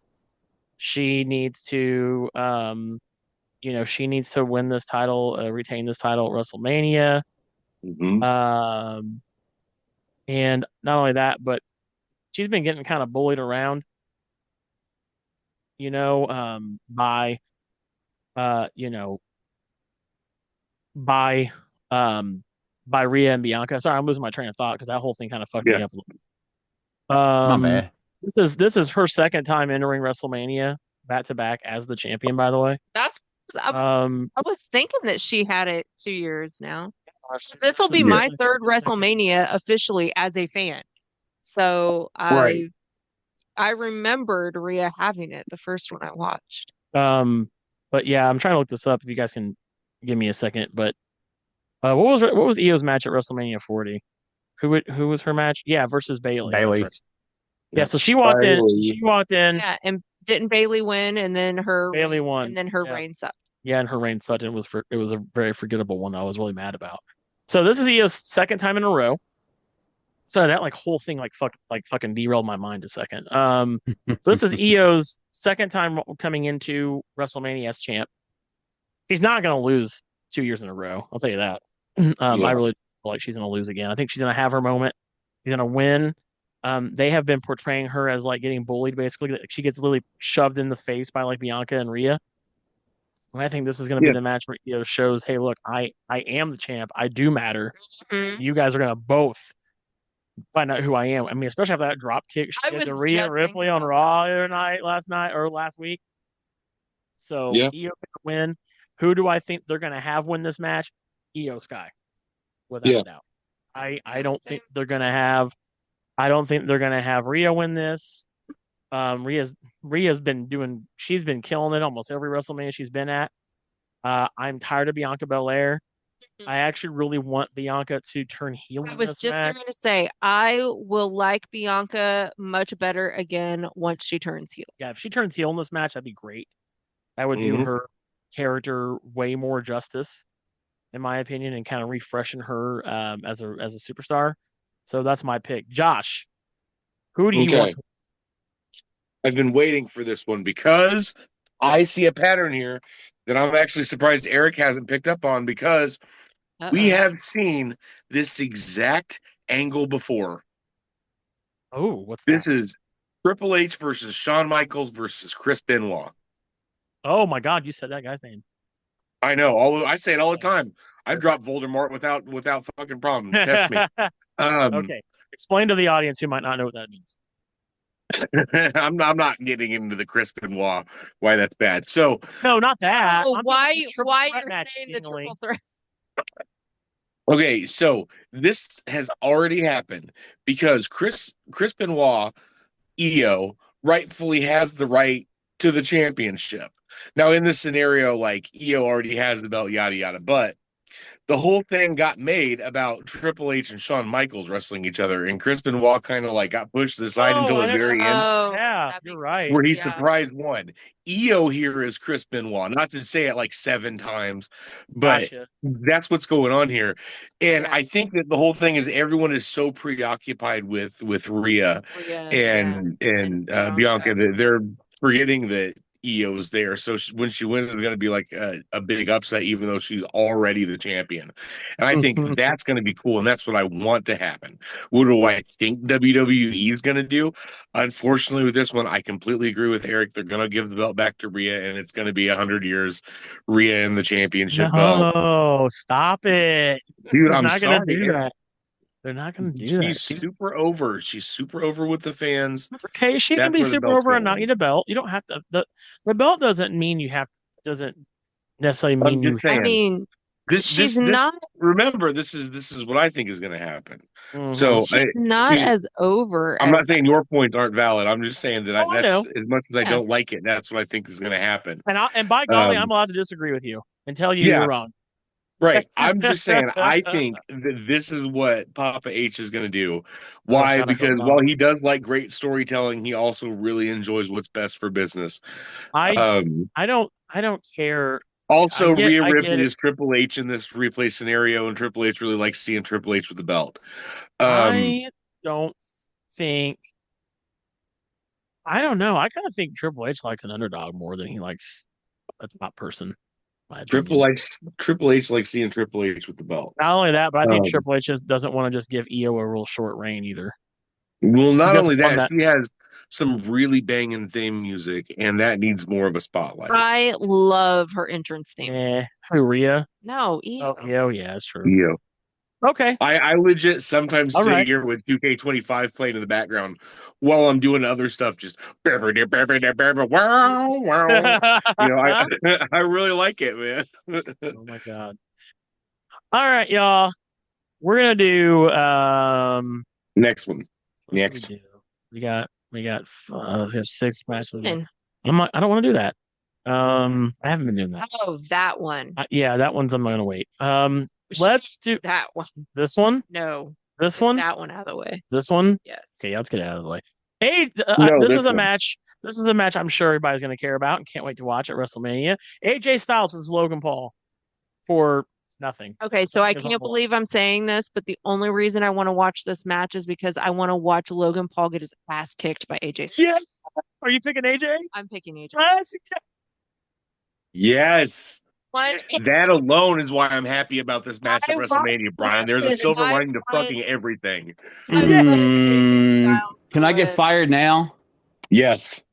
She needs to, she needs to win this title, retain this title at WrestleMania. Hmm. Um, and not only that, but she's been getting kind of bullied around, you know, uh, you know, by, um, by Rhea and Bianca. Sorry, I'm losing my train of thought because that whole thing kind of fucked Yeah. me up a little bit. My bad. This is her second time entering WrestleMania back to back as the champion, by the way. That's I, Um, I was thinking that she had it 2 years now. This will this be is her Yeah. my second, third second. WrestleMania officially as a fan. So Right. I remembered Rhea having it the first one I watched. Um, but yeah, I'm trying to look this up if you guys can give me a second. But what was Io's match at WrestleMania 40? Who was her match? Yeah, versus Bailey. That's right. Bailey. Yeah, Yeah. so she walked in. Bailey. She walked in. Yeah, and didn't Bailey win and then her Bailey reign won. and then her Yeah, reign sucked. yeah, and her reign sucked. It was a very forgettable one that I was really mad about. So this is Io's second time in a row. Sorry, that like whole thing like fucking derailed my mind a second. So this is Io's second time coming into WrestleMania as champ. He's not going to lose 2 years in a row. I'll tell you that. I Yeah. really feel like she's going to lose again. I think she's going to have her moment. She's going to win. They have been portraying her as like getting bullied, basically. She gets literally shoved in the face by like Bianca and Rhea. And I think this is going to be Yeah. the match where Io shows, hey, look, I am the champ. I do matter. Mhm. You guys are going to both find out who I am. I mean, especially after that drop kick she I did was to Rhea just Ripley thinking on about Raw the other night, last week. So Yeah. Io can win. Who do I think they're going to have win this match? Io Sky, without Yeah. a doubt. I don't think they're going to have. I don't think they're going to have Rhea win this. Rhea's been doing. She's been killing it almost every WrestleMania she's been at. I'm tired of Bianca Belair. that. I actually really want Bianca to turn heel I in was this just match. going to say, I will like Bianca much better again once she turns heel. Yeah, if she turns heel in this match, that'd be great. That would do Hmm. her character way more justice, in my opinion, and kind of refreshing her as a superstar. So that's my pick. Josh, who do you want Okay. to? I've been waiting for this one because I see a pattern here that I'm actually surprised Eric hasn't picked up on because we Uh-oh. have seen this exact angle before. Oh, what's that? This is Triple H versus Shawn Michaels versus Chris Benoit. Oh my God, you said that guy's name. I know. I say it all the time. I've dropped Voldemort without fucking problem. Test me. Um, Okay, explain to the audience who might not know what that means. I'm not getting into the Chris Benoit why that's bad. So No, not that. Oh, I'm talking about the triple why threat you're match, saying the Stingley. triple threat? Okay, so this has already happened because Chris Benoit, EO, rightfully has the right to the championship. Now, in this scenario, like EO already has the belt, yada yada, but the whole thing got made about Triple H and Shawn Michaels wrestling each other, and Chris Benoit kind of like got pushed to the side Oh, until I the know. very end, Oh, Yeah, that you're makes right. where sense. he Yeah. surprised won. EO here is Chris Benoit, not to say it like 7 times, but Gotcha. that's what's going on here. And Yeah. I think that the whole thing is everyone is so preoccupied with Rhea Rhea, yeah. and Bianca Bianca. that they're forgetting that EO's there. So when she wins, it's going to be like a big upset, even though she's already the champion. And I think that's going to be cool, and that's what I want to happen. What do I think WWE is going to do? Unfortunately, with this one, I completely agree with Eric. They're going to give the belt back to Rhea, and it's going to be 100 years Rhea in the championship belt. No, stop it. Dude, They're I'm not gonna sorry, do Eric. that. They're not gonna do that. She's super over. She's super over with the fans. It's okay. She can That's be where the super belt's over and not need going. a belt. You don't have to. The belt doesn't mean you have. Doesn't necessarily I'm mean just you. I saying. mean, she's This not remember this is what I think is going to happen. Mhm. So she's not as over I'm not as saying your points aren't valid. I'm just saying that Oh, I that's know. as much as I yeah. don't like it. That's what I think is going to happen. And by golly, I'm Um, allowed to disagree with you and tell you you're yeah, wrong. right. I'm just saying I think that this is what Papa H is going to do. Oh Why? God, I hope Because while not. he does like great storytelling, he also really enjoys what's best for business. I Um, I don't care. Also, Rhea I get Ripley it. is Triple H in this replay scenario, and Triple H really likes seeing Triple H with the belt. Um, I don't think. I don't know. I kind of think Triple H likes an underdog more than he likes a top person, in my opinion. Triple H likes seeing Triple H with the belt. Not only that, but I think Um, Triple H just doesn't want to just give EO a real short reign either. well, He not doesn't only want that, that. she has some really banging theme music, and that needs more of a spotlight. I love her entrance theme. Who, Rhea? No, Oh, ew. yeah, oh, yeah, that's true. Yeah. Okay, I legit sometimes all sit right. here with 2K25 playing in the background while I'm doing other stuff, just wow, wow. I really like it, man. Oh my God. All right, y'all. We're gonna do Next one. what should we Next. do? We have 6 matches. And I don't want to do that. I haven't been doing that. oh, that one. Yeah, that one's I'm gonna wait. We should Let's do that one. this one, No, this get one, that one out of the way. this one. Yes. Okay, yeah, let's get it out of the way. Hey, No, this this is a one. match. This is a match I'm sure everybody's gonna care about and can't wait to watch at WrestleMania. AJ Styles versus Logan Paul for nothing. Okay, so I Nothing is on can't the line. believe I'm saying this, but the only reason I want to watch this match is because I want to watch Logan Paul get his ass kicked by AJ Styles. Yes. Are you picking AJ? I'm picking AJ. Yes. Yes. What? That alone is why I'm happy about this match at I want WrestleMania, Brian. There's a listen, silver lining to fucking everything. I Yeah. want AJ Styles to Can I get win. fired now? Yes.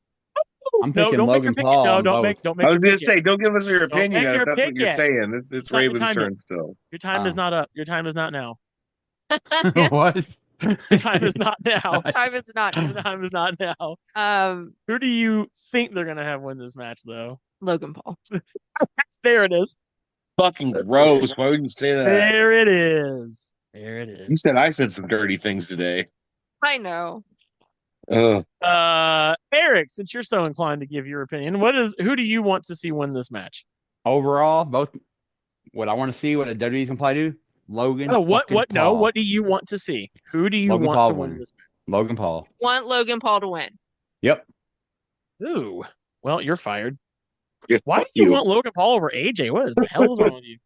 I'm No, picking don't make your Logan pick it. Paul No, on both. don't I make was your gonna pick yet. say, don't give us your Don't opinion make yet if your that's pick what you're yet. saying. It's It's not your Raven's time yet. turn still. Your time is Oh. not up. Your time is not now. What? Your time is not now. Time is not. Your time is not now. Um, Who do you think they're gonna have win this match though? Logan Paul. There it is. Fucking gross. Why would you say that? There it is. There it You is. said I said some dirty things today. I know. Ugh. Eric, since you're so inclined to give your opinion, who do you want to see win this match? Overall, both what I want to see, what a WWE's gonna probably do, Logan Oh, fucking no, Paul. what do you want to see? Who do you Logan want Paul to win win. this Logan Paul. Want Logan Paul to win. Yep. match? Ooh. Well, you're fired. Just Why do fuck you you. want Logan Paul over AJ? What the hell is wrong with you?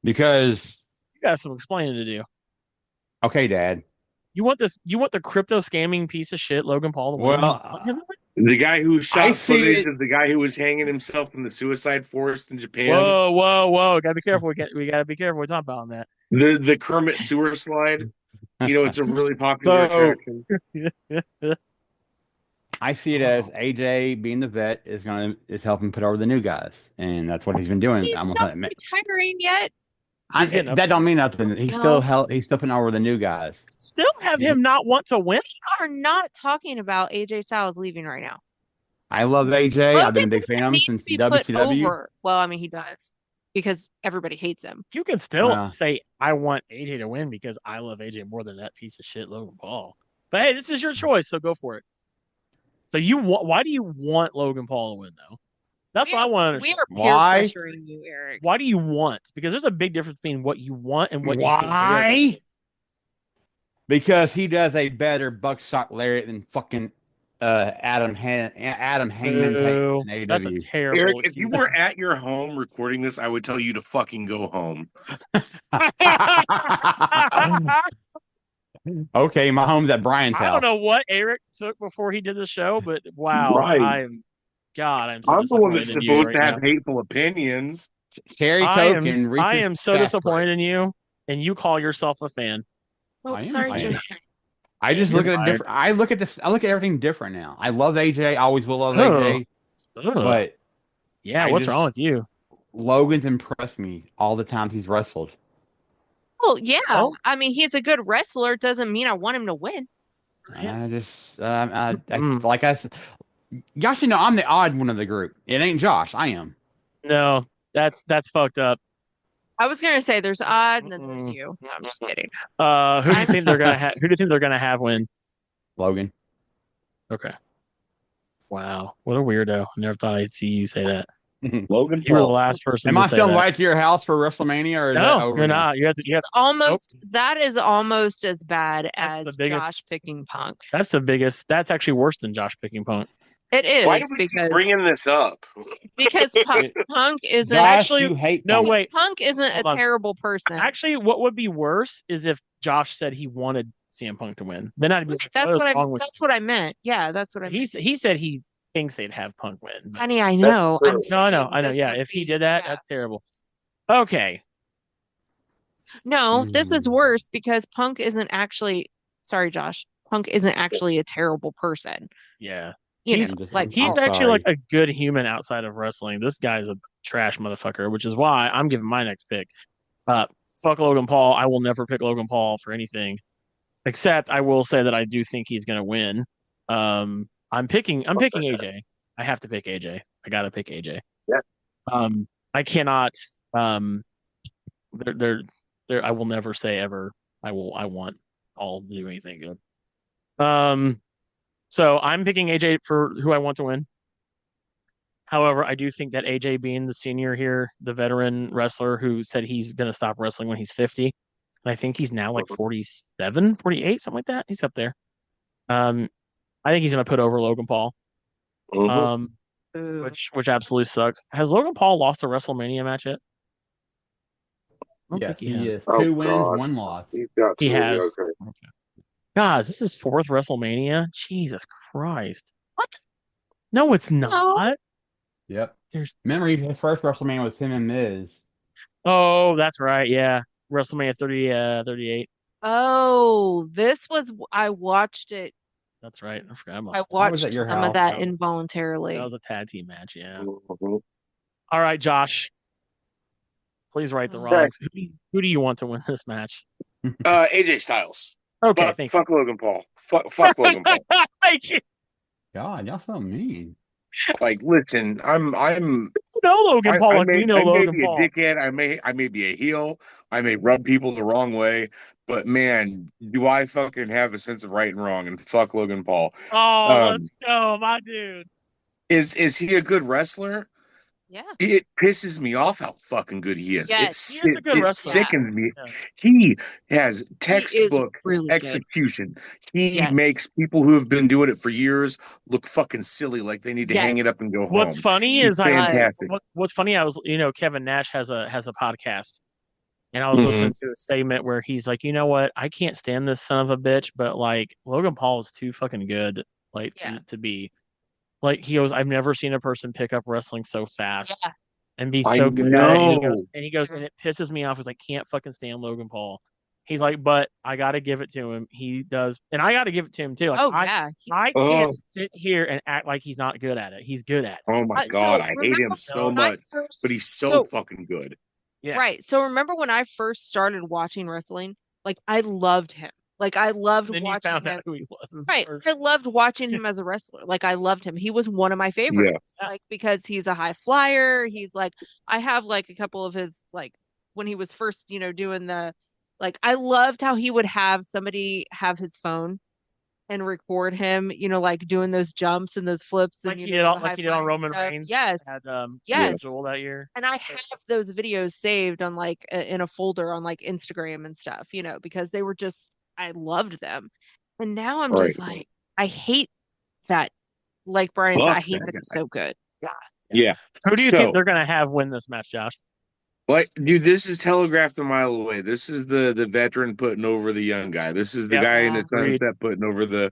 Because You got some explaining to do. okay, Dad. You want the crypto scamming piece of shit Logan Paul to win? Well, You want him to win? The guy who I shot see footage it. of the guy who was hanging himself in the suicide forest in Japan. Whoa. Gotta be careful. We gotta be careful. We talk about that. The Kermit sewer slide. It's a really popular So attraction. I see it as AJ being the vet is helping put over the new guys, and that's what he's been doing. He's I'm not gonna admit. retiring yet. He's getting up That there. don't mean nothing. He's No. he's still putting over the new guys. Still have him not want to win? We are not talking about AJ Styles leaving right now. I love AJ. I've been a Logan big fan of him needs since to be put WCW. over. Well, I mean, he does. because everybody hates him. You can still say I want AJ to win because I love AJ more than that piece of shit Logan Paul. But hey, this is your choice, so go for it. So why do you want Logan Paul to win though? That's what I want to understand. We are peer pressuring you, Eric. Why do you want? Because there's a big difference between what you want and what you think. Why? Because he does a better buckshot lariat than fucking Adam Hangman Ooh, in that's a AEW. terrible Eric, if excuse. you were at your home recording this, I would tell you to fucking go home. Okay, my home's at Brian's house. I don't know what Eric took before he did the show, but wow, Right. I'm so I'm the one disappointed that's in you supposed right to have now. hateful opinions. Cherry Coke and Reese's I am so Fast disappointed in you, and you call yourself a fan. Oh, I am sorry, a fan. Jason. I just look at it Right. different. I look at this. I look at everything different now. I love AJ. I always will love Ugh. AJ. Ugh. But Yeah, what's wrong with you? Logan's impressed me all the times he's wrestled. Well, yeah. Well- I mean, he's a good wrestler. Doesn't mean I want him to win. I just, like I said, y'all should know I'm the odd one of the group. It ain't Josh. I am. No, that's fucked up. I was gonna say there's odd and then there's you. No, I'm just kidding. Who do you think they're gonna have? Who do you think they're gonna have win? Logan. Okay. Wow, what a weirdo! Never thought I'd see you say that. Logan You were the Paul. last person. Am to I say still that. invited to your house for WrestleMania, or is that No, over you're now? not. You have to. It's almost that is almost as bad That's as the biggest- Josh picking Punk. That's the biggest. That's actually worse than Josh picking Punk. It is Why do we keep because bringing this up? Punk isn't Josh, Actually, you hate no, Punk. wait. Punk isn't Hold a on. terrible person. Actually, what would be worse is if Josh said he wanted CM Punk to win. Then I'd be like, That's what what is wrong with that's what I meant. Yeah, that's what I meant. he said he thinks they'd have Punk win. But Honey, I know. I'm That's no, I know, saying I know. this Yeah, would if he be- did that, yeah. that's terrible. Okay. No, this is worse because Punk isn't actually, sorry, Josh. Punk isn't actually a terrible person. Yeah. You He's- know, like He's I'm actually sorry. like a good human outside of wrestling. This guy's a trash motherfucker, which is why I'm giving my next pick. Fuck Logan Paul. I will never pick Logan Paul for anything. Except I will say that I do think he's gonna win. I'm picking AJ. I have to pick AJ. I gotta pick AJ. Yeah. I cannot there I will never say ever I want all to do anything good. So I'm picking AJ for who I want to win. However, I do think that AJ being the senior here, the veteran wrestler who said he's going to stop wrestling when he's 50, and I think he's now like 47, 48, something like that. He's up there. I think he's going to put over Logan Paul. Mm-hmm. Which absolutely sucks. Has Logan Paul lost a WrestleMania match yet? I don't Yes, think he he has. is. Oh, 2 wins, God. 1 loss. He has. Okay. God, this is 4th WrestleMania. Jesus Christ. What? No, it's not. Yep. There's. Remember, his first WrestleMania was him and Miz. Oh, that's right. Yeah, WrestleMania 38. oh, this was I watched it. That's right. I forgot about I that. was at watched your some house. of that That was- involuntarily. That was a tag team match. Yeah. Mhm. All right, Josh. Please right the Okay. wrongs. Who do you want to win this match? AJ Styles. Okay, But thank fuck Logan Paul. Fuck Logan Paul. you. Thank you. God, y'all so mean. Like, listen, I'm You know Logan Paul like we know I may Logan be a Paul. dickhead. I may be a heel. I may rub people the wrong way. But man, do I fucking have a sense of right and wrong? And fuck Logan Paul. Oh, let's go, my dude. Is he a good wrestler? Yeah. It pisses me off how fucking good he is. Yes, he is a good it wrestler. sickens me. Yeah. He has He is textbook really good. execution. He Yes. makes people who have been doing it for years look fucking silly, like they need to hang it up Yes. and go home. What's funny He's is I fantastic. what's funny I was Kevin Nash has a podcast, and I was Mhm. listening to a segment where he's like, you know what, I can't stand this son of a bitch, but like Logan Paul is too fucking good like Yeah. to be like, he goes, I've never seen a person pick up wrestling so fast Yeah. and be I so good at it. And know. he goes, and it pisses me off because I can't fucking stand Logan Paul. He's like, but I got to give it to him. He does, and I got to give it to him too. Like, Oh yeah. I can't sit here and act like he's not good at it. He's good at it. Oh my So God, I hate him remember so when I much, first- but he's so fucking good. Yeah. Right. So remember when I first started watching wrestling, like I loved him. Like I loved Then you watching found out him. who he was Right. first. I loved watching him as a wrestler. Like I loved him. He was one of my Yeah. favorites. Like because he's a high flyer. He's like I have like a couple of his like when he was first, doing the like I loved how he would have somebody have his phone and record him, like doing those jumps and those flips and do the Like high he did on flying Roman stuff. Reigns Yes. at Yeah. Yes. Jewel that year. And I have those videos saved on like in a folder on like Instagram and stuff, because they were just I loved them. And now I'm Right. just like I hate that like Brian said, I Fuck hate that that it's guy. so good. Yeah. Yeah. Yeah. Who do you think So, they're gonna have win this match, Josh? like, dude, this is telegraphed a mile away. This is the veteran putting over the young guy. This is the Yep. guy in Yeah. his Agreed. sunset putting over the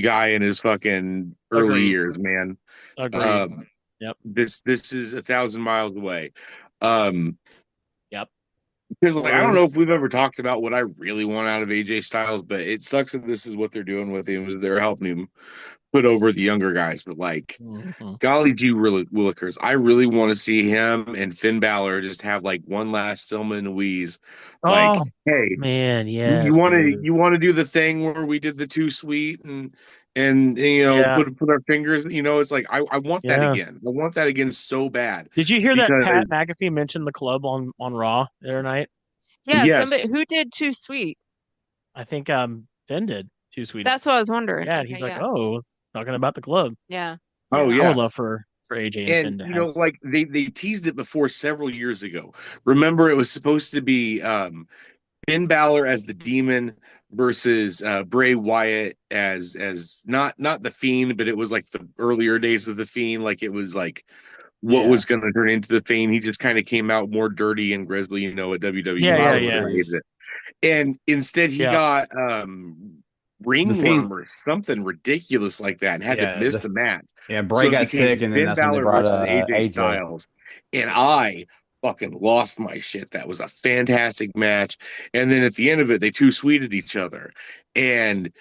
guy in his fucking early Agreed. years, man. Agreed. Um, Yep. this is 1,000 miles away. Um, Yep. because like I don't Or know if we've ever talked about what I really want out of AJ Styles, but it sucks that this is what they're doing with him. Is they're helping him put over the younger guys, but like. Mhm. Golly gee willikers. I really want to see him and Finn Balor just have like one last Selma and Louise. Like, Oh hey, man, you yes, want to dude. you want to do the thing where we did the too sweet and Yeah. put our fingers. It's like I want that Yeah. again. I want that again so bad Did you hear that because Pat McAfee mentioned the club on Raw the other night? Yeah, yes, somebody who did Too Sweet. I think Finn did Too Sweet. That's what I was wondering. Yeah, and he's Okay, like, yeah. "Oh, talking about the club." Yeah. oh Yeah, I would yeah. love for AJ and And Finn to have. like they teased it before several years ago. Remember, it was supposed to be Finn Balor as the Demon versus Bray Wyatt as not the Fiend, but it was like the earlier days of the Fiend. Like it was like what Yeah. was going to turn into the Fiend. He just kind of came out more dirty and grisly, at WWE, Yeah, and yeah, so Survivor yeah. everybody Series. hated it. And instead, he Yeah. got The Fiend. ringworm or something ridiculous like that, and had to Yeah, miss the match. Bray So it got sick, became and then Finn that's when they Balor brought versus AJ AJ. Styles, and I fucking lost my shit. That was a fantastic match. And then at the end of it, they too sweeted each other, and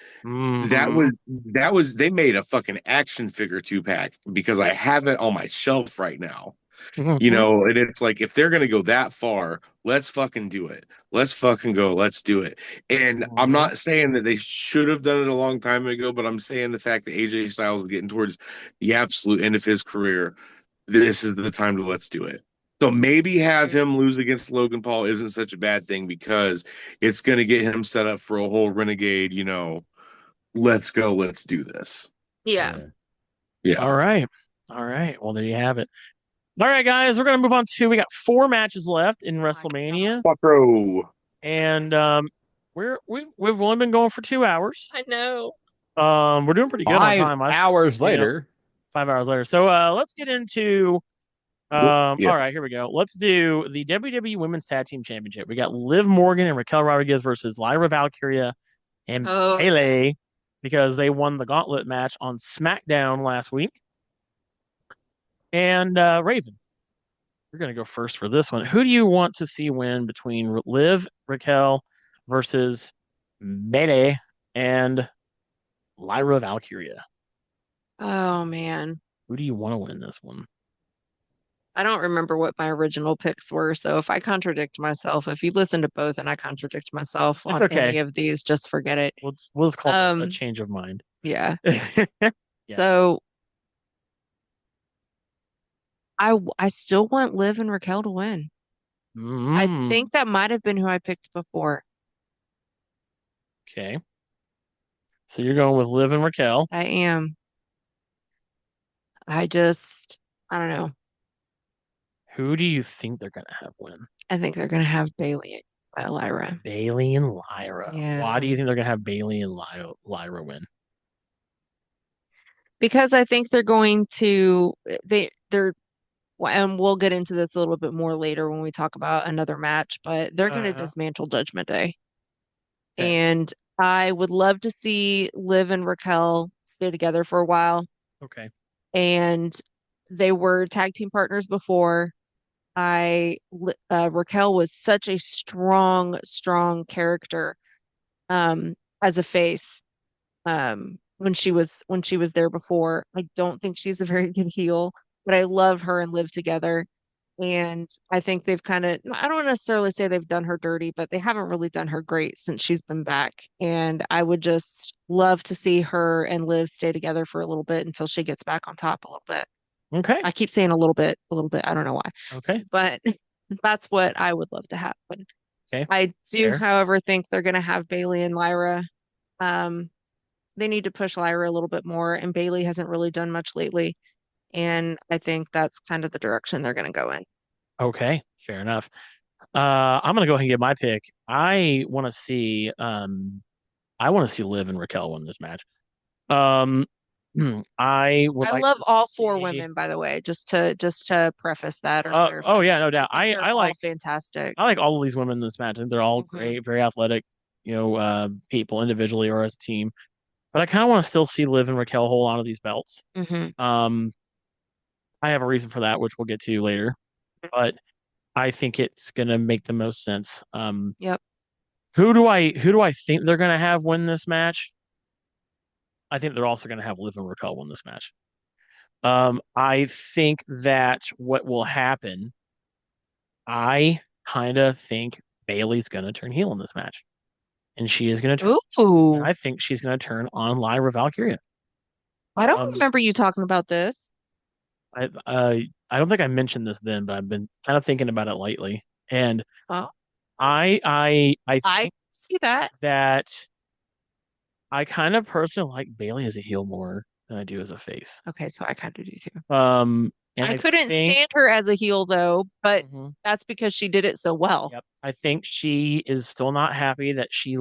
that Hmm. was they made a fucking action figure 2-pack because I have it on my shelf right now. Hmm. And it's like if they're gonna go that far, let's fucking do it. Let's fucking go. Let's do it. And I'm Hmm. not saying that they should have done it a long time ago, but I'm saying the fact that AJ Styles is getting towards the absolute end of his career, this is the time to let's do it. So maybe have him lose against Logan Paul isn't such a bad thing because it's gonna get him set up for a whole renegade, let's go, let's do this. Yeah. Yeah. Yeah. All right. All right. Well, there you have it. All right, guys, we're gonna move on to we got 4 matches left in Oh my God. WrestleMania, Fuckro. and we've only been going for 2 hours. I know. We're doing pretty good on Five time. hours Yeah, later. 5 hours later. So let's get into Yeah. all right, here we go. Let's do the WWE Women's Tag Team Championship. We got Liv Morgan and Raquel Rodriguez versus Lyra Valkyria and Oh, Bayley because they won the gauntlet match on SmackDown last week. And Raven, you're going to go first for this one. Who do you want to see win between Liv, Raquel versus Bayley and Lyra Valkyria? oh man. Who do you want to win this one? I don't remember what my original picks were, so if I contradict myself, if you listen to both and I contradict myself It's on any okay. of these, just forget it. We'll just call it a Um, change of mind. yeah. Yeah. So I still want Liv and Raquel to win. I Mm, think that might have been who I picked before. okay. So you're going with Liv and Raquel. I am. I don't know. Who do you think they're going to have win? I think they're gonna have Bailey by Lyra. Bailey and Lyra. Why do Yeah. you think they're going to have Bailey and Lyra win? Because I think they're going to they're and we'll get into this a little bit more later when we talk about another match, but they're going to Uh, dismantle Judgment Day. okay. And I would love to see Liv and Raquel stay together for a while. Okay. And they were tag team partners before. Raquel was such a strong character as a face when she was there before. I don't think she's a very good heel, but I love her and Liv together. And I think they've kind of, I don't necessarily say they've done her dirty, but they haven't really done her great since she's been back. And I would just love to see her and Liv stay together for a little bit until she gets back on top a little bit. Okay. I keep saying a little bit, a little bit. I don't know why, Okay. but that's what I would love to happen. Okay. I do, Fair. however, think they're going to have Bailey and Lyra. Um, they need to push Lyra a little bit more, and Bailey hasn't really done much lately. And I think that's kind of the direction they're going to go in. Okay. Fair enough. I'm gonna go ahead and get my pick. I want to see Liv and Raquel win this match. Um, I would I like love to all four see. women, by the way, just to preface that or Oh clarify yeah, that. no doubt. I think they're I all like fantastic. all of these women in this match. I think they're all Hmm. great, very athletic, people individually or as a team. But I kind of want to still see Liv and Raquel hold on to these belts. Hmm. Um, I have a reason for that, which we'll get to later. But I think it's gonna make the most sense. Yep. Who do I think they're gonna have win this match? I think they're also gonna have Liv and Raquel win this match. I think that what will happen, I kind of think Bailey's gonna turn heel in this match, and she is gonna turn, and Ooh, I think she's gonna turn on Lyra Valkyria. I don't Um, remember you talking about this. I don't think I mentioned this then, but I've been kind of thinking about it lately, and Oh, I I think see that. that I kind of personally like Bailey as a heel more than I do as a face. Okay, so I kind of do too. And I I couldn't think, stand her as a heel though, but mhm, that's because she did it so well. yep, I think she is still not happy that she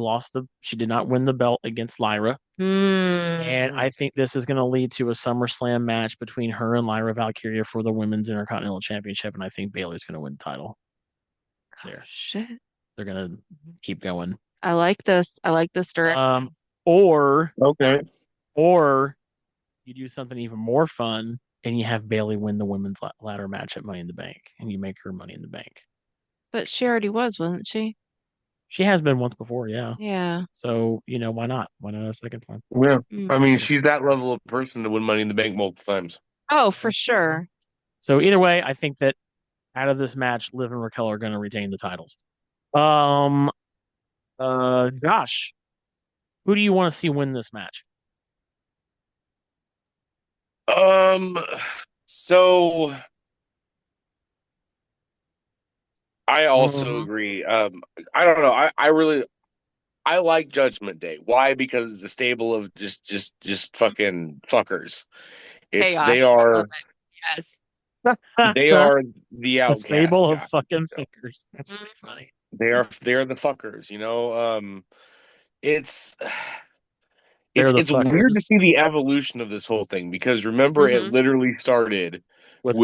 did not win the belt against Lyra. And Mm. I think this is going to lead to a SummerSlam match between her and Lyra Valkyria for the Women's Intercontinental Championship. And I think Bailey's going to win the title Oh, there. shit. They're going to keep going. I like this. I like this direction. Um, or, Okay. or you do something even more fun and you have Bailey win the women's ladder match at Money in the Bank and you make her Money in the Bank. But she already was, wasn't she? She has been once before, yeah. Yeah. So, why not? Why not a second time? Yeah. Mm. I mean, she's that level of person to win Money in the Bank multiple times. Oh, for sure. So either way, I think that out of this match, Liv and Raquel are going to retain the titles. Um, Josh, who do you want to see win this match? Um, so I also Mhm. agree. I don't know. I like Judgment Day. Why? Because it's a stable of just fucking fuckers. They Chaos. I love are it. Yes. they are the A outcast stable of guys. fucking You know? fingers. That's pretty Mhm. funny. They're the fuckers. It's They're the it's weird to fuckers see the evolution of this whole thing because remember it Mhm. literally started with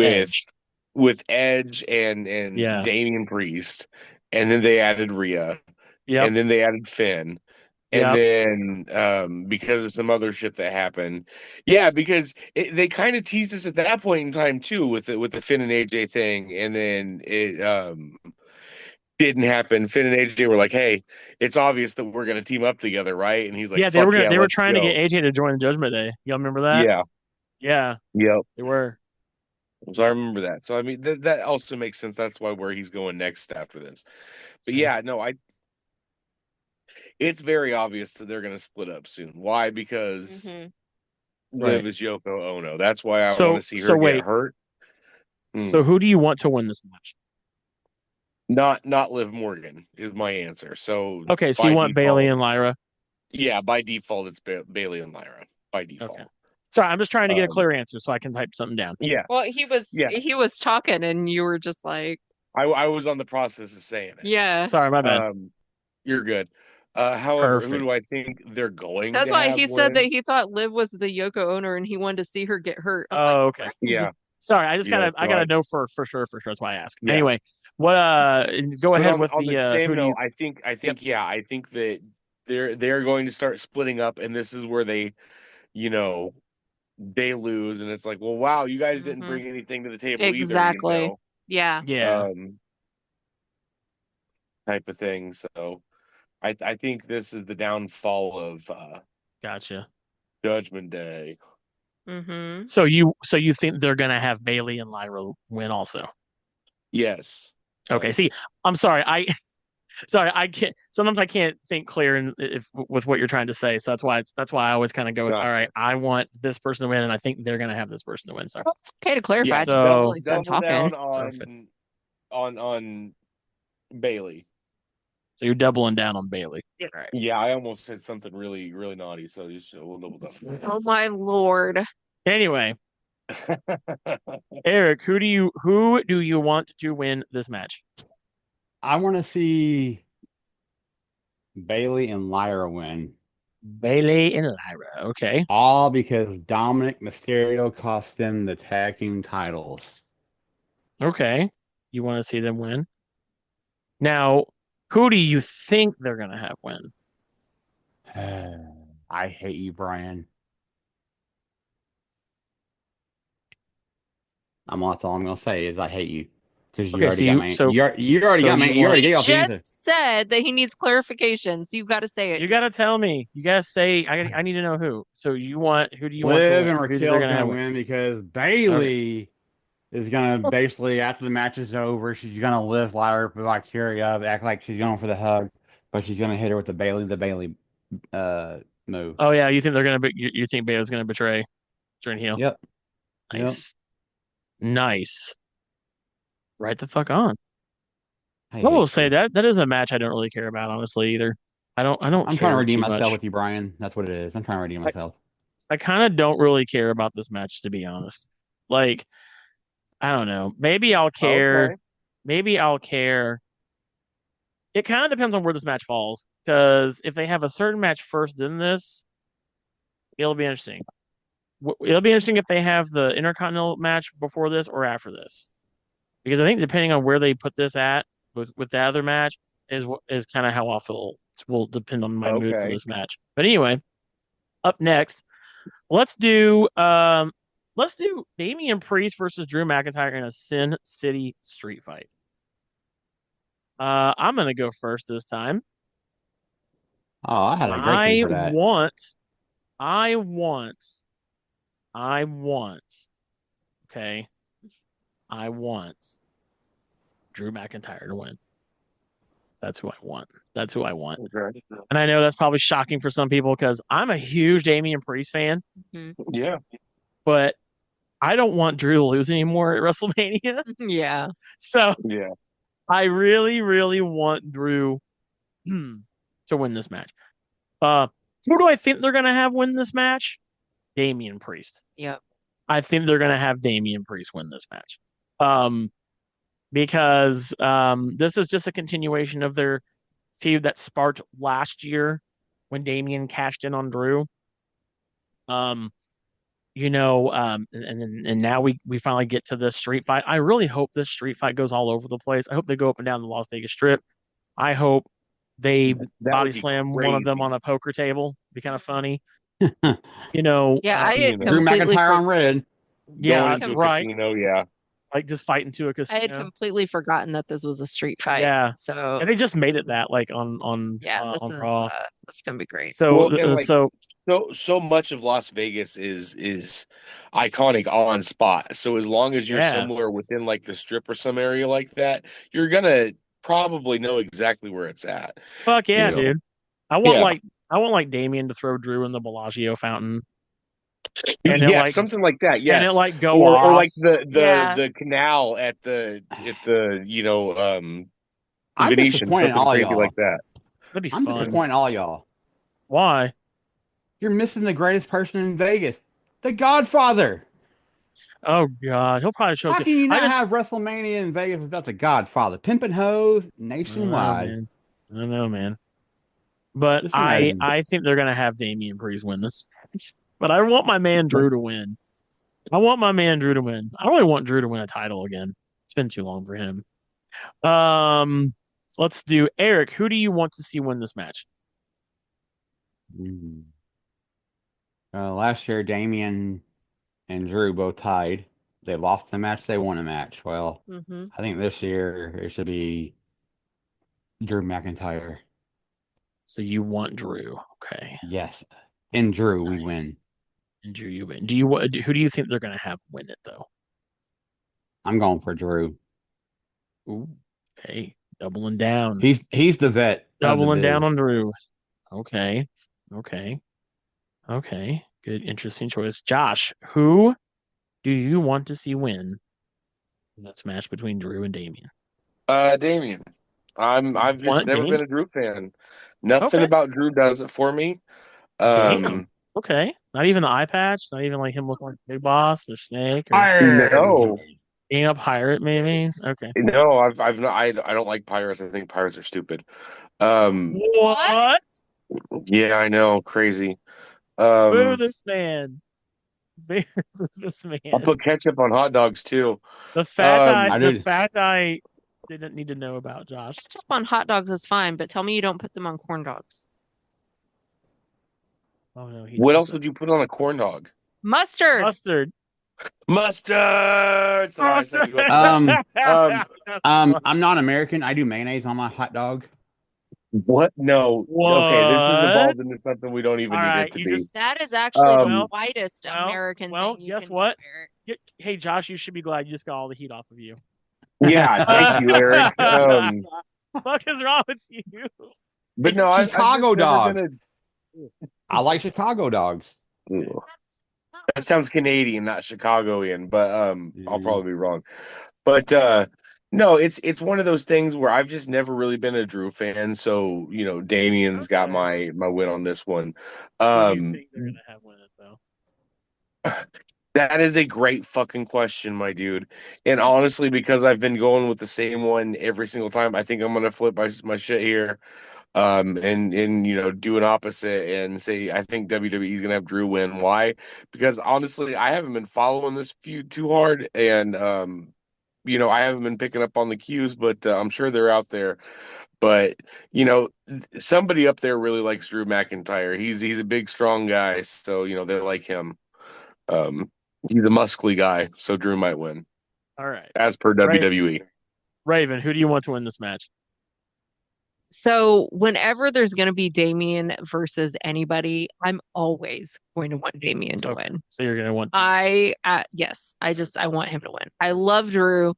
with Edge. Edge and Yeah. Damian Priest, and then they added Rhea, Yep. and then they added Finn, and Yep. then because of some other shit that happened, yeah, because they kind of teased us at that point in time too with the Finn and AJ thing, and then it didn't happen. Finn and AJ were like, "Hey, it's obvious that we're gonna team up together, right?" And he's like, Yeah, "Fuck yeah, they were let's trying to get go." AJ to join the Judgment Day. Y'all remember that? Yeah, Yeah, yep. they were. So I remember that. So I mean that also makes sense. That's where he's going next after this. But Okay. yeah, no, I it's very obvious that they're gonna split up soon. Why? Because Mhm. Liv Right. is Yoko Ono. That's why I want So to see so her get wait. hurt. So Hmm. who do you want to win this match? Not Liv Morgan is my answer. So Okay, so you by want Bailey default, and Lyra. yeah, by default it's Bailey and Lyra. By Okay. default. Sorry, I'm just trying to get a Um, clear answer so I can type something down. yeah, Well, he was yeah. he was talking and you were just like, I was on the process of saying it. yeah. Sorry, my bad. You're good. However, who Perfect. do I think they're going That's to why have he said that win? he thought Liv was the Yoko owner and he wanted to see her get hurt. I'm like, Oh, okay. friend. Yeah, Sorry, yeah. I gotta know for sure. That's why I ask. Yeah. Anyway, what go But ahead with on the the same who do you note, I yep. think yeah, I think that they're going to start splitting up, and this is where you know, they lose, and it's like, well, wow, you guys didn't Hmm. bring anything to the table either, Exactly. Yeah. Yeah, um, type of thing. So I think this is the downfall of gotcha. Judgment Day. Hmm. So you think they're gonna have Bailey and Lyra win also? Yes. Okay, see, I'm sorry. Sorry, I can't. Sometimes I can't think clear with what you're trying to say. So that's why I always kind of go with, all Gotcha. right, I want this person to win, and I think they're gonna have this person to win. So, Well, it's okay to clarify. Yeah, I just haven't so really started double talking. down perfect. on Bailey. So you're doubling down on Bailey. Yeah. All right. Yeah, I almost said something really, really naughty, so just we'll double down. Oh my Lord. Anyway, Eric, who do you want to win this match? I want to see Bailey and Lyra win. Bailey and Lyra. Okay. All because Dominic Mysterio cost them the tag team titles. Okay. You want to see them win? Now, who do you think they're gonna have win? I hate you, Brian. That's all I'm gonna say is I hate you because you Okay, already so got my you want already He gave off the answer. just said that he needs clarification, so you've got to say it. you gotta tell me. You gotta say I need to know who. So who do you want to Liv win? and Who's they're Raquel's gonna have gonna win? win because Okay. Bailey is gonna basically after the match is over, she's gonna lift Lyra Valkyria up, act like she's going for the hug, but she's gonna hit her with the Bailey move. Oh yeah, you think they're gonna be you think Bailey's gonna betray during heel? Yep. Yep. Nice. Nice. Right the fuck on. I I will hate say you. that is a match I don't really care about, honestly, either. I don't I'm trying to care redeem too myself much. with you, Brian. That's what it is. I'm trying to redeem I, myself. I kind of don't really care about this match, to be honest. Like, I don't know. Maybe I'll care. Okay. Maybe I'll care. It kind of depends on where this match falls. Because if they have a certain match first, then this, it'll be interesting. It'll be interesting if they have the Intercontinental match before this or after this. Because I think depending on where they put this at with the other match is kind of how I'll feel. Will depend on my mood for Okay. this match. But anyway, up next, let's do um let's do Damian Priest versus Drew McIntyre in a Sin City street fight. I'm gonna go first this time. Oh, I had a great thing I for that. want, I want, I want. Okay, I want Drew McIntyre to win. That's who I want. That's who I want. Okay. And I know that's probably shocking for some people because I'm a huge Damian Priest fan, Mhm. Yeah. but I don't want Drew to lose anymore at WrestleMania. Yeah. So Yeah. I really, really want Drew to win this match. Who do I think they're gonna have win this match? Damian Priest. Yep. I think they're gonna have Damian Priest win this match. Um, because this is just a continuation of their feud that sparked last year when Damian cashed in on Drew. Um, and now we finally get to this street fight. I really hope this street fight goes all over the place. I hope they go up and down the Las Vegas Strip. I hope they That body would be slam one of them crazy. on a poker table. Be kind of funny. Drew Yeah, I had Casino. completely McIntyre on red. Going Yeah, into a right. casino, yeah. Like just fighting to a I had casino. completely forgotten that this was a street fight. Yeah, So and they just made this it that is like on yeah, on Raw. this is gonna be great. So Well, and like so so much of Las Vegas is iconic on spot. So as long as you're yeah, somewhere within like the strip or some area like that, you're gonna probably know exactly where it's at. fuck You yeah, know? dude. I want Yeah. like I want like Damien to throw Drew in the Bellagio fountain and it Yeah, like something like that. Yes. go Or off. like the Yeah. the canal at the I'm Venetian, disappointed in something all crazy like y'all. that. That'd be I'm fun. disappointed in all y'all. Why? You're missing the greatest person in Vegas, the Godfather. Oh God, he'll probably choke How it. can you I not just have WrestleMania in Vegas without the Godfather? Pimpin' hoes I don't know, nationwide. man. I don't know, man. But Just I imagine. I think they're gonna have Damian Priest win this match. But I want my man Drew to win. I want my man Drew to win. I really want Drew to win a title again. It's been too long for him. Um, let's do Eric. Who do you want to see win this match? Mm. Last year, Damian and Drew both tied. They lost the match. They won a match. Well, Mm-hmm. I think this year it should be Drew McIntyre. So you want Drew? Okay, Yes, in Drew we nice. win. And Drew, you win. Who do you think they're gonna have win it though? I'm going for Drew. Ooh, hey, doubling down. He's the vet of the Doubling down biz. on Drew. Okay. Okay. Okay. Good, interesting choice. Josh, who do you want to see win in that match between Drew and Damien? Damien. You I've just want never Damien? been a Drew fan. Nothing Okay. about Drew does it for me. Damn. Um, Okay. Not even the eye patch, not even like him looking like Big Boss or Snake or Arr! no, being a pirate, maybe. Okay. no, I've not. I don't like pirates. I think pirates are stupid. Um, What? yeah, I know, crazy. Boo Um, this man. Boo this I'll man. put ketchup on hot dogs too. The fact I Um, I the did. fact I didn't need to know about Josh. Ketchup on hot dogs is fine, but tell me you don't put them on corn dogs. Oh no, he what just else would you put on a corn dog? Mustard. mustard. Mustard. Sorry, I set Mustard. you up for that. Um, Um, That's funny. I'm not American. I do mayonnaise on my hot dog. what? No. Okay, this is What? evolved into something we don't All even need it right, to you be. just That is actually the Um, well, whitest American well. thing you Guess can do, what? Eric. Hey, Josh, you should be glad you just got all the heat off of you. yeah, thank you, Eric. Fuck is wrong with you? But no, I've just Chicago never been dog. a. I like Chicago dogs. Okay. Ugh. That sounds Canadian, not Chicagoan, but I'll Mm. probably be wrong. But no, it's one of those things where I've just never really been a Drew fan. So Damien's got Okay. my win on this one. Who do you Um, think they're gonna have win it though? that is a great fucking question, my dude. And honestly, because I've been going with the same one every single time, I think I'm gonna flip my shit here. And do an opposite and say I think WWE is gonna have Drew win. Why? Because honestly, I haven't been following this feud too hard, and I haven't been picking up on the cues, but I'm sure they're out there. But somebody up there really likes Drew McIntyre. He's a big, strong guy, so they like him. Um, he's a muscly guy, so Drew might win, All right, as per WWE. Raven, who do you want to win this match? So whenever there's going to be Damien versus anybody, I'm always going to want Damien to Okay, win. so you're gonna want. Yes, I want him to win. I love Drew.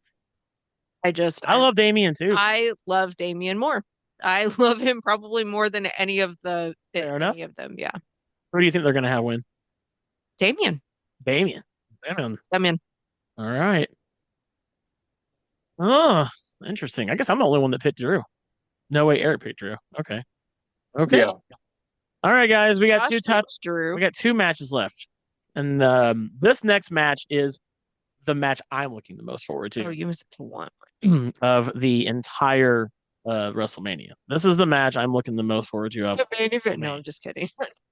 I love Damien too. I love Damien more. I love him probably more than Fair enough. any of them. Yeah. Who do you think they're gonna have win? Damien. Damien. Damien. Damien. All right. Oh, interesting. I guess I'm the only one that picked Drew. No way, Eric picked Drew. Okay. Okay. Yeah. All right, guys. We got Josh picked Drew. We got two matches left, and this next match is the match I'm looking the most forward Oh, to you missed it to one. of the entire WrestleMania. This is the match I'm looking the most forward to of The main event. No, WrestleMania. I'm just kidding.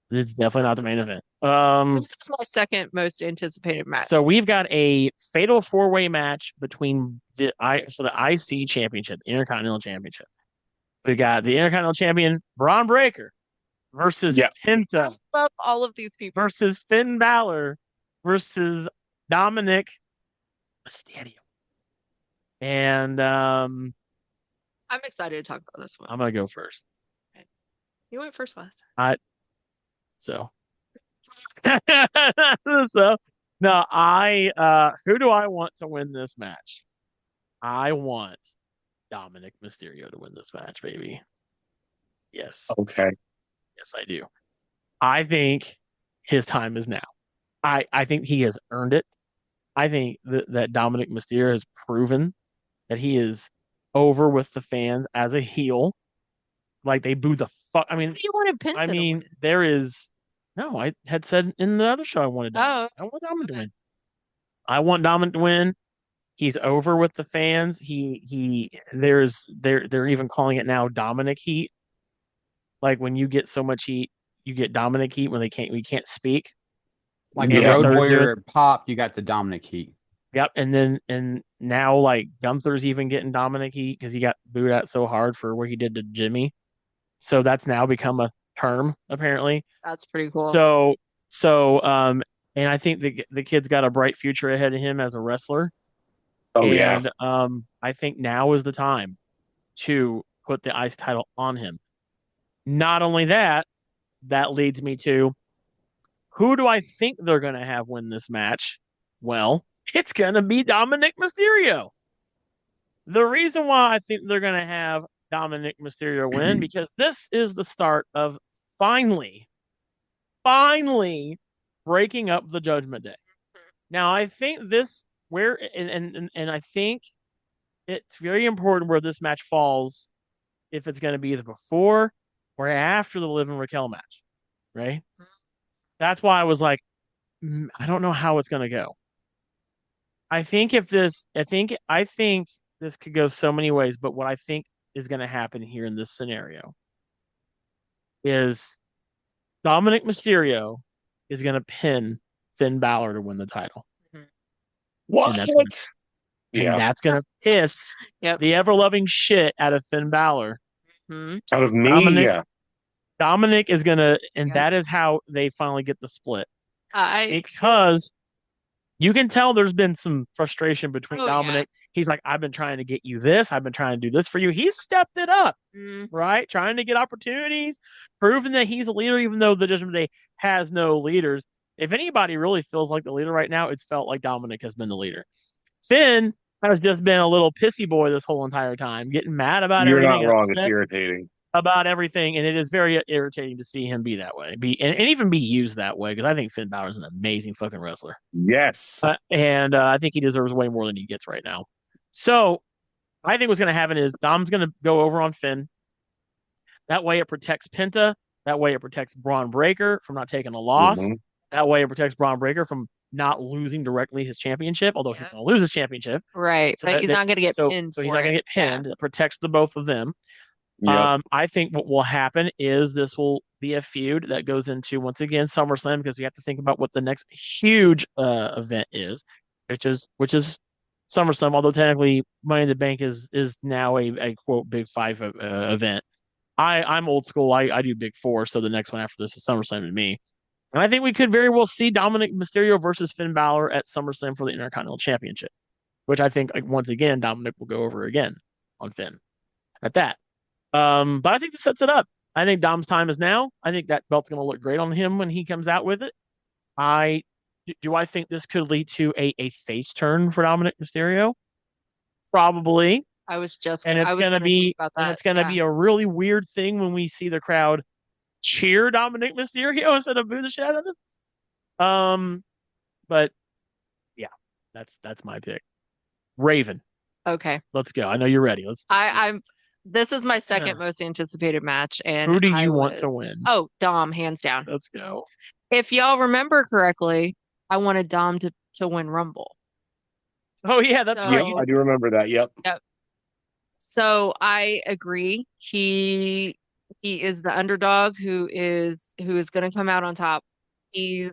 It's definitely not the main event. This is my second most anticipated match. So we've got a fatal four-way match between the IC Championship, Intercontinental Championship. We got the Intercontinental Champion Braun Breaker versus Yeah. Penta I love all of these people. versus Finn Balor versus Dominic Mysterio. And I'm excited to talk about this one. I'm gonna go first. You went first last So so no, who do I want to win this match? I want Dominic Mysterio to win this match, baby. Yes. Okay. Yes, I do. I think his time is now. I think he has earned it. I think that Dominic Mysterio has proven that he is over with the fans as a heel. Like they boo the fuck. I mean, time. You wanted Penta to win. there is no. I had said in the other show I wanted Dominic. Oh, I want Dominic to win. I want Dominic to win. He's over with the fans. They're even calling it now Dominic heat. Like when you get so much heat, you get Dominic heat when we can't speak. Like And the they Road started Warrior pop, you got the Dominic heat. Yep, and now like Gunther's even getting Dominic heat because he got booed out so hard for what he did to Jimmy. So that's now become a term apparently. that's pretty cool. And I think the kid's got a bright future ahead of him as a wrestler. Oh yeah. And I think now is the time to put the ICE title on him. Not only that, that leads me to who do I think they're going to have win this match? Well, it's going to be Dominic Mysterio. The reason why I think they're going to have Dominic Mysterio win because this is the start of finally, finally breaking up the Judgment Day. Now, I think this where and I think it's very important where this match falls if it's going to be either before or after the Liv and Raquel match, right? That's why I was like, I don't know how it's going to go. I think this could go so many ways, but what I think is going to happen here in this scenario is Dominic Mysterio is going to pin Finn Balor to win the title, What? and Yeah. that's going to piss Yep. the ever loving shit out of Finn Balor. Mhm. Out of me, Dominic, yeah. Dominic is going to, and Yep. that is how they finally get the split I because you can tell there's been some frustration between Oh, yeah. Dominic. He's like, I've been trying to get you this. I've been trying to do this for you. He's stepped it up, right? Trying to get opportunities, proving that he's a leader, even though the Judgment Day has no leaders. If anybody really feels like the leader right now, it's felt like Dominic has been the leader. Finn has just been a little pissy boy this whole entire time, getting mad about You're everything not and wrong. It's upset irritating. about everything, and it is very irritating to see him be that way, and even be used that way. Because I think Finn Balor is an amazing fucking wrestler, Yes. and I think he deserves way more than he gets right now. So I think what's going to happen is Dom's going to go over on Finn. That way, it protects Penta. That way, it protects Braun Breaker from not taking a loss. Mhm. That way, it protects Braun Breaker from not losing directly his championship, although he's going to lose his championship. Right. So But he's not going to get pinned so he's for not going to it. get pinned. It protects the both of them. Yep. I think what will happen is this will be a feud that goes into once again SummerSlam because we have to think about what the next huge event is, which is SummerSlam. Although technically Money in the Bank is now a quote Big Five event. I'm old school. I do Big Four, so the next one after this is SummerSlam to me. And I think we could very well see Dominic Mysterio versus Finn Balor at SummerSlam for the Intercontinental Championship, which I think like once again Dominic will go over again on Finn at that. But I think this sets it up. I think Dom's time is now. I think that belt's going to look great on him when he comes out with it. I do. I think this could lead to a face turn for Dominic Mysterio. Probably, I was and it's going going to to talk be about and that. it's going to Yeah. be a really weird thing when we see the crowd cheer Dominic Mysterio instead of boo the shit out of him. But yeah, that's my pick. Raven, Okay. let's go. I know you're ready. I'm this is my second most anticipated match, and Who do I you want to was win? Oh, Dom, hands down. Let's go. If y'all remember correctly, I wanted Dom to win Rumble. Oh yeah, that's So- Yep. right. I do remember that. Yep. So I agree. He is the underdog who is going to come out on top. And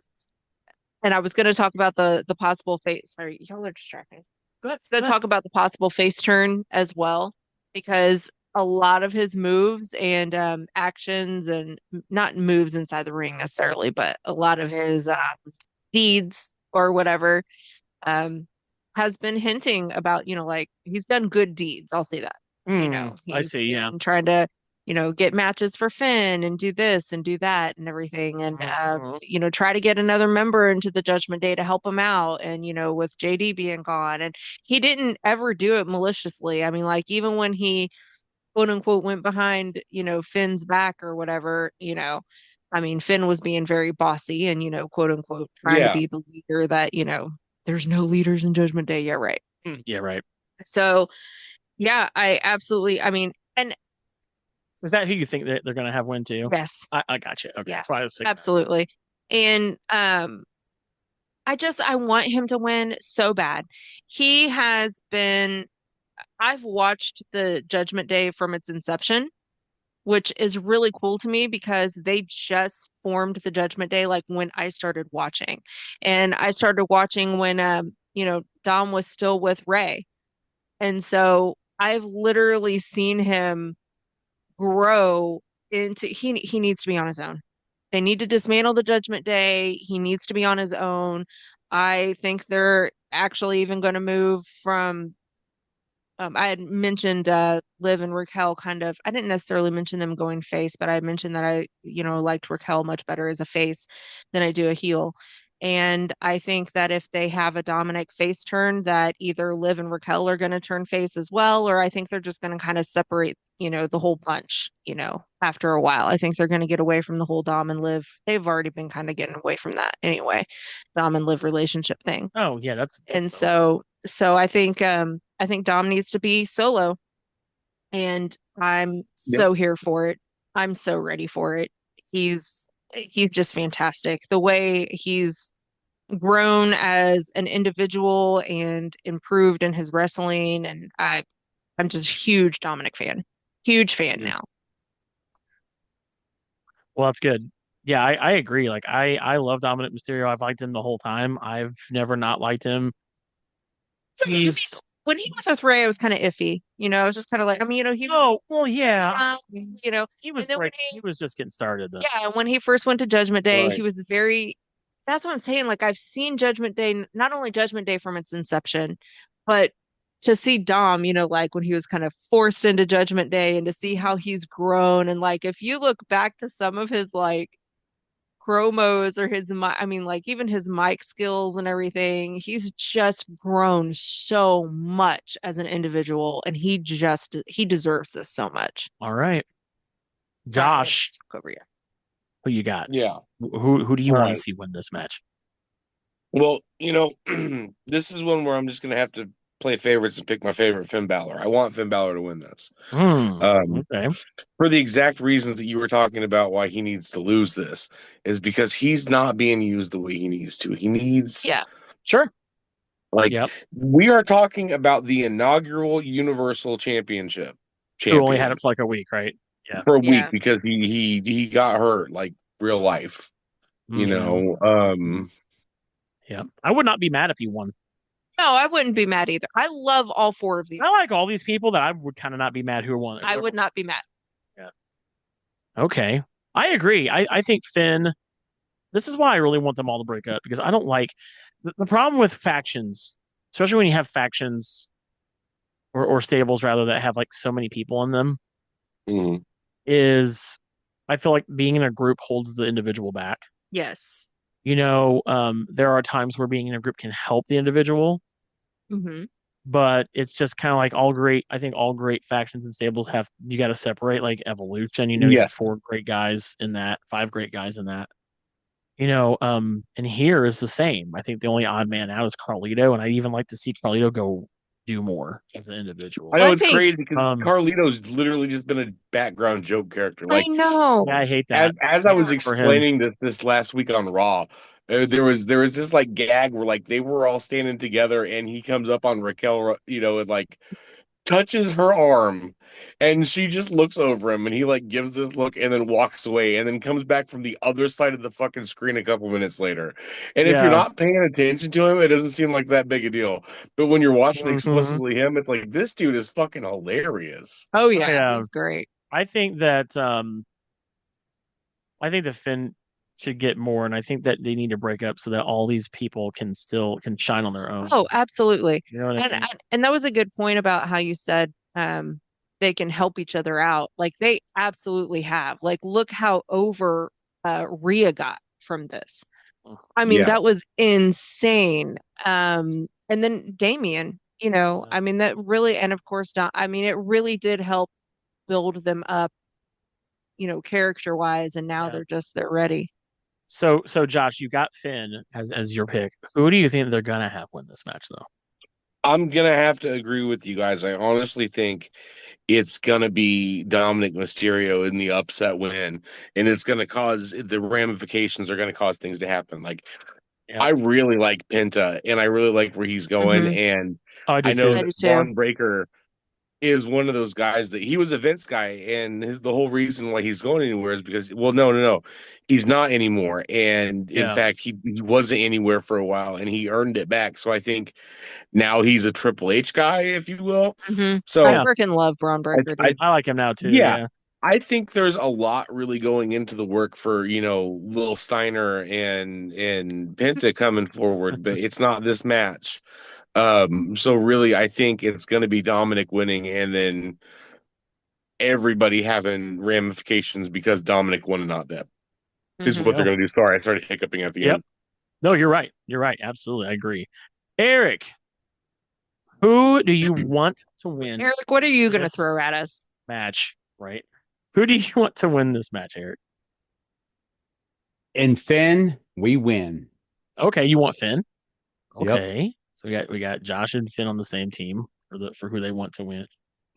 I was going to talk about the possible face. Sorry, y'all are distracting. Go ahead. Going to talk about the possible face turn as well, because a lot of his moves and actions, and not moves inside the ring necessarily, but a lot of his deeds or whatever has been hinting about, like he's done good deeds. I'll say that. I He's see. Yeah. been trying to, get matches for Finn and do this and do that and everything. And, try to get another member into the Judgment Day to help him out. And, with JD being gone, and he didn't ever do it maliciously. I mean, like, even when he quote unquote went behind, Finn's back or whatever, I mean, Finn was being very bossy and, quote unquote, trying to Yeah. be the leader that, there's no leaders in Judgment Day. Yeah, right. Yeah, right. So, yeah, I mean, and Is that who you think that they're going to have win too? yes, I got you. Okay, Yeah, that's why I was thinking. absolutely. And I want him to win so bad. He has been, I've watched the Judgment Day from its inception, which is really cool to me because they just formed the Judgment Day like when I started watching. And I started watching when Dom was still with Ray. And so I've literally seen him grow into he needs to be on his own. They need to dismantle the Judgment Day. He needs to be on his own. I think they're actually even going to move from I had mentioned Liv and Raquel kind of. I didn't necessarily mention them going face, but I mentioned that I liked Raquel much better as a face than I do a heel. And I think that if they have a Dominic face turn, that either Liv and Raquel are going to turn face as well, or I think they're just going to kind of separate, the whole bunch, after a while. I think they're going to get away from the whole Dom and Liv. They've already been kind of getting away from that anyway, Dom and Liv relationship thing. Oh yeah, that's And so. so I think Dom needs to be solo, and I'm Yep. so here for it. I'm so ready for it. He's just fantastic. The way he's grown as an individual and improved in his wrestling, and I'm just a huge Dominic fan. Huge fan now. Well, that's good. Yeah, I agree. Like I love Dominic Mysterio. I've liked him the whole time. I've never not liked him. I mean, He's when he was with Ray, I was kind of iffy. I was just kind of like, he was, oh well, yeah. He was and then when break. He was just getting started though. yeah, when he first went to Judgment Day, he Right. was very, that's what I'm saying. Like, I've seen Judgment Day, not only Judgment Day from its inception, but to see Dom, like when he was kind of forced into Judgment Day and to see how he's grown. And like, if you look back to some of his like promos or I mean, like even his mic skills and everything, he's just grown so much as an individual, and he deserves this so much. All right, Sorry, I Josh, took over you. who you got? Yeah. Who do you All want to right. see win this match? Well, this is one where I'm just gonna have to play favorites and pick my favorite Finn Balor. I want Finn Balor to win this. Okay. For the exact reasons that you were talking about why he needs to lose this is because he's not being used the way he needs to. He needs Yeah. Sure. like Yep. we are talking about the inaugural Universal Championship Who only had champion it for like a week, right? Yeah. for a week Yeah. because he got hurt like real life. Yeah. Yeah. I would not be mad if he won. No, I wouldn't be mad either. I love all four of these. I like all these people that I would kind of not be mad who won. I would not be mad. Yeah. Okay. I agree. I think Finn, this is why I really want them all to break up because I don't like the problem with factions, especially when you have factions or stables rather that have like so many people in them, Mhm. is I feel like being in a group holds the individual back. Yes. There are times where being in a group can help the individual, Hmm. but it's just kind of like I think all great factions and stables you got to separate like evolution. You have Yes. 4 great guys in that, 5 great guys in that. And here is the same. I think the only odd man out is Carlito, and I'd even like to see Carlito go do more as an individual. I Well, know I it's think crazy because Carlito's literally just been a background joke character. I Like know. Yeah, I hate as that. I I was feel for him. explaining this last week on Raw, there was this like gag where like they were all standing together and he comes up on Raquel, and like touches her arm and she just looks over him and he like gives this look and then walks away and then comes back from the other side of the fucking screen a couple minutes later. And if you're Yeah. not paying attention to him, it doesn't seem like that big a deal. But when you're watching Hmm. explicitly him, it's like this dude is fucking hilarious. Oh yeah, Yeah. he's great. I think that I think the Finn should get more, and I think that they need to break up so that all these people can shine on their own. Oh, absolutely. You know what I And mean? and that was a good point about how you said they can help each other out. Like they absolutely have. Like look how over Rhea got from this. I mean, Yeah. that was insane. And then Damien, I mean that really, and of course Don, I mean it really did help build them up, character wise, and now Yeah. they're ready. So Josh, you got Finn as your pick. Who do you think they're gonna have win this match though? I'm gonna have to agree with you guys. I honestly think it's gonna be Dominic Mysterio in the upset win, and it's gonna cause the ramifications are gonna cause things to happen. Like Yeah. I really like Penta, and I really like where he's going, Hmm. and Oh, I do I know too. I that do too. Braun Breaker is one of those guys that he was a Vince guy, and the whole reason why he's going anywhere is because no, he's not anymore, and in Yeah. fact he wasn't anywhere for a while, and he earned it back. So I think now he's a Triple H guy, if you will. I So Yeah. freaking love Braun Breaker, I dude. I like him now too. yeah, Yeah. I think there's a lot really going into the work for, Lil Steiner and Penta coming forward, but it's not this match. So really I think it's going to be Dominic winning and then everybody having ramifications because Dominic won and not them is Hmm. what they're Go. going to do. Sorry, I started hiccuping at the Yep. end. No, you're right. You're right. Absolutely. I agree. Eric, who do you want to win Eric, what are you going to throw this at us? match? Right? Who do you want to win this match, Eric? In Finn, we win. Okay, you want Finn? Yep. Okay. So we got Josh and Finn on the same team for who they want to win.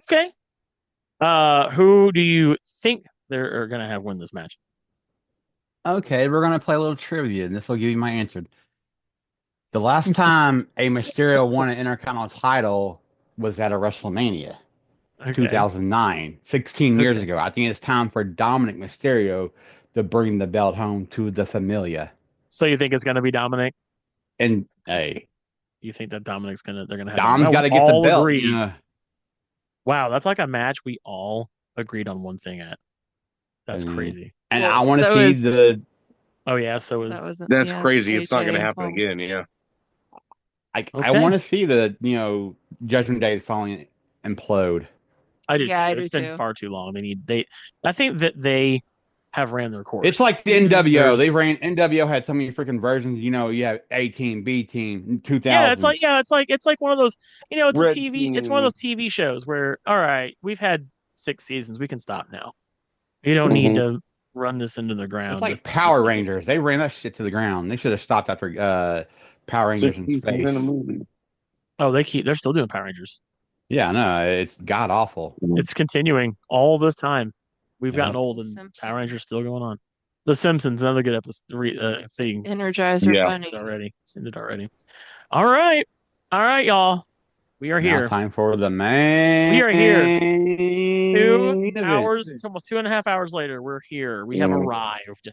Okay. Who do you think they're gonna have win this match? Okay, we're gonna play a little trivia, and this will give you my answer. The last time a Mysterio won an Intercontinental title was at a WrestleMania, Okay. 2009, 16 years Okay. ago. I think it's time for Dominic Mysterio to bring the belt home to the Familia. So you think it's gonna be Dominic? And hey, You think that they're gonna have that? Dom's Wow, got we to get the all belt. agreed. Wow, that's like a match we all agreed on one thing at. That's And, crazy. and I Well, want to so see is the Oh yeah, so that is wasn't That's yeah, crazy. It's not AJ going to and happen Cole. again. Yeah. I okay. want to see the Judgment Day finally implode. I do Yeah, too. I It's do been too. far too long. I think that they have ran their It's course. like the Hmm. NWO. They There's ran NWO had so many freaking versions. You have A team, B team, Yeah, 2000s. it's like one of those, Red it's one of team. those TV shows where, all right, we've had 6 seasons, we can stop now. You don't need Mhm. to run this into the It's ground like if this Power never. Rangers. They ran that shit to the ground. They should have stopped after Power Rangers Six in seasons in a space. movie. Oh, they're still doing Power Rangers. Yeah, no, it's god awful. It's continuing all this time. We've gotten Yep. old The and Power Rangers Simpsons. still going on. The Simpsons, another good episode thing. Energizer Yeah. Bunny. Seen it already. All right, all right, y'all. We are Now here. time for the We main are here. 2 hours, event. it's almost 2.5 hours later. We're here. We have Mhm. arrived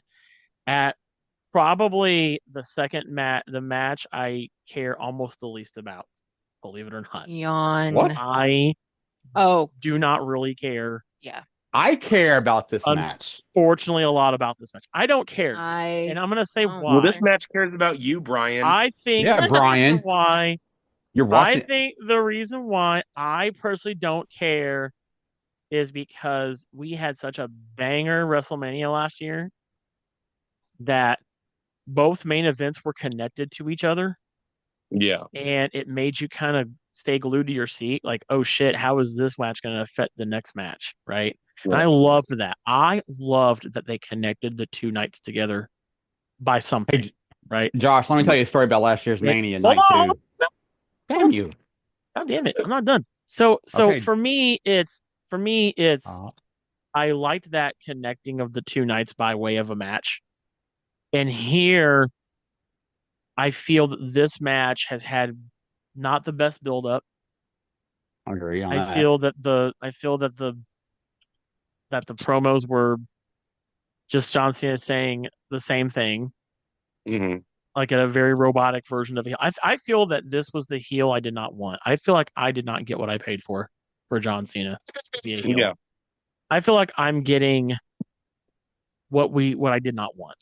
at probably the match I care almost the least about, believe it or not. What? Yawn. I Oh, do not really care, yeah. I care about this match. unfortunately, a lot about this match. I don't care. I And I'm going to say don't Well, this why. either. match cares about you, Brian. I think Yeah, the reason Brian, why, you're I watching. think the reason why I personally don't care is because we had such a banger WrestleMania last year that both main events were connected to each other, Yeah. and it made you kind of stay glued to your seat like, oh shit, how is this match going to affect the next match, right? And Yeah. I loved that. I loved that they connected the two nights together by something, Hey, right? Josh, let me tell you a story about last year's It, Mania hold night on, two. Damn you. God damn it, I'm not done. So Okay. for me it's Uh, I liked that connecting of the two nights by way of a match. And here I feel that this match has had not the best build up. I agree on that. I feel that the promos were just John Cena saying the same thing, Hmm. like at a very robotic version of it. I feel that this was the heel I did not want. I feel like I did not get what I paid for John Cena to be a heel. Yeah. I feel like I'm getting what I did not want.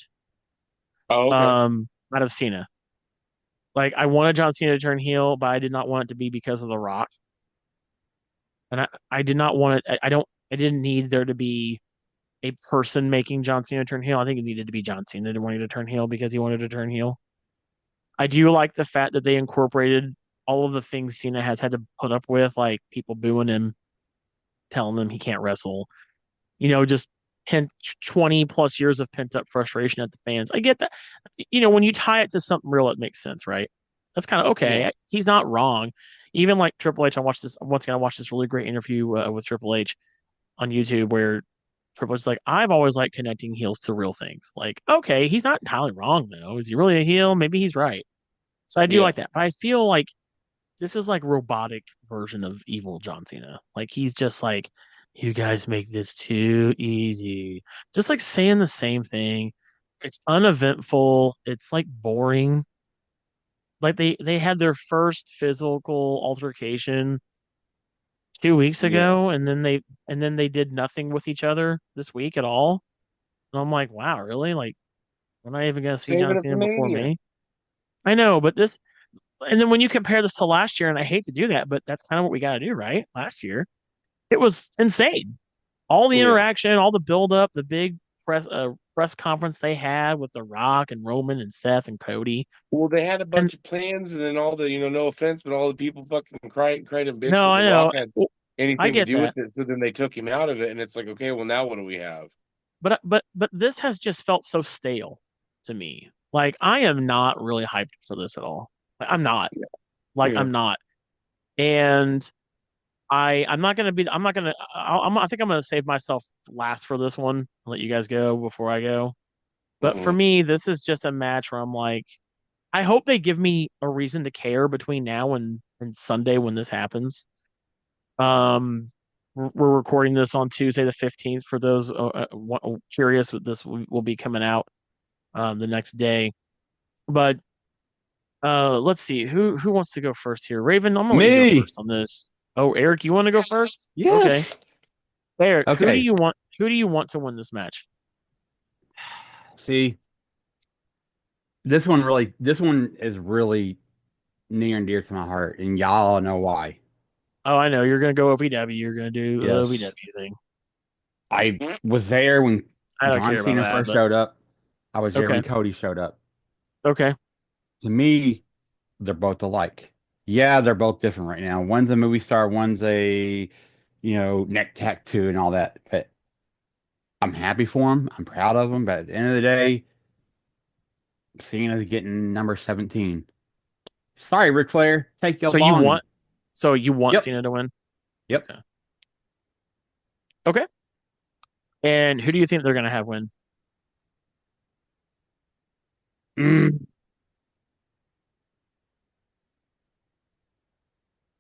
Oh, okay. Out of Cena. Like I wanted John Cena to turn heel, but I did not want it to be because of The Rock. And I did not want it. I didn't need there to be a person making John Cena turn heel. I think it needed to be John Cena wanting to turn heel because he wanted to turn heel. I do like the fact that they incorporated all of the things Cena has had to put up with, like people booing him, telling him he can't wrestle. Just 20 plus years of pent up frustration at the fans. I get that. When you tie it to something real, it makes sense, right? That's kind of Yeah. okay. He's not wrong. Even like Triple H, I watched this once again. I watched this really great interview with Triple H on YouTube where Triple H is like, I've always liked connecting heels to real things. Like, okay, he's not entirely wrong though. Is he really a heel? Maybe he's right. So I do Yeah. like that. But I feel like this is like robotic version of evil John Cena. Like he's just like, you guys make this too easy. Just like saying the same thing. It's uneventful. It's like boring. Like they had their first physical altercation 2 weeks Yeah. ago, and then they did nothing with each other this week at all. And I'm like, wow, really? Like, we're not even gonna see Save John it at the Cena before Mania. me? I know, but and then when you compare this to last year, and I hate to do that, but that's kind of what we got to do, right? Last year, it was insane. All the Yeah. interaction, all the build up, the big press conference they had with The Rock and Roman and Seth and Cody. Well, they had a And bunch of plans, and then all the, no offense, but all the people fucking cried and bitched no, that I The Rock know. had Well, I anything to get do that. with it. So then they took him out of it, and it's like, okay, well, now what do we have? But this has just felt so stale to me. Like I am not really hyped for this at all. Like, I'm not. Like Yeah. I'm not. And I'm not gonna be. I'm not gonna. I think I'm gonna save myself last for this one. Let you guys go before I go. But for Mhm. me, this is just a match where I'm like, I hope they give me a reason to care between now and Sunday when this happens. We're recording this on Tuesday the 15th. For those curious, this will be coming out the next day. But let's see who wants to go first here. Raven, I'm gonna let you go Me. first on this. Oh, Eric, you want to go first? Okay. Yes. Eric, who do Okay. you want? Who do you want to win this match? See, this one is really near and dear to my heart, and y'all know why. Oh, I know you're gonna go OVW. You're gonna do the Yes. OVW thing. I was there when I don't John care about Cena that, first but showed up. I was there okay, when Cody showed up. okay. To me, they're both alike. Yeah, they're both different right now. One's a movie star, one's a, neck tattoo and all that. But I'm happy for them. I'm proud of them. But at the end of the day, Cena's getting number 17. Sorry, Ric Flair. Take your So you long. want, so you want Yep. Cena to win? Yep. Okay, okay. And who do you think they're gonna have win? Mm,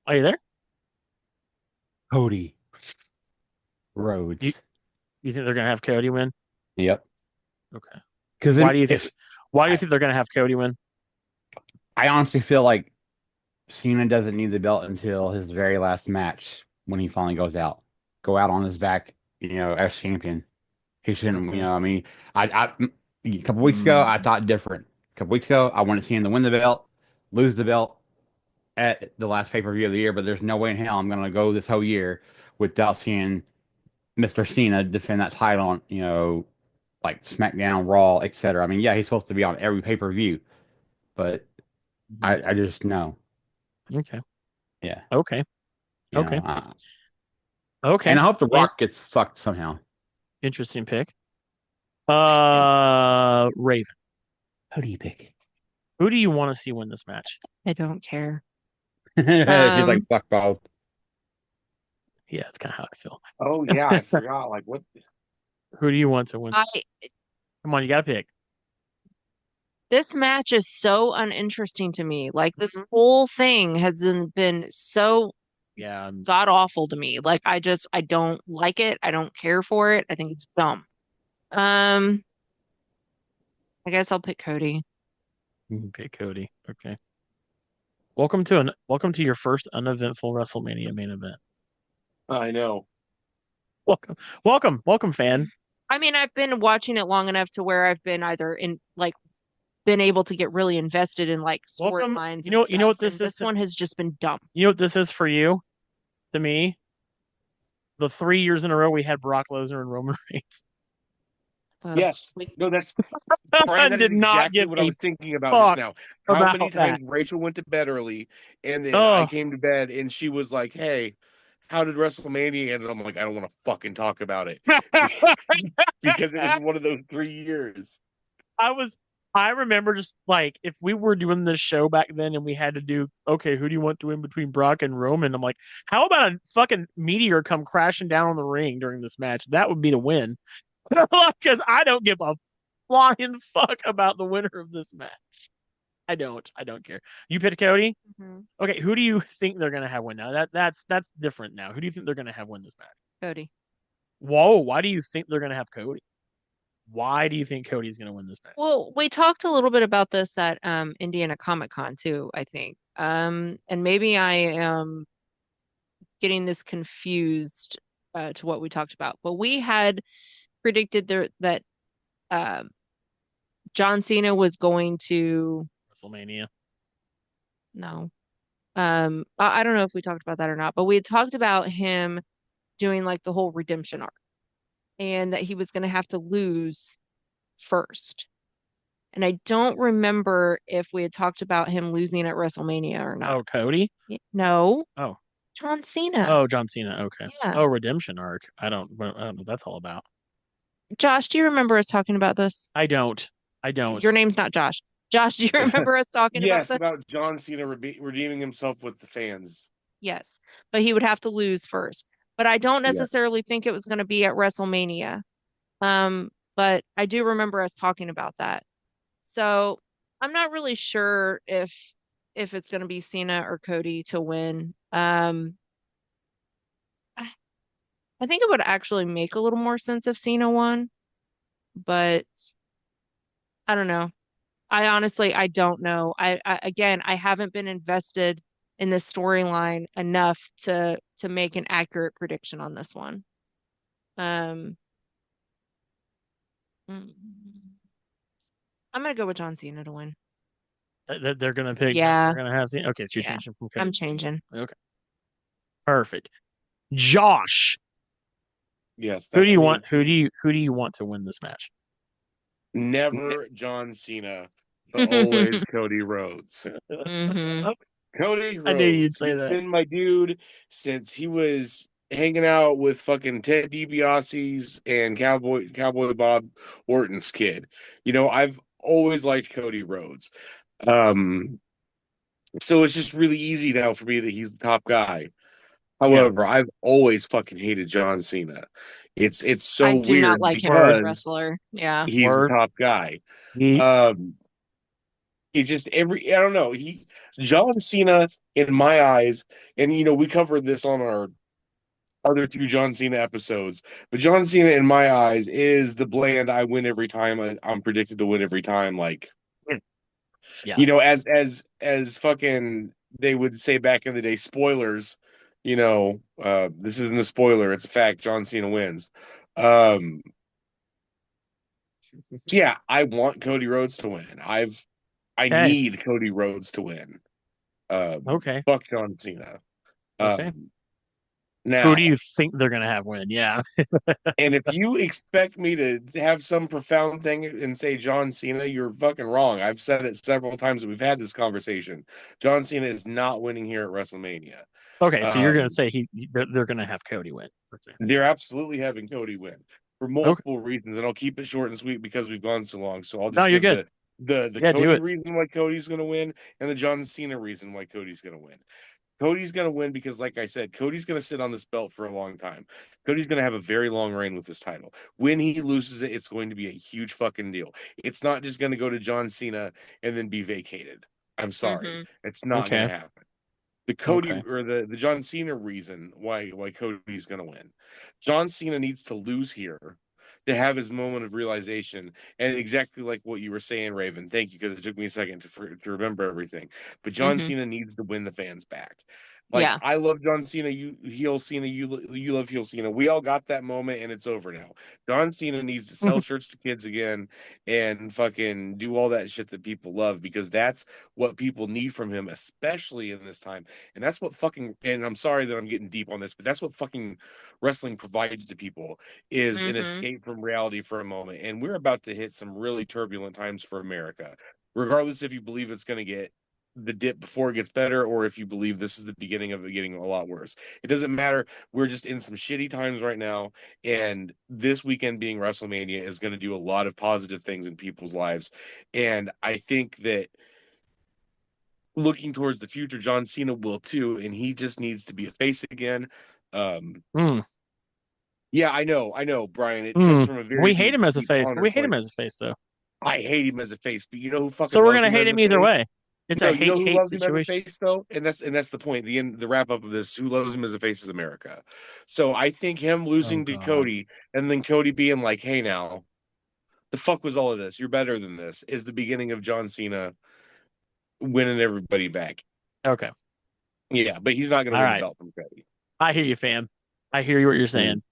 Are you there? Cody You Rhodes. you think they're gonna have Cody win? Yep. Okay. Because Why do you think? if Why do you I, think they're gonna have Cody win? I honestly feel like Cena doesn't need the belt until his very last match when he finally goes out. Go out on his back, as champion. He shouldn't, Okay. I mean, a couple weeks ago, I Mm, thought different. A couple weeks ago, I wanted to see him to win the belt, lose the belt at the last pay-per-view of the year, but there's no way in hell I'm going to go this whole year without seeing Mr. Cena defend that title on, like SmackDown, Raw, etc. I mean, yeah, he's supposed to be on every pay-per-view, but mhm. I just know. Okay. Yeah. Okay. You know, Okay. uh, and Okay. I hope The In Rock gets fucked somehow. Interesting pick. And Raven. who do you pick? Who do you want to see win this match? I don't care. She's like, Um, fuck both. Yeah, it's kind of how I feel. Oh yeah, I forgot. Like what? Who do you want to win? I Come on, you gotta pick. This match is so uninteresting to me. Like this Mhm. whole thing has been so Yeah, god awful to me. Like I don't like it. I don't care for it. I think it's dumb. Um, I guess I'll pick Cody. you can pick Cody. Okay. Welcome to your first uneventful WrestleMania main event. I know. Welcome, welcome, fan. I mean, I've been watching it long enough to where I've been either in like been able to get really invested in like Welcome. storylines and You know stuff, what this and is this one has just been dumb. you know what this is for you, to me. The 3 years in a row we had Brock Lesnar and Roman Reigns. Yes. Like, No, that's I Brian. That is did not exactly give what I a was thinking about just fuck now. How many about times that. Rachel went to bed early, and then I Oh, came to bed, and she was like, "Hey, how did WrestleMania end?" And I'm like, "I don't want to fucking talk about it because it was one of those 3 years." I was. I remember just like if we were doing this show back then and we had to do, okay, who do you want to win between Brock and Roman? I'm like, how about a fucking meteor come crashing down on the ring during this match? That would be the win. Because I don't give a flying fuck about the winner of this match. I don't. I don't care. You picked Cody. mhm, Okay, who do you think they're gonna have win now? That's different now. Who do you think they're gonna have win this match? Cody. Whoa, why do you think they're gonna have Cody? Why do you think Cody's gonna win this match? Well, we talked a little bit about this at Indiana Comic Con too, I think. And maybe I am getting this confused to what we talked about. But we had predicted that um John Cena was going to WrestleMania. no. I don't know if we talked about that or not, but we had talked about him doing like the whole redemption arc and that he was going to have to lose first. And I don't remember if we had talked about him losing at WrestleMania or not. Oh, Cody? No, Oh. John Cena. Oh, John Cena. Okay. Yeah. Oh, redemption arc. I don't know what that's all about. Josh, do you remember us talking about this? I don't. I don't. Your name's not Josh. Josh, do you remember us talking about Yes, this? about John Cena redeeming himself with the fans. Yes, but he would have to lose first. But I don't Yeah. necessarily think it was going to be at WrestleMania. But I do remember us talking about that. So I'm not really sure if it's going to be Cena or Cody to win. I I think it would actually make a little more sense if Cena won, but I don't know. I don't know. I again, I haven't been invested in this storyline enough to make an accurate prediction on this one. Um, mm, I'm gonna go with John Cena to win. They're gonna pick. They're Yeah, gonna have Cena. Okay, so you're yeah. changing from Cody I'm to Cena. changing. Okay, perfect. Josh, Yes, who do that's you me. want? Who do you want to win this match? Never John Cena, but always Cody Rhodes. Hmm. Cody I knew you'd Rhodes. say He's that. been my dude since he was hanging out with fucking Ted DiBiase's and Cowboy Bob Orton's kid. I've always liked Cody Rhodes. Um, so it's just really easy now for me that he's the top guy. Yeah. However, I've always fucking hated John Cena. It's I so do not weird like him as a Word. because wrestler. Yeah. he's the Word. top guy. Yeets. Um, It's just I don't know. John Cena in my eyes, and we covered this on our other two John Cena episodes, but John Cena in my eyes is the bland I win every time. I'm predicted to win every time. Like, Yeah. as fucking they would say back in the day, spoilers. This isn't a spoiler, it's a fact. John Cena wins. Um, so yeah, I want Cody Rhodes to win. I Okay. need Cody Rhodes to win. Okay. Fuck John Cena. Okay. Um, Who do Now, you think they're gonna have win? Yeah. and if you expect me to have some profound thing and say John Cena, you're fucking wrong. I've said it several times that we've had this conversation. John Cena is not winning here at WrestleMania. Okay, so you're gonna Um, say they're gonna have Cody win. Okay. they're absolutely having Cody win for Okay. multiple reasons, and I'll keep it short and sweet because we've gone so long. So I'll No, just you're give good. the Yeah, do Cody it. reason why Cody's going to win and the John Cena reason why Cody's going to win. Cody's going to win because, like I said, Cody's going to sit on this belt for a long time. Cody's going to have a very long reign with this title. When he loses it, it's going to be a huge fucking deal. It's not just going to go to John Cena and then be vacated. I'm sorry. Hmm. It's not going to Okay. happen. The Cody Okay. or the John Cena reason why Cody's going to win. John Cena needs to lose here to have his moment of realization, and exactly like what you were saying, Raven. Thank you, because it took me a second to remember everything. But John Hmm. Cena needs to win the fans back. Like, Yeah. I love John Cena, you heel Cena, you love heel Cena. We all got that moment, and it's over now. John Cena needs to sell shirts to kids again and fucking do all that shit that people love, because that's what people need from him, especially in this time. And that's what fucking, and I'm sorry that I'm getting deep on this, but that's what fucking wrestling provides to people, is an Hmm. escape from reality for a moment. And we're about to hit some really turbulent times for America. Regardless if you believe it's going to get the dip before it gets better, or if you believe this is the beginning of it getting a lot worse. It doesn't matter. We're just in some shitty times right now. And this weekend being WrestleMania is going to do a lot of positive things in people's lives. And I think that looking towards the future, John Cena will too, and he just needs to be a face again. Um, Mm, yeah, I know, Brian. It comes from a very we hate deep, him as a deep face, but we pondered hate him place. as a face though. I hate him as a face, but you know who So fucking we're loves gonna him hate as him a either face? way. It's No, a you know who hate loves him as a situation. face though, and that's the point. The wrap up of this. Who loves him as a face is America. So I think him Oh losing to God. Cody and then Cody being like, "Hey, now the fuck was all of this? You're better than this," is the beginning of John Cena winning everybody back. Okay. Yeah, but he's not going to All win the right. belt from Cody. I hear you, fam. I hear you what you're Mm. saying.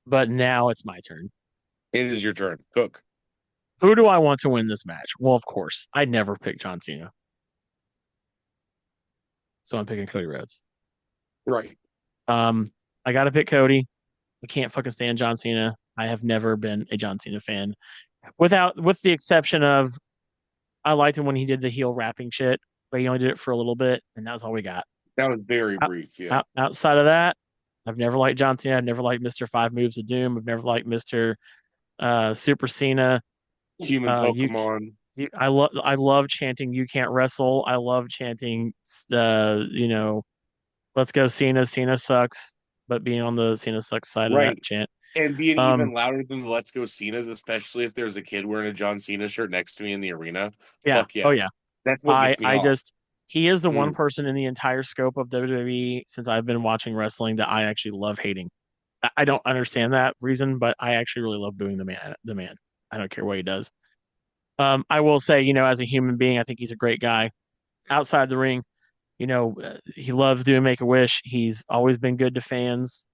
But now it's my turn. It is your turn, Cook. Who do I want to win this match? Well, of course, I'd never pick John Cena. So I'm picking Cody Rhodes. Right. Um, I gotta pick Cody. I can't fucking stand John Cena. I have never been a John Cena fan, with the exception of I liked him when he did the heel rapping shit, but he only did it for a little bit, and that was all we got. That was very Out, brief. Yeah. outside of that, I've never liked John Cena. I've never liked Mr. Five Moves of Doom. I've never liked Mr. Super Cena. Human You Pokemon. I love chanting "You can't wrestle." I love chanting, "Let's go Cena." Cena sucks, but being on the Cena sucks side of that Right. chant. And being Um, even louder than the Let's Go Cena's, especially if there's a kid wearing a John Cena shirt next to me in the arena. yeah. Fuck Oh yeah. yeah. That's what gets me I off. just he is the one Mm. person in the entire scope of WWE since I've been watching wrestling that I actually love hating. I don't understand that reason, but I actually really love booing the man. The man. I don't care what he does. I will say, as a human being, I think he's a great guy. Outside the ring, he loves doing Make a Wish. He's always been good to fans,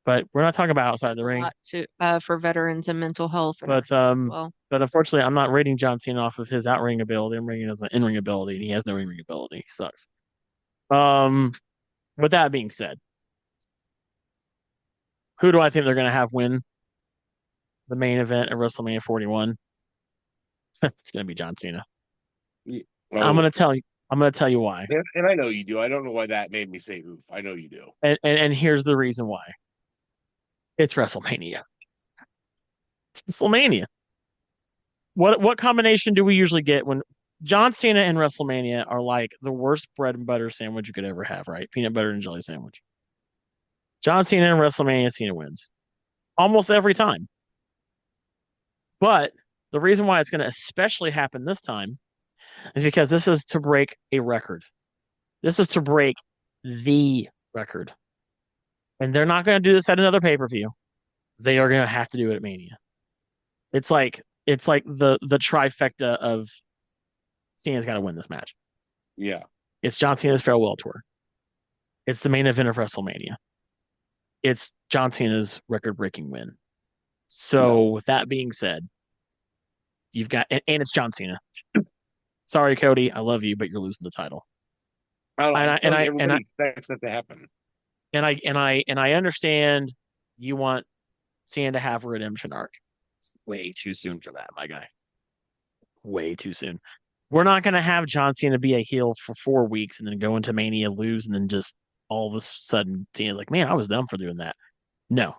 but we're not talking about outside It's the a ring. lot to for veterans and mental health But as well. but unfortunately, I'm not rating John Cena off of his out ring ability. I'm rating it as an in ring ability, and he has no in ring ability. He sucks. Um, with that being said, who do I think they're going to have win the main event of WrestleMania 41? It's going to be John Cena. I'm Oh, going to tell you. I'm going to tell you why. and I know you do. I don't know why that made me say oof. I know you do. And here's the reason why. It's WrestleMania. It's WrestleMania. What combination do we usually get when John Cena and WrestleMania are like the worst bread and butter sandwich you could ever have, right? Peanut butter and jelly sandwich. John Cena and WrestleMania, Cena wins almost every time. But the reason why it's going to especially happen this time is because this is to break a record. This is to break the record. And they're not going to do this at another pay-per-view. They are going to have to do it at Mania. It's like the trifecta of Cena's got to win this match. Yeah. It's John Cena's farewell tour. It's the main event of WrestleMania. It's John Cena's record-breaking win. So, with that being said, you've got and it's John Cena. Sorry, Cody, I love you, but you're losing the title. I feel like everybody expects that to happen. And I understand you want Cena to have a redemption arc. It's way too soon for that, my guy. Way too soon. We're not going to have John Cena be a heel for 4 weeks and then go into Mania, lose, and then just all of a sudden Cena's like, man, I was dumb for doing that. No.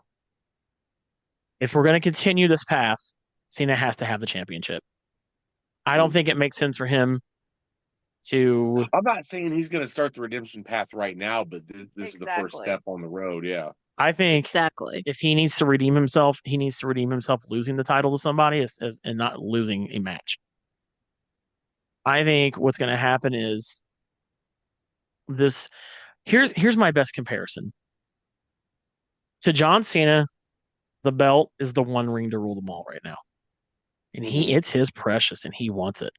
If we're going to continue this path, Cena has to have the championship. I don't think it makes sense for him to. I'm not saying he's going to start the redemption path right now, but this is the first Exactly. step on the road. Yeah. I think Exactly. if he needs to redeem himself, he needs to redeem himself losing the title to somebody and not losing a match. I think what's going to happen is this. Here's my best comparison. To John Cena, the belt is the one ring to rule them all right now. And it's his precious and he wants it.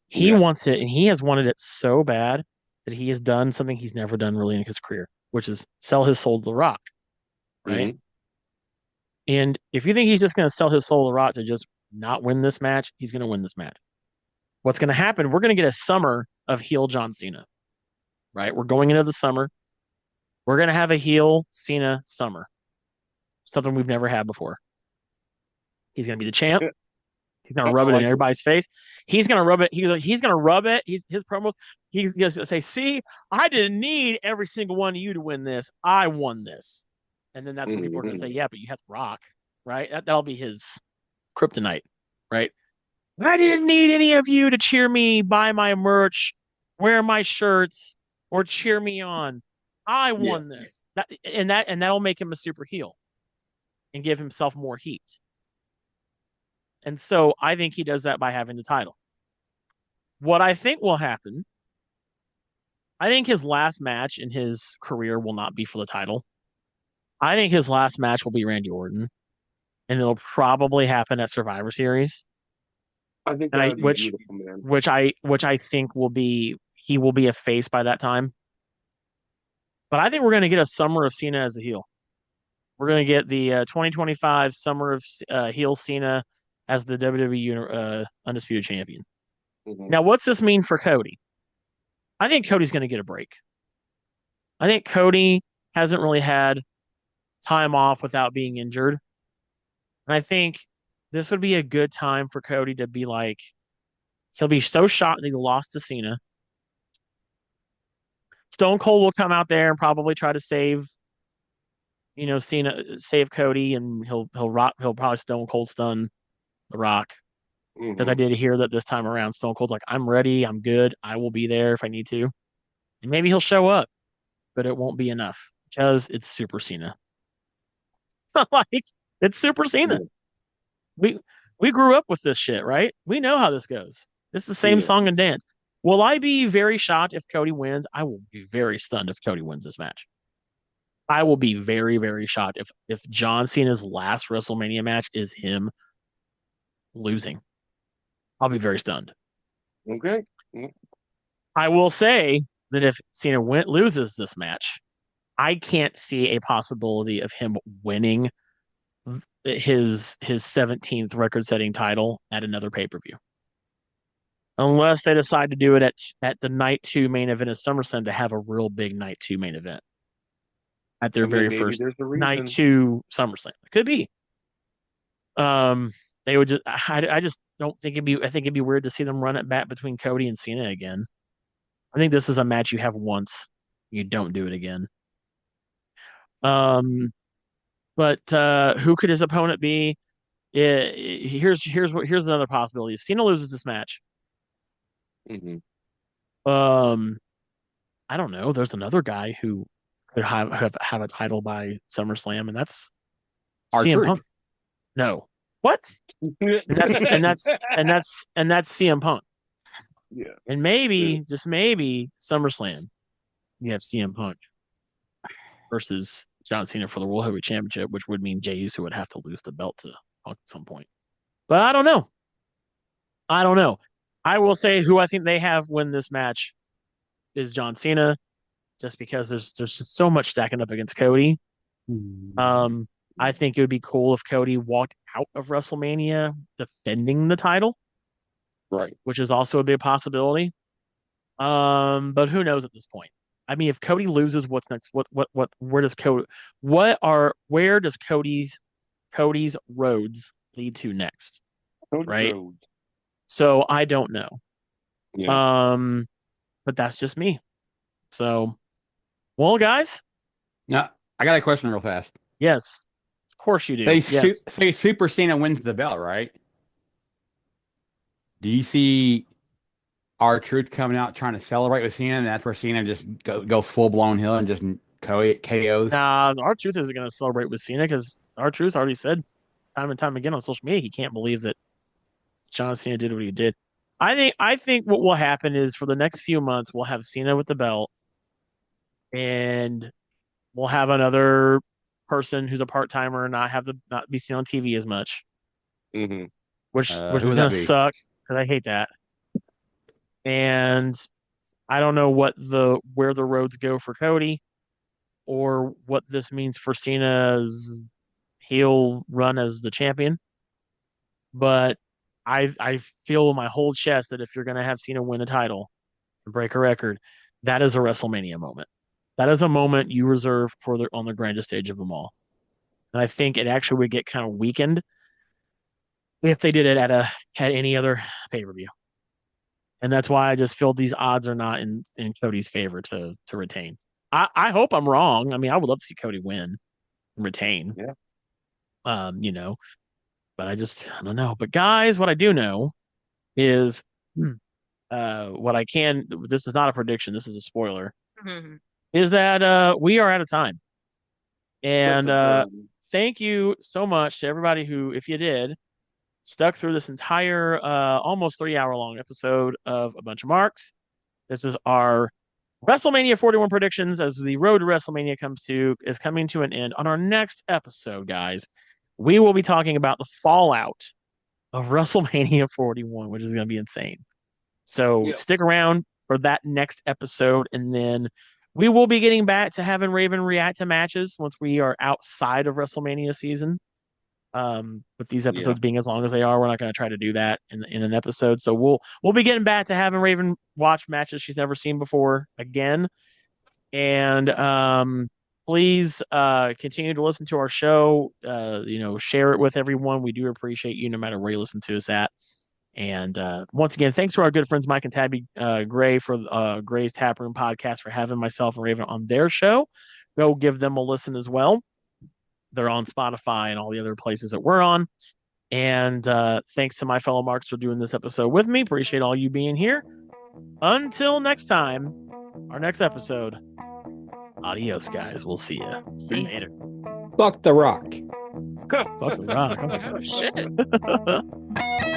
He wants it and he has wanted it so bad that he has done something he's never done really in his career, which is sell his soul to The Rock. Right? Mm-hmm. And if you think he's just going to sell his soul to Rock to just not win this match, he's going to win this match. What's going to happen? We're going to get a summer of heel John Cena, right? We're going into the summer. We're going to have a heel Cena summer, something we've never had before. He's going to be the champ. He's going to rub it in everybody's face. He's going to rub it. He's going to rub it. His promos. He's going to say, see, I didn't need every single one of you to win this. I won this. And then that's when people are going to say, yeah, but you have to Rock, right? That'll be his kryptonite, right? I didn't need any of you to cheer me, buy my merch, wear my shirts, or cheer me on. I won this. That'll make him a super heel and give himself more heat. And so I think he does that by having the title. What I think will happen, I think his last match in his career will not be for the title. I think his last match will be Randy Orton, and it'll probably happen at Survivor Series. I think that would be beautiful, man. Which I think will be he will be a face by that time. But I think we're going to get a summer of Cena as a heel. We're going to get the 2025 summer of heel Cena as the WWE Undisputed Champion. Mm-hmm. Now, what's this mean for Cody? I think Cody's going to get a break. I think Cody hasn't really had time off without being injured. And I think this would be a good time for Cody to be like, he'll be so shocked that he lost to Cena. Stone Cold will come out there and probably try to save, Cena, save Cody, and he'll probably Stone Cold stun The Rock. Because I Hmm. did hear that this time around, Stone Cold's like, I'm ready, I'm good, I will be there if I need to. And maybe he'll show up, but it won't be enough because it's Super Cena. Like, it's Super Cena. Yeah. We we grew up with this shit, right? We know how this goes. It's the same Yeah. song and dance. Will I be very shocked if Cody wins? I will be very stunned if Cody wins this match. I will be very, very shocked if John Cena's last WrestleMania match is him losing. I'll be very stunned. Okay. Mm. I will say that if Cena loses this match, I can't see a possibility of him winning his 17th record-setting title at another pay-per-view. Unless they decide to do it at the night two main event of SummerSlam to have a real big night two main event at I their mean, very maybe first there's a night reason. two SummerSlam. It could be. Um, they would just. I just don't think it'd be. I think it'd be weird to see them run it back between Cody and Cena again. I think this is a match you have once. You don't do it again. Um, but who could his opponent be? Here's another possibility. If Cena loses this match, Hmm. um, I don't know. There's another guy who could have a title by SummerSlam, and that's CM R-Truth. Punk. No, what? And that's CM Punk. Yeah. And maybe, just maybe, SummerSlam, you have CM Punk versus John Cena for the World Heavyweight Championship, which would mean Jey Uso would have to lose the belt to Punk at some point. But I don't know. I don't know. I will say who I think they have win this match is John Cena, just because there's just so much stacking up against Cody. Um, I think it would be cool if Cody walked out of WrestleMania defending the title, Right. which is also a big possibility. But who knows at this point? I mean, if Cody loses, what's next? Where does Cody, where does Cody's roads lead to next? Cody Right. Rhodes. So I don't know. Yeah. Um, but that's just me. So, well, guys, Now, I got a question real fast. yes, of course you do. Yes. Say Super Cena wins the belt, right? Do you see R-Truth coming out trying to celebrate with Cena, and that's where Cena just goes full blown hill and just KOs? R-Truth isn't going to celebrate with Cena because R-Truth already said time and time again on social media he can't believe that John Cena did what he did. I think what will happen is for the next few months we'll have Cena with the belt, and we'll have another person who's a part timer not be seen on TV as much, Hmm. which Who is would gonna that be? suck because I hate that. And I don't know where the roads go for Cody or what this means for Cena's heel run as the champion. But I feel in my whole chest that if you're gonna have Cena win a title and break a record, that is a WrestleMania moment. That is a moment you reserve for on the grandest stage of them all. And I think it actually would get kind of weakened if they did it at any other pay-per-view. And that's why I just feel these odds are not in Cody's favor to retain. I hope I'm wrong. I mean, I would love to see Cody win and retain. Yeah. You know, but I don't know. But guys, what I do know is what I can, this is not a prediction, this is a spoiler, Mhm. is that we are out of time. And Dun-dun-dun. thank you so much to everybody who, if you did, stuck through this entire almost 3 hour long episode of A Bunch of Marks. This is our WrestleMania 41 predictions as the road to WrestleMania is coming to an end. On our next episode, guys, we will be talking about the fallout of WrestleMania 41, which is going to be insane. So Yeah. stick around for that next episode, and then we will be getting back to having Raven react to matches once we are outside of WrestleMania season. With these Yeah. episodes being as long as they are, we're not going to try to do that in an episode. So we'll be getting back to having Raven watch matches she's never seen before again. And please continue to listen to our show. Share it with everyone. We do appreciate you no matter where you listen to us at. And once again, thanks to our good friends Mike and Tabby Gray for Gray's Taproom podcast for having myself and Raven on their show. Go give them a listen as well. They're on Spotify and all the other places that we're on. And thanks to my fellow Marks for doing this episode with me. Appreciate all you being here. Until next time, our next episode. Adios, guys. We'll see you later. Fuck the Rock. Fuck the Rock. Oh, shit.